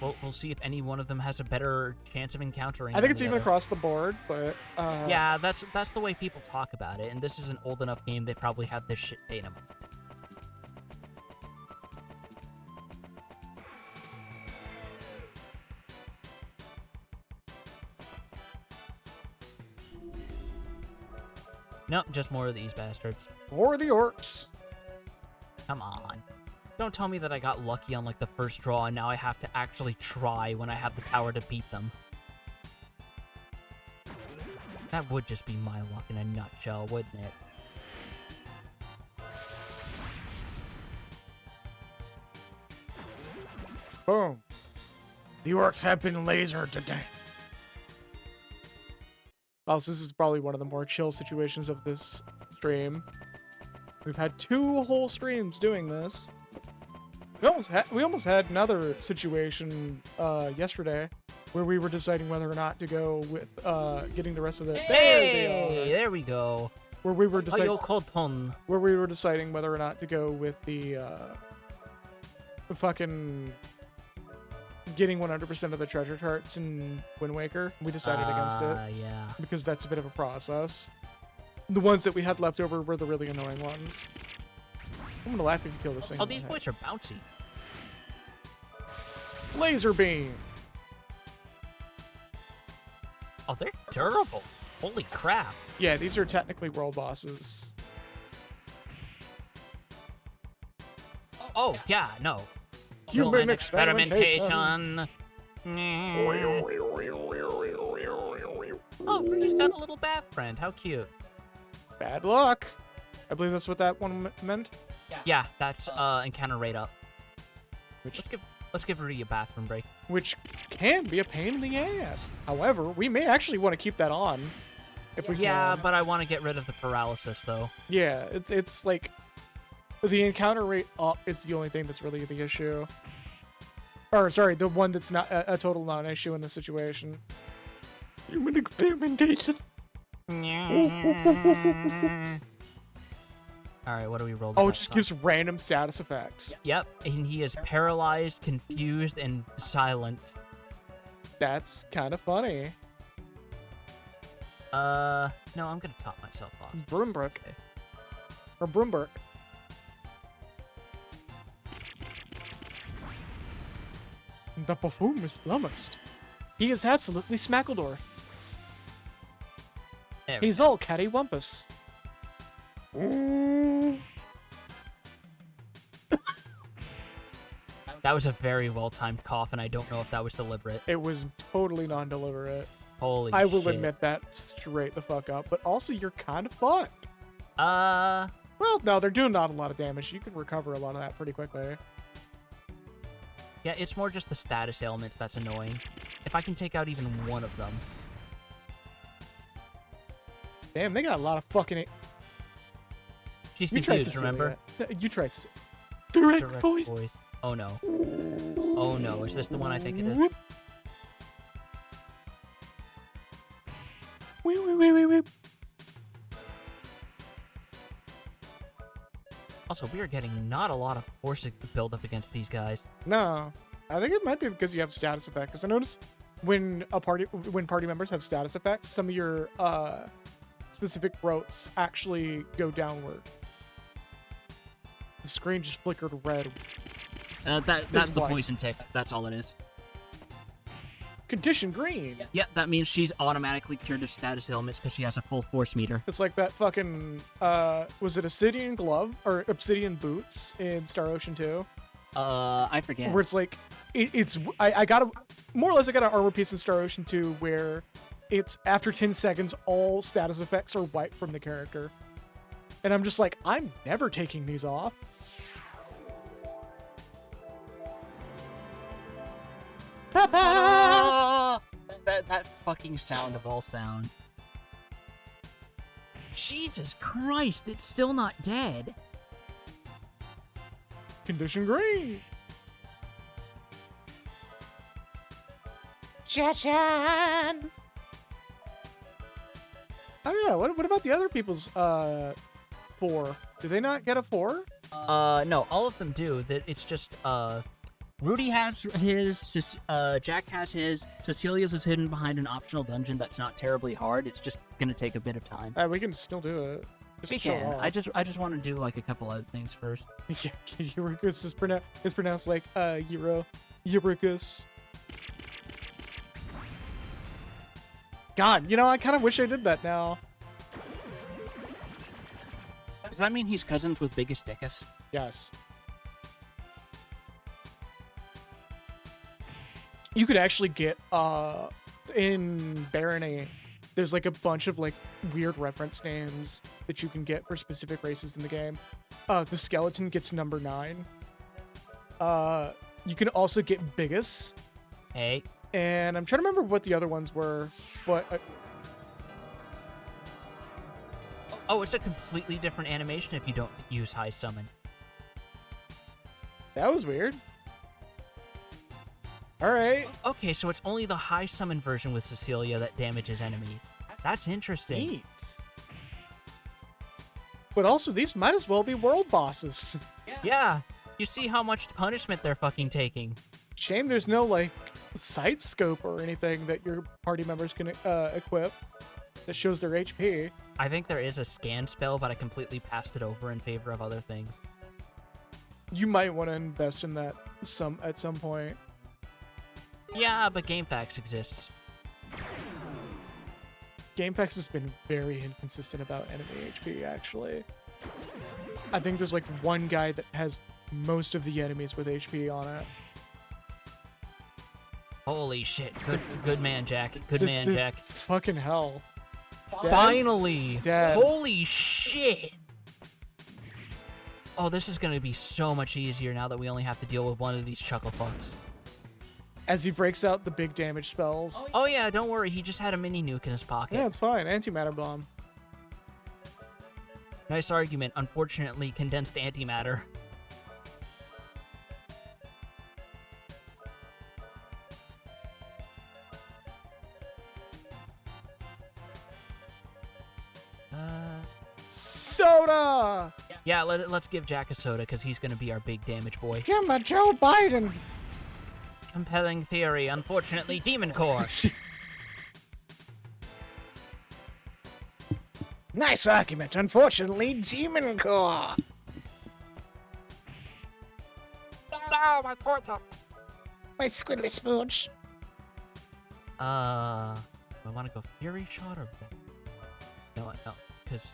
We'll see if any one of them has a better chance of encountering I think than it's the even other. across the board, but... Yeah, that's the way people talk about it, and this is an old enough game they probably have this shit data mined. Nope, just more of these bastards. Or the orcs. Come on. Don't tell me that I got lucky on like the first draw and now I have to actually try when I have the power to beat them. That would just be my luck in a nutshell, wouldn't it? Boom. The orcs have been lasered today. Also, this is probably one of the more chill situations of this stream. We've had 2 whole streams doing this. We almost had another situation yesterday where we were deciding whether or not to go with getting the rest of the. There they are. There we go. Where we were deciding. Ayokoton. Where we were deciding whether or not to go with the fucking getting 100% of the treasure charts in Wind Waker. We decided against it Yeah. because that's a bit of a process. The ones that we had left over were the really annoying ones. I'm gonna laugh if you kill this thing. Oh, these boys are bouncy. Laser beam. Oh, they're durable. Holy crap. Yeah, these are technically world bosses. Oh, yeah, no. Human experimentation. Oh, Rudy's got a little bat friend. How cute. Bad luck. I believe that's what that one meant. Yeah, that's encounter rate up. Which Let's give Rudy a bathroom break. which can be a pain in the ass. However, we may actually want to keep that on if we Yeah, can. but I want to get rid of the paralysis though. Yeah, it's like the encounter rate up is the only thing that's really the issue. Or sorry, the one that's not a total non-issue in this situation. Human experimentation. All right, what do we roll? Oh, it just gives random status effects. Yep, and he is paralyzed, confused, and silenced. That's kind of funny. No, I'm gonna top myself off. Broombrook. Okay. Or Broomberg. The buffoon is flummoxed. He is absolutely Smackledorf. There we He's all cattywampus. That was a very well-timed cough, and I don't know if that was deliberate. It was totally non-deliberate. Holy I will shit. admit that straight the fuck up. But also, you're kind of fucked. Uh, Well, no, they're doing not a lot of damage. You can recover a lot of that pretty quickly. yeah, it's more just the status ailments that's annoying. If I can take out even one of them. Damn, they got a lot of fucking... She's You tried confused, Cecilia. remember? You tried Cecilia. Direct Direct voice. voice. Oh no. Oh no, is this the one I think it is? Whoop. Wee. Also, we are getting not a lot of force build up against these guys. No, I think it might be because you have status effect. Because I noticed when party members have status effects, some of your specific routes actually go downward. The screen just flickered red. That's the white. poison tick. That's all it is. Condition green. Yeah, that means she's automatically cured of status ailments because she has a full force meter. It's like that fucking was it Obsidian glove or Obsidian boots in Star Ocean 2? I forget. Where it's like I got a more or less I got an armor piece in Star Ocean 2 where it's after 10 seconds all status effects are wiped from the character. And I'm just like, I'm never taking these off. That fucking sound of all sounds. Jesus Christ, it's still not dead. Condition green. Cha-chan! Oh yeah, what about the other people's 4? Do they not get a 4? No, all of them do. That it's just Rudy has his, Jack has his, Cecilia's is hidden behind an optional dungeon that's not terribly hard. It's just gonna take a bit of time. We can still do it. Just We show can. off. I just want to do like a couple other things first. Yeah, Eurycus is pronounced like Eurycus. God, I kind of wish I did that now. Does that mean he's cousins with Biggest Dickus? Yes. You could actually get in Barony, there's like a bunch of like weird reference names that you can get for specific races in the game. The skeleton gets number 9. You can also get Biggest, Hey, and I'm trying to remember what the other ones were, but oh, it's a completely different animation if you don't use High Summon. that was weird. All right. Okay, so it's only the High Summon version with Cecilia that damages enemies. That's interesting. Neat. But also, these might as well be world bosses. Yeah, you see how much punishment they're fucking taking. Shame there's no, like, sight scope or anything that your party members can equip that shows their HP. I think there is a scan spell, but I completely passed it over in favor of other things. You might want to invest in that at some point. Yeah, but GameFAQs exists. GameFAQs has been very inconsistent about enemy HP, actually. I think there's, like, one guy that has most of the enemies with HP on it. Holy shit. Good man, Jack. Good This- man, this- Jack. Fucking hell. Dead? Finally! Dead. Holy shit! Oh, this is gonna be so much easier now that we only have to deal with one of these chuckle fucks. As he breaks out the big damage spells. Oh yeah, don't worry, he just had a mini nuke in his pocket. Yeah, it's fine. Antimatter bomb. Nice argument. Unfortunately, condensed antimatter. Soda! Yeah, let's give Jack a soda, because he's gonna be our big damage boy. Give him a Joe Biden! Compelling theory. Unfortunately, Demon Core. Nice argument. Unfortunately, Demon Core. No, my cortex. My squiddly smooch. Do I want to go Fury Shot or... No, because...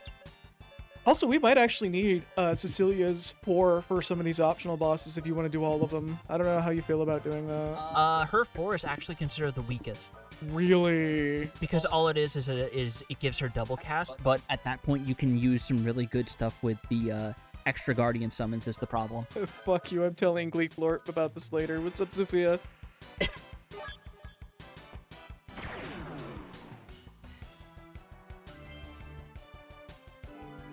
Also, we might actually need Cecilia's for some of these optional bosses if you want to do all of them. I don't know how you feel about doing that. Her 4 is actually considered the weakest. Really? Because all it is it gives her double cast, but At that point, you can use some really good stuff with the extra Guardian summons is the problem. Fuck you, I'm telling Gleek Lort about this later. What's up, Sophia?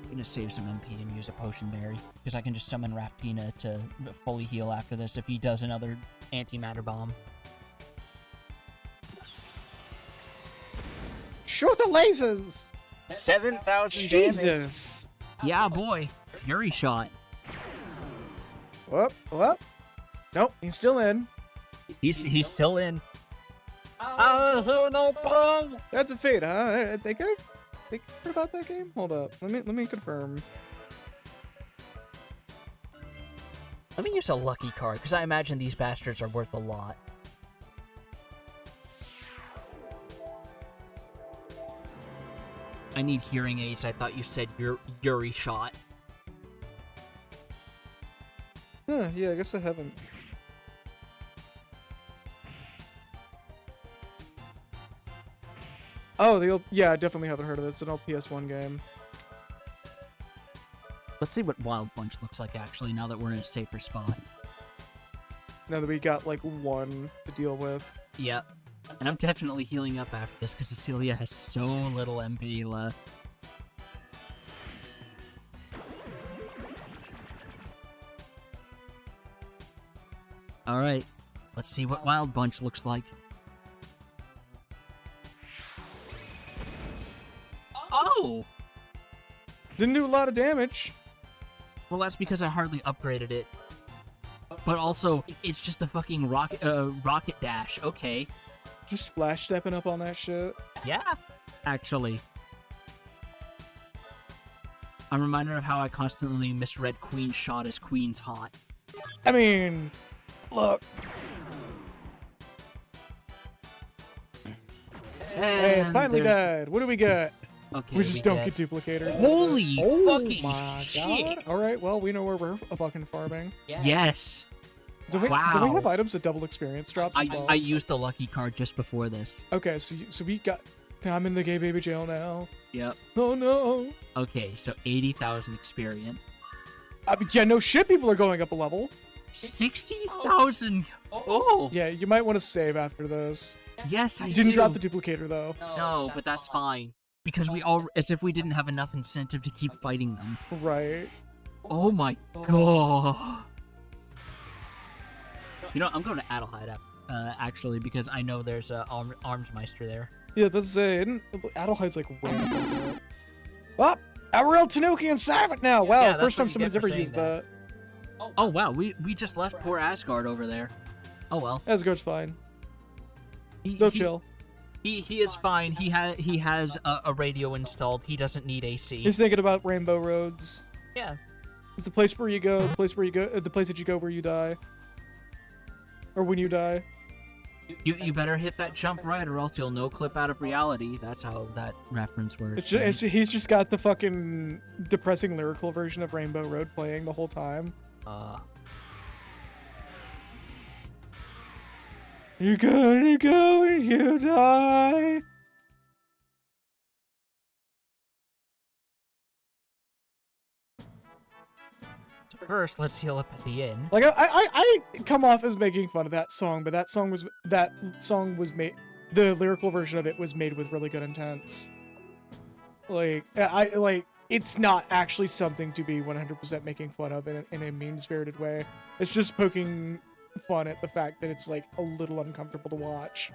I'm gonna save some MP and use a Potion Berry, because I can just summon Raftina to fully heal after this if he does another antimatter bomb. Shoot the lasers! 7,000 Jesus! Yeah, boy. Fury Shot. Whoop, whoop. Nope, he's still in. He's still in. No problem. That's a fate, huh? They good? They heard about that game? Hold up. Let me confirm. Let me use a lucky card, because I imagine these bastards are worth a lot. I need hearing aids. I thought you said Yuri Shot. Huh, yeah, I guess I haven't. Oh, yeah, I definitely haven't heard of it. It's an old PS1 game. Let's see what Wild Bunch looks like, actually, now that we're in a safer spot. Now that we got, like, one to deal with. Yep. And I'm definitely healing up after this, because Cecilia has so little MP left. Alright. Let's see what Wild Bunch looks like. Oh! Didn't do a lot of damage. Well, that's because I hardly upgraded it. But also, it's just a fucking rocket dash. Okay. Just flash stepping up on that shit. Yeah, actually. I'm reminded of how I constantly misread Queen's Shot as Queen's Hot. I mean, look. Hey, it And finally there's- died. What do we got? Okay, we just don't did. get duplicators. Holy Oh fucking my shit! god. Alright, well, we know where we're fucking farming. Yes. Do we Wow. have items that double experience drops as well? I used a lucky card just before this. Okay, so we got... I'm in the gay baby jail now. Yep. Oh no. Okay, so 80,000 experience. I mean, yeah, no shit, people are going up a level. 60,000. Oh. Yeah, you might want to save after this. Yes, I You didn't do. drop the duplicator though. No, but that's fine. Because we all, as if we didn't have enough incentive to keep fighting them. Right. Oh my god. You know, I'm going to Adelheid, actually, because I know there's a Armsmeister there. Yeah, that's Adelheid's like way up there. Oh, a real Tanuki inside of it now. Wow, Yeah, that's first time what you get somebody's for ever saying used that. that. Oh wow, we just left poor Asgard over there. Oh well. Asgard's fine. He, They'll he- chill. He is fine. He has a radio installed. He doesn't need AC. He's thinking about Rainbow Roads. Yeah. It's the place where you go, the place that you go where you die. Or when you die. You better hit that jump right, or else you'll no clip out of reality. That's how that reference works. He's just got the fucking depressing lyrical version of Rainbow Road playing the whole time. You're gonna go and you die. So first, let's heal up at the inn. Like I come off as making fun of that song, but that song was made. The lyrical version of it was made with really good intents. Like it's not actually something to be 100% making fun of in a mean-spirited way. It's just poking fun at the fact that it's like a little uncomfortable to watch.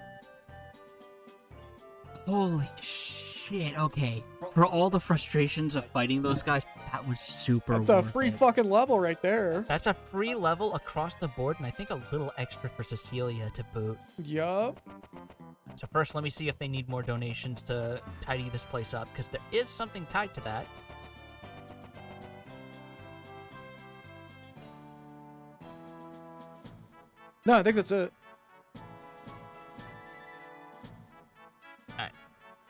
Holy shit, okay. For all the frustrations of fighting those guys, that was super That's a worth free it. fucking level right there. That's a free level across the board, and I think a little extra for Cecilia to boot. Yup. So first, let me see if they need more donations to tidy this place up, because there is something tied to that. No, I think that's it.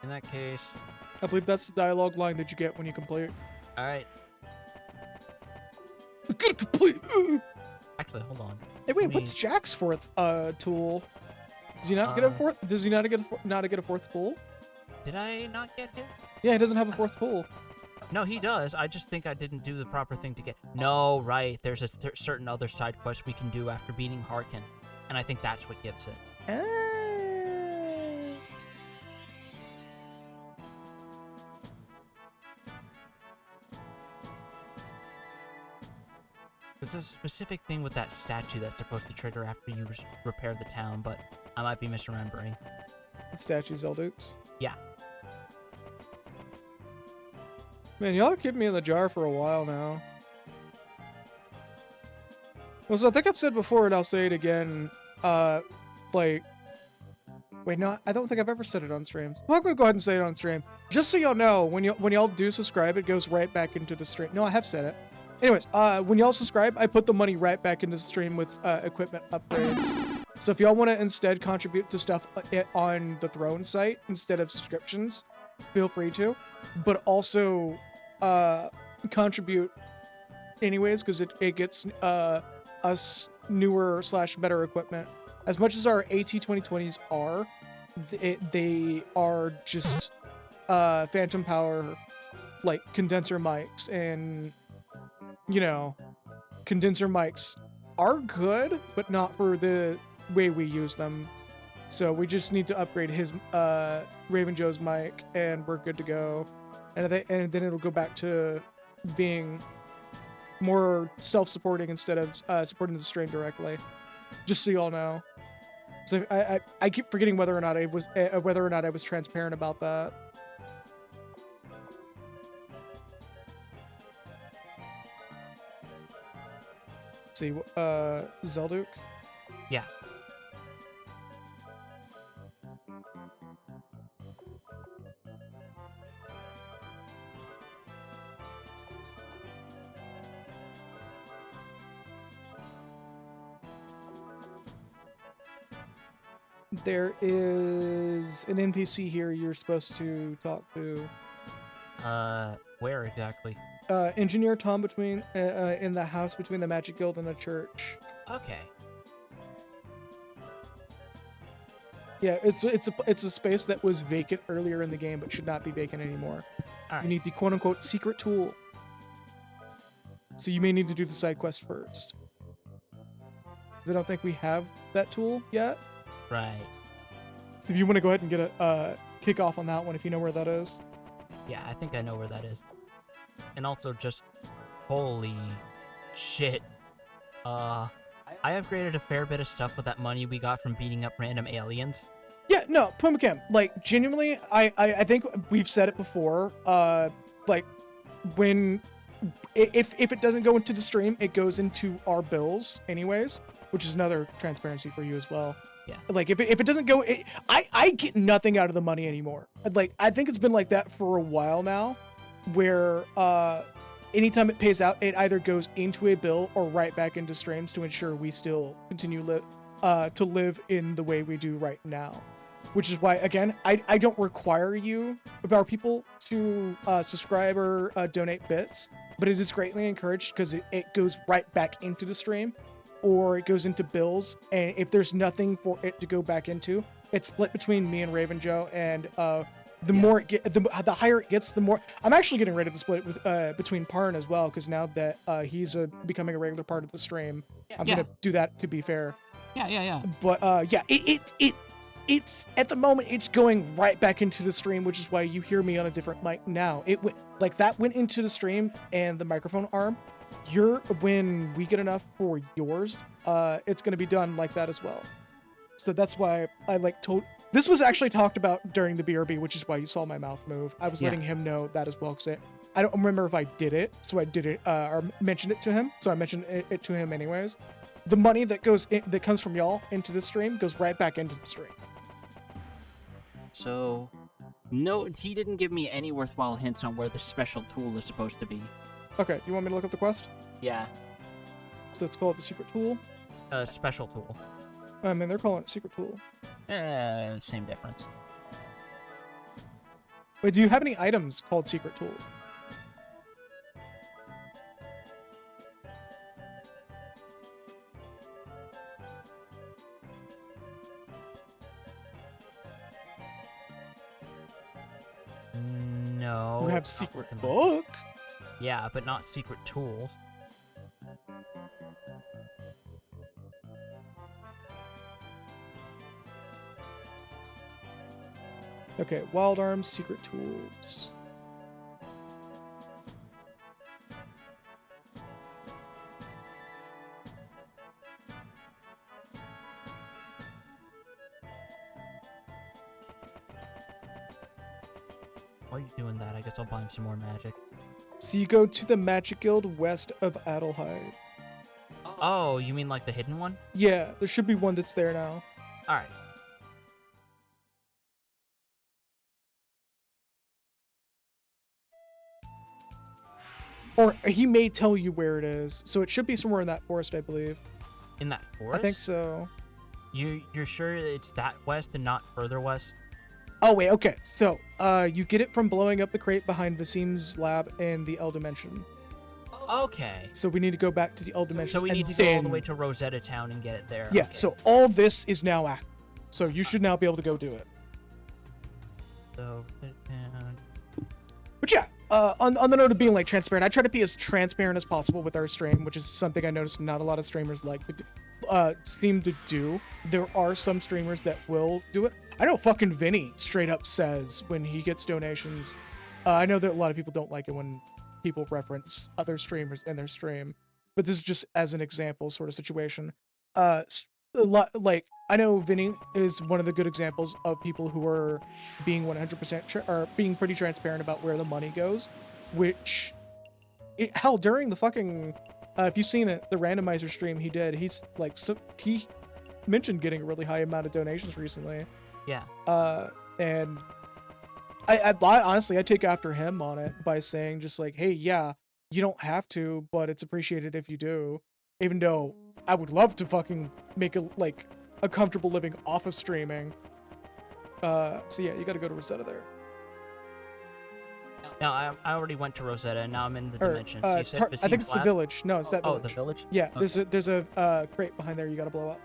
In that case, I believe that's the dialogue line that you get when you complete. alright. Gotta complete. Actually, hold on. Hey, wait, Let what's me- Jack's fourth tool? Does he not get a fourth? Does he not get a fourth pool? Did I not get him? Yeah, he doesn't have a fourth pool. No, he does. I just think I didn't do the proper thing to get... No, right. There's a certain other side quest we can do after beating Harkin. And I think that's what gives it. There's a specific thing with that statue that's supposed to trigger after you repair the town, but I might be misremembering. The statue Zeldukes. Yeah. Man, y'all keep me in the jar for a while now. Well, so I think I've said before, and I'll say it again. Like, wait, no, I don't think I've ever said it on streams. Well, I'm gonna go ahead and say it on stream, just so y'all know. When y'all do subscribe, it goes right back into the stream. No, I have said it. Anyways, when y'all subscribe, I put the money right back into the stream with equipment upgrades. So if y'all want to instead contribute to stuff on the Throne site instead of subscriptions, feel free to. But also contribute anyways, because it gets us newer / better equipment. As much as our AT2020s are, they are just phantom power, like condenser mics, and you know, condenser mics are good, but not for the way we use them. So we just need to upgrade his Raven Joe's mic, and we're good to go. And then it'll go back to being more self-supporting instead of supporting the stream directly. Just so y'all know. So I keep forgetting whether or not I was transparent about that. See, Zelduk. Yeah. There is an NPC here you're supposed to talk to. Where exactly? Engineer Tom between in the house between the Magic Guild and the church. Okay. Yeah, it's a space that was vacant earlier in the game, but should not be vacant anymore. Alright. You need the quote unquote secret tool. So you may need to do the side quest first. 'Cause I don't think we have that tool yet. Right. So if you want to go ahead and get a kick off on that one, if you know where that is. Yeah, I think I know where that is. And also just, holy shit. I upgraded a fair bit of stuff with that money we got from beating up random aliens. Yeah, no, Pumakim, like, genuinely, I think we've said it before, like, if it doesn't go into the stream, it goes into our bills anyways, which is another transparency for you as well. Yeah. Like, if it doesn't go, I get nothing out of the money anymore. Like, I think it's been like that for a while now, where, anytime it pays out, it either goes into a bill or right back into streams to ensure we still continue to live in the way we do right now. Which is why, again, I don't require you, our people, to subscribe or donate bits, but it is greatly encouraged because it goes right back into the stream. or it goes into Bill's. And if there's nothing for it to go back into, it's split between me and Raven Joe. And more the higher it gets, the more. I'm actually getting ready to split it with, between Parn as well, because now that he's becoming a regular part of the stream, I'm gonna do that. To be fair. Yeah. But it's at the moment it's going right back into the stream, which is why you hear me on a different mic now. It went like that went into the stream and the microphone arm. When we get enough for yours, it's gonna be done like that as well. So that's why I this was actually talked about during the BRB, which is why you saw my mouth move. I was letting him know that as well, because I don't remember if I did it, so I did it or mentioned it to him. So I mentioned it to him anyways. The money that comes from y'all into the stream goes right back into the stream. So, no, he didn't give me any worthwhile hints on where the special tool is supposed to be. Okay, you want me to look up the quest? Yeah, So let's call it the secret tool. special tool. I mean, they're calling it secret tool. Same difference. Wait, do you have any items called secret tool? No. You have it's not secret looking like- book? Yeah, but not secret tools. Okay, wild arms, secret tools. While you're doing that, I guess I'll bind some more magic. So you go to the Magic Guild west of Adelheid. Oh, you mean like the hidden one? Yeah, there should be one that's there now. Alright. Or he may tell you where it is, so it should be somewhere in that forest, I believe. In that forest? I think so. You're sure it's that west and not further west? Oh wait, okay. So, you get it from blowing up the crate behind Vasim's lab in the L Dimension. Okay. So we need to go back to the L Dimension. So we and need to go all the then- way to Rosetta Town and get it there. Yeah. Okay. So all this is now active. So you should now be able to go do it. So, But yeah, on the note of being like transparent, I try to be as transparent as possible with our stream, which is something I noticed not a lot of streamers seem to do. There are some streamers that will do it. I know fucking Vinny straight up says when he gets donations. I know that a lot of people don't like it when people reference other streamers in their stream, but this is just as an example sort of situation. I know Vinny is one of the good examples of people who are being 100% or being pretty transparent about where the money goes, which hell during the fucking if you've seen it, the randomizer stream he did, he mentioned getting a really high amount of donations recently. yeah. And I honestly I take after him on it by saying just like, hey, yeah, you don't have to, but it's appreciated if you do. Even though I would love to fucking make a comfortable living off of streaming. So yeah, you gotta go to Rosetta there. Now, I already went to Rosetta, and now I'm in the Or, dimension. So you said I think Vasim's it's the lab? village. No, it's that Oh, village. the village? Yeah, Okay. there's a crate behind there you gotta blow up.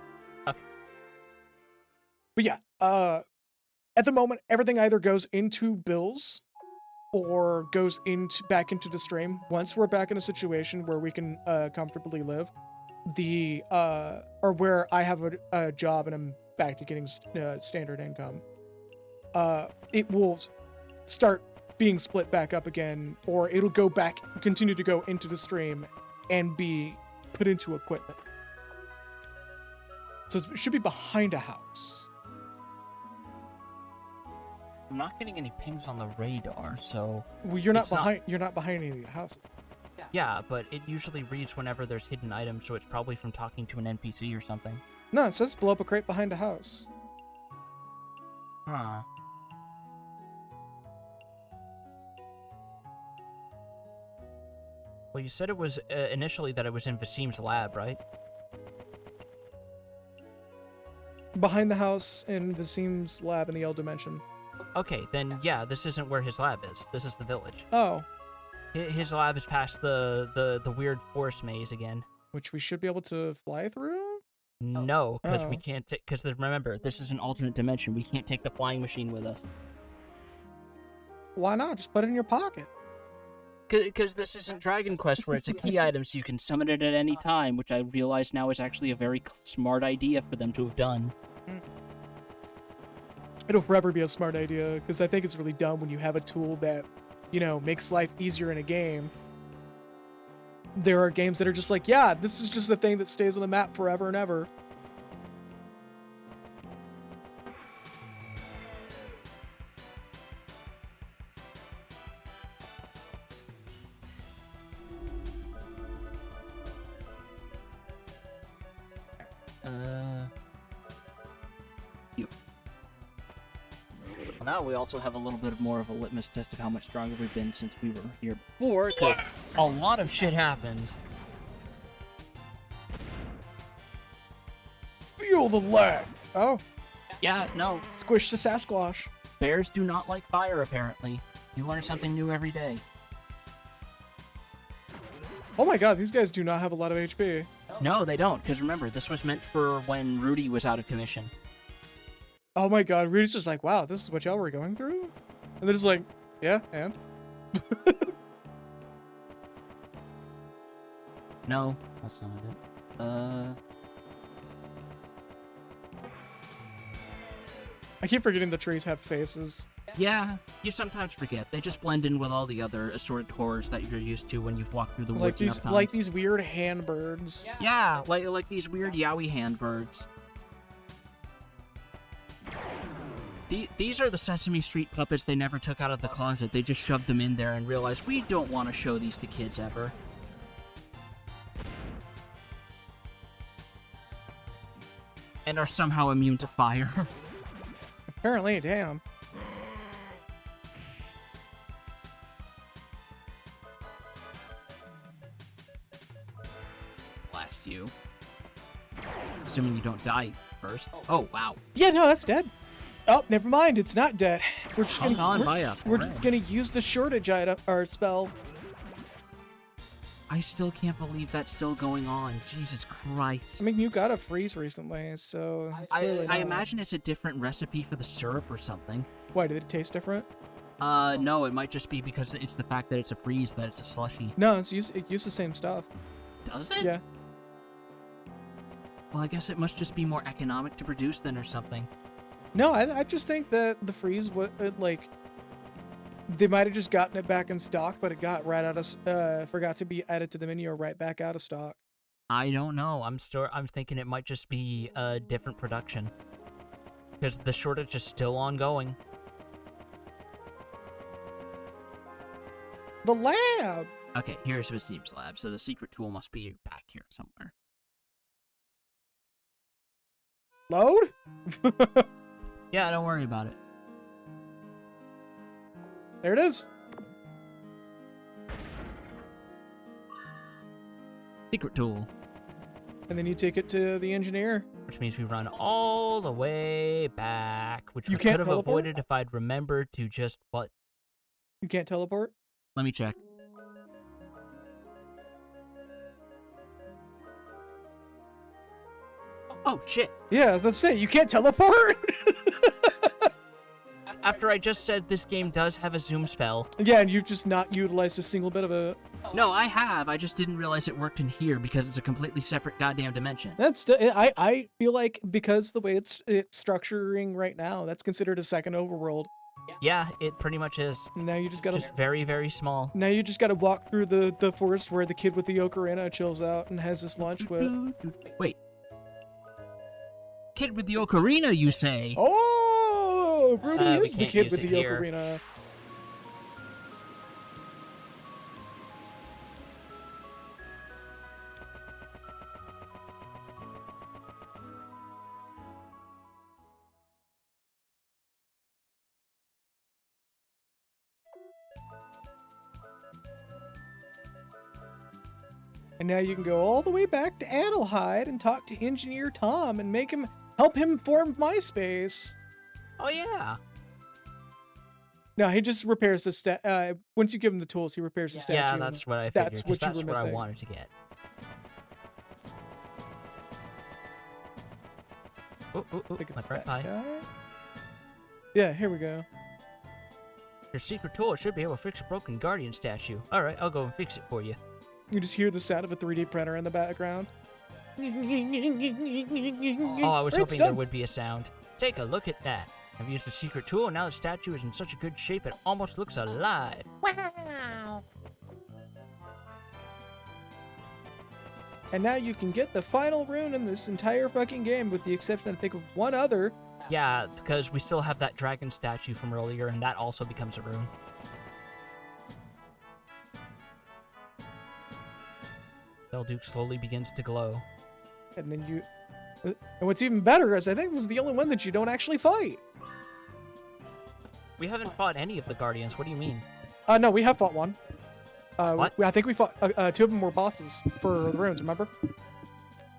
Okay. But yeah, at the moment, everything either goes into Bill's or goes back into the stream. Once we're back in a situation where we can comfortably live, or where I have a job and I'm back to getting standard income, it will start being split back up again, or it'll continue to go into the stream and be put into equipment. So it should be behind a house. I'm not getting any pings on the radar, so... Well, you're not It's not- behind. You're not behind any of the houses. Yeah, but it usually reads whenever there's hidden items, so it's probably from talking to an NPC or something. No, it says blow up a crate behind a house. Huh. Well, you said it was initially that it was in Vasim's lab, right? Behind the house in Vasim's lab in the L Dimension. Okay, then yeah, this isn't where his lab is. This is the village. Oh, His lab is past the weird forest maze again. which we should be able to fly through. No, because we Oh. can't take. Because remember, this is an alternate dimension. We can't take the flying machine with us. Why not? Just put it in your pocket. Because this isn't Dragon Quest, where it's a key item, so you can summon it at any time. Which I realize now is actually a very smart idea for them to have done. It'll forever be a smart idea, because I think it's really dumb when you have a tool that, you know, makes life easier in a game. There are games that are just like, yeah, this is just a thing that stays on the map forever and ever. You. Well, now we also have a little bit more of a litmus test of how much stronger we've been since we were here before, because a lot of shit happens. Feel the lag. Oh, Yeah, no, squish the Sasquatch. bears do not like fire, apparently. You learn something new every day. Oh my god, these guys do not have a lot of HP. No, they don't, because remember, this was meant for when Rudy was out of commission. Oh my god, Rudy's just like, wow, this is what y'all were going through? And they're just like, yeah, and? No, that's not it. I keep forgetting the trees have faces. Yeah, you sometimes forget. They just blend in with all the other assorted horrors that you're used to when you've walked through the woods enough times. Like these weird hand birds. Yeah, like these weird yaoi handbirds. These are the Sesame Street puppets they never took out of the closet. They just shoved them in there and realized we don't want to show these to kids ever. And are somehow immune to fire. Apparently, damn. Blast you. Assuming you don't die first. Oh, wow. Yeah, no, that's dead. Oh, never mind, it's not dead. We're just Hung on gonna, by a we're thread. gonna use the shortage item, or spell. I still can't believe that's still going on. Jesus Christ. I mean, you got a freeze recently, so it's I clearly not. imagine it's a different recipe for the syrup or something. Why, did it taste different? No, it might just be because it's the fact that it's a freeze that it's a slushy. No, it used the same stuff. Does it? Yeah. Well, I guess it must just be more economic to produce then or something. No, I just think that the freeze, like, they might have just gotten it back in stock, but it got right out of, forgot to be added to the menu or right back out of stock. I don't know. I'm thinking it might just be a different production. Because the shortage is still ongoing. The lab! Okay, here's Wasim's lab. So the secret tool must be back here somewhere. Load? Yeah, don't worry about it. There it is. Secret tool. And then you take it to the engineer. Which means we run all the way back. Which You we can't could have teleport? avoided if I'd remembered to just what? You can't teleport? Let me check. Oh, shit. Yeah, I was about to say, you can't teleport? After I just said this game does have a zoom spell. Yeah, and you've just not utilized a single bit of it. No, I have. I just didn't realize it worked in here because it's a completely separate goddamn dimension. That's still, I feel like because the way it's structuring right now, that's considered a second overworld. Yeah, it pretty much is. Now you just gotta Just very, very small. now you just gotta walk through the forest where the kid with the ocarina chills out and has his lunch with. Wait. Kid with the ocarina, you say? Oh, Rudy We is the can't kid use with it the here. ocarina. And now you can go all the way back to Adelheid and talk to Engineer Tom and help him form MySpace. Oh, yeah. No, he just repairs the once you give him the tools, he repairs the statue. Yeah, that's what I figured. That's 'Cause what you that's were what I missing. wanted to get. Oh, I think went it's right that by. guy. Yeah, here we go. Your secret tool should be able to fix a broken Guardian statue. Alright, I'll go and fix it for you. You just hear the sound of a 3D printer in the background. Oh, I was It's hoping there done. would be a sound. Take a look at that. I've used the secret tool, and now the statue is in such a good shape it almost looks alive. Wow. And now you can get the final rune in this entire fucking game, with the exception, I think, of one other. Yeah, because we still have that dragon statue from earlier, and that also becomes a rune. Belduke slowly begins to glow. And then you... and what's even better is I think this is the only one that you don't actually fight. We haven't fought any of the Guardians. What do you mean? No, we have fought one. What? I think we fought... two of them were bosses for the runes, remember?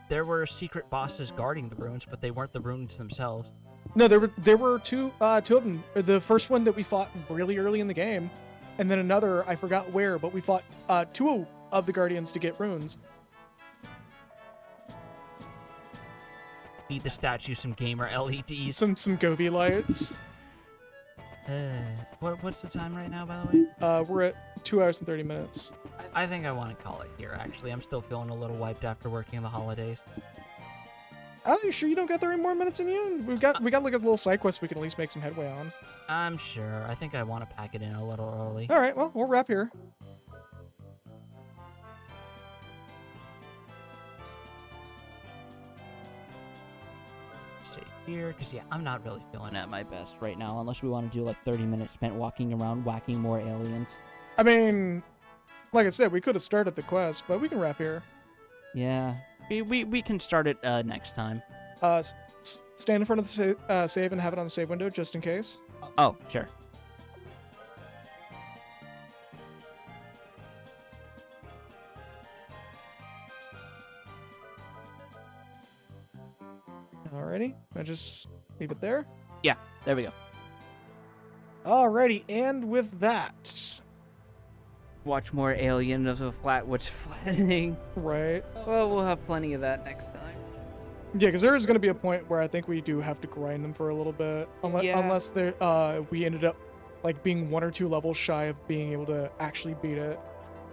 There were secret bosses guarding the runes, but they weren't the runes themselves. No, there were two of them. The first one that we fought really early in the game, and then another, I forgot where, but we fought two of the Guardians to get runes. Feed the statue some gamer LEDs. Some Govi lights. What's the time right now, by the way? We're at 2 hours and 30 minutes. I think I want to call it here, actually. I'm still feeling a little wiped after working the holidays. Oh, you sure you don't got 30 more minutes in you? We got like a little side quest we can at least make some headway on. I'm sure. I think I want to pack it in a little early. All right, well, we'll wrap here. Save here, because, yeah, I'm not really feeling At my best right now, unless we want to do like 30 minutes spent walking around whacking more aliens. I mean, like I said, we could have started the quest, but we can wrap here. Yeah, we can start it next time. Stand in front of the save and have it on the save window just in case. Oh, sure. Alrighty, I just leave it there. Yeah, there we go. Alrighty, and with that, Watch more Alien of the Flatwoods flattening. right? Well, we'll have plenty of that next time. Yeah, because there is going to be a point where I think we do have to grind them for a little bit, Yeah. unless we ended up like being 1 or 2 levels shy of being able to actually beat it.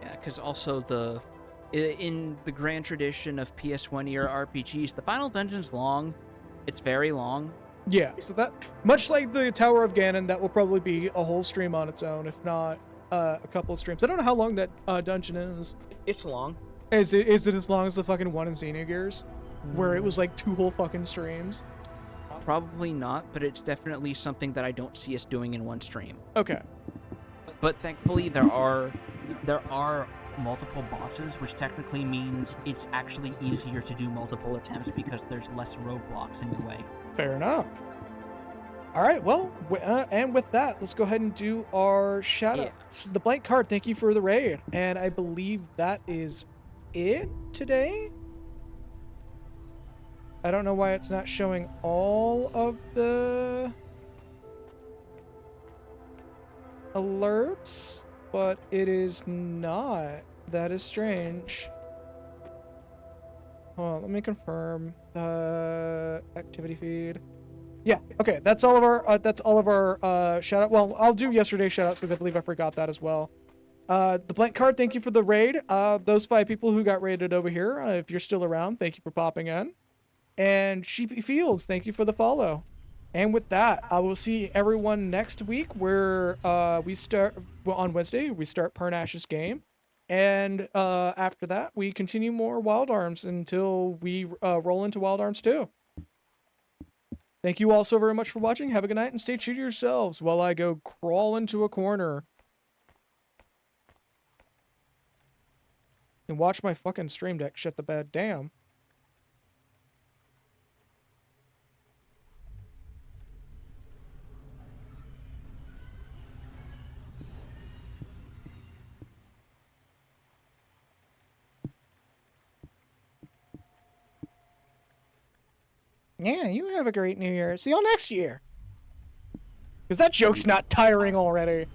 Yeah, because also in the grand tradition of PS1 era RPGs, the final dungeon's long. It's very long. Yeah, so that much like the Tower of Ganon, that will probably be a whole stream on its own, if not a couple of streams. I don't know how long that dungeon is. It's long. Is it as long as the fucking one in Xenogears, where it was like 2 whole fucking streams? Probably not, but it's definitely something that I don't see us doing in one stream. Okay. But thankfully, there are multiple bosses, which technically means it's actually easier to do multiple attempts because there's less roadblocks in your way. Fair enough. All right, well, and with that, let's go ahead and do our shout-outs. The Blank Card, thank you for the raid. And I believe that is it today? I don't know why it's not showing all of the alerts, but it is not. That is strange. Hold on, let me confirm. Activity feed. Yeah, okay, that's all of our shout out. Well, I'll do yesterday's shout outs because I believe I forgot that as well. The Blank Card, thank you for the raid. Those 5 people who got raided over here, if you're still around, thank you for popping in. And Sheepy Fields, thank you for the follow. And with that, I will see everyone next week where we start, well, on Wednesday, we start Pernash's game. And after that, we continue more Wild Arms until we roll into Wild Arms 2. Thank you all so very much for watching. Have a good night and stay true to yourselves while I go crawl into a corner. And watch my fucking stream deck shut the bed. Damn. Yeah, you have a great New Year. See y'all next year. Because that joke's not tiring already.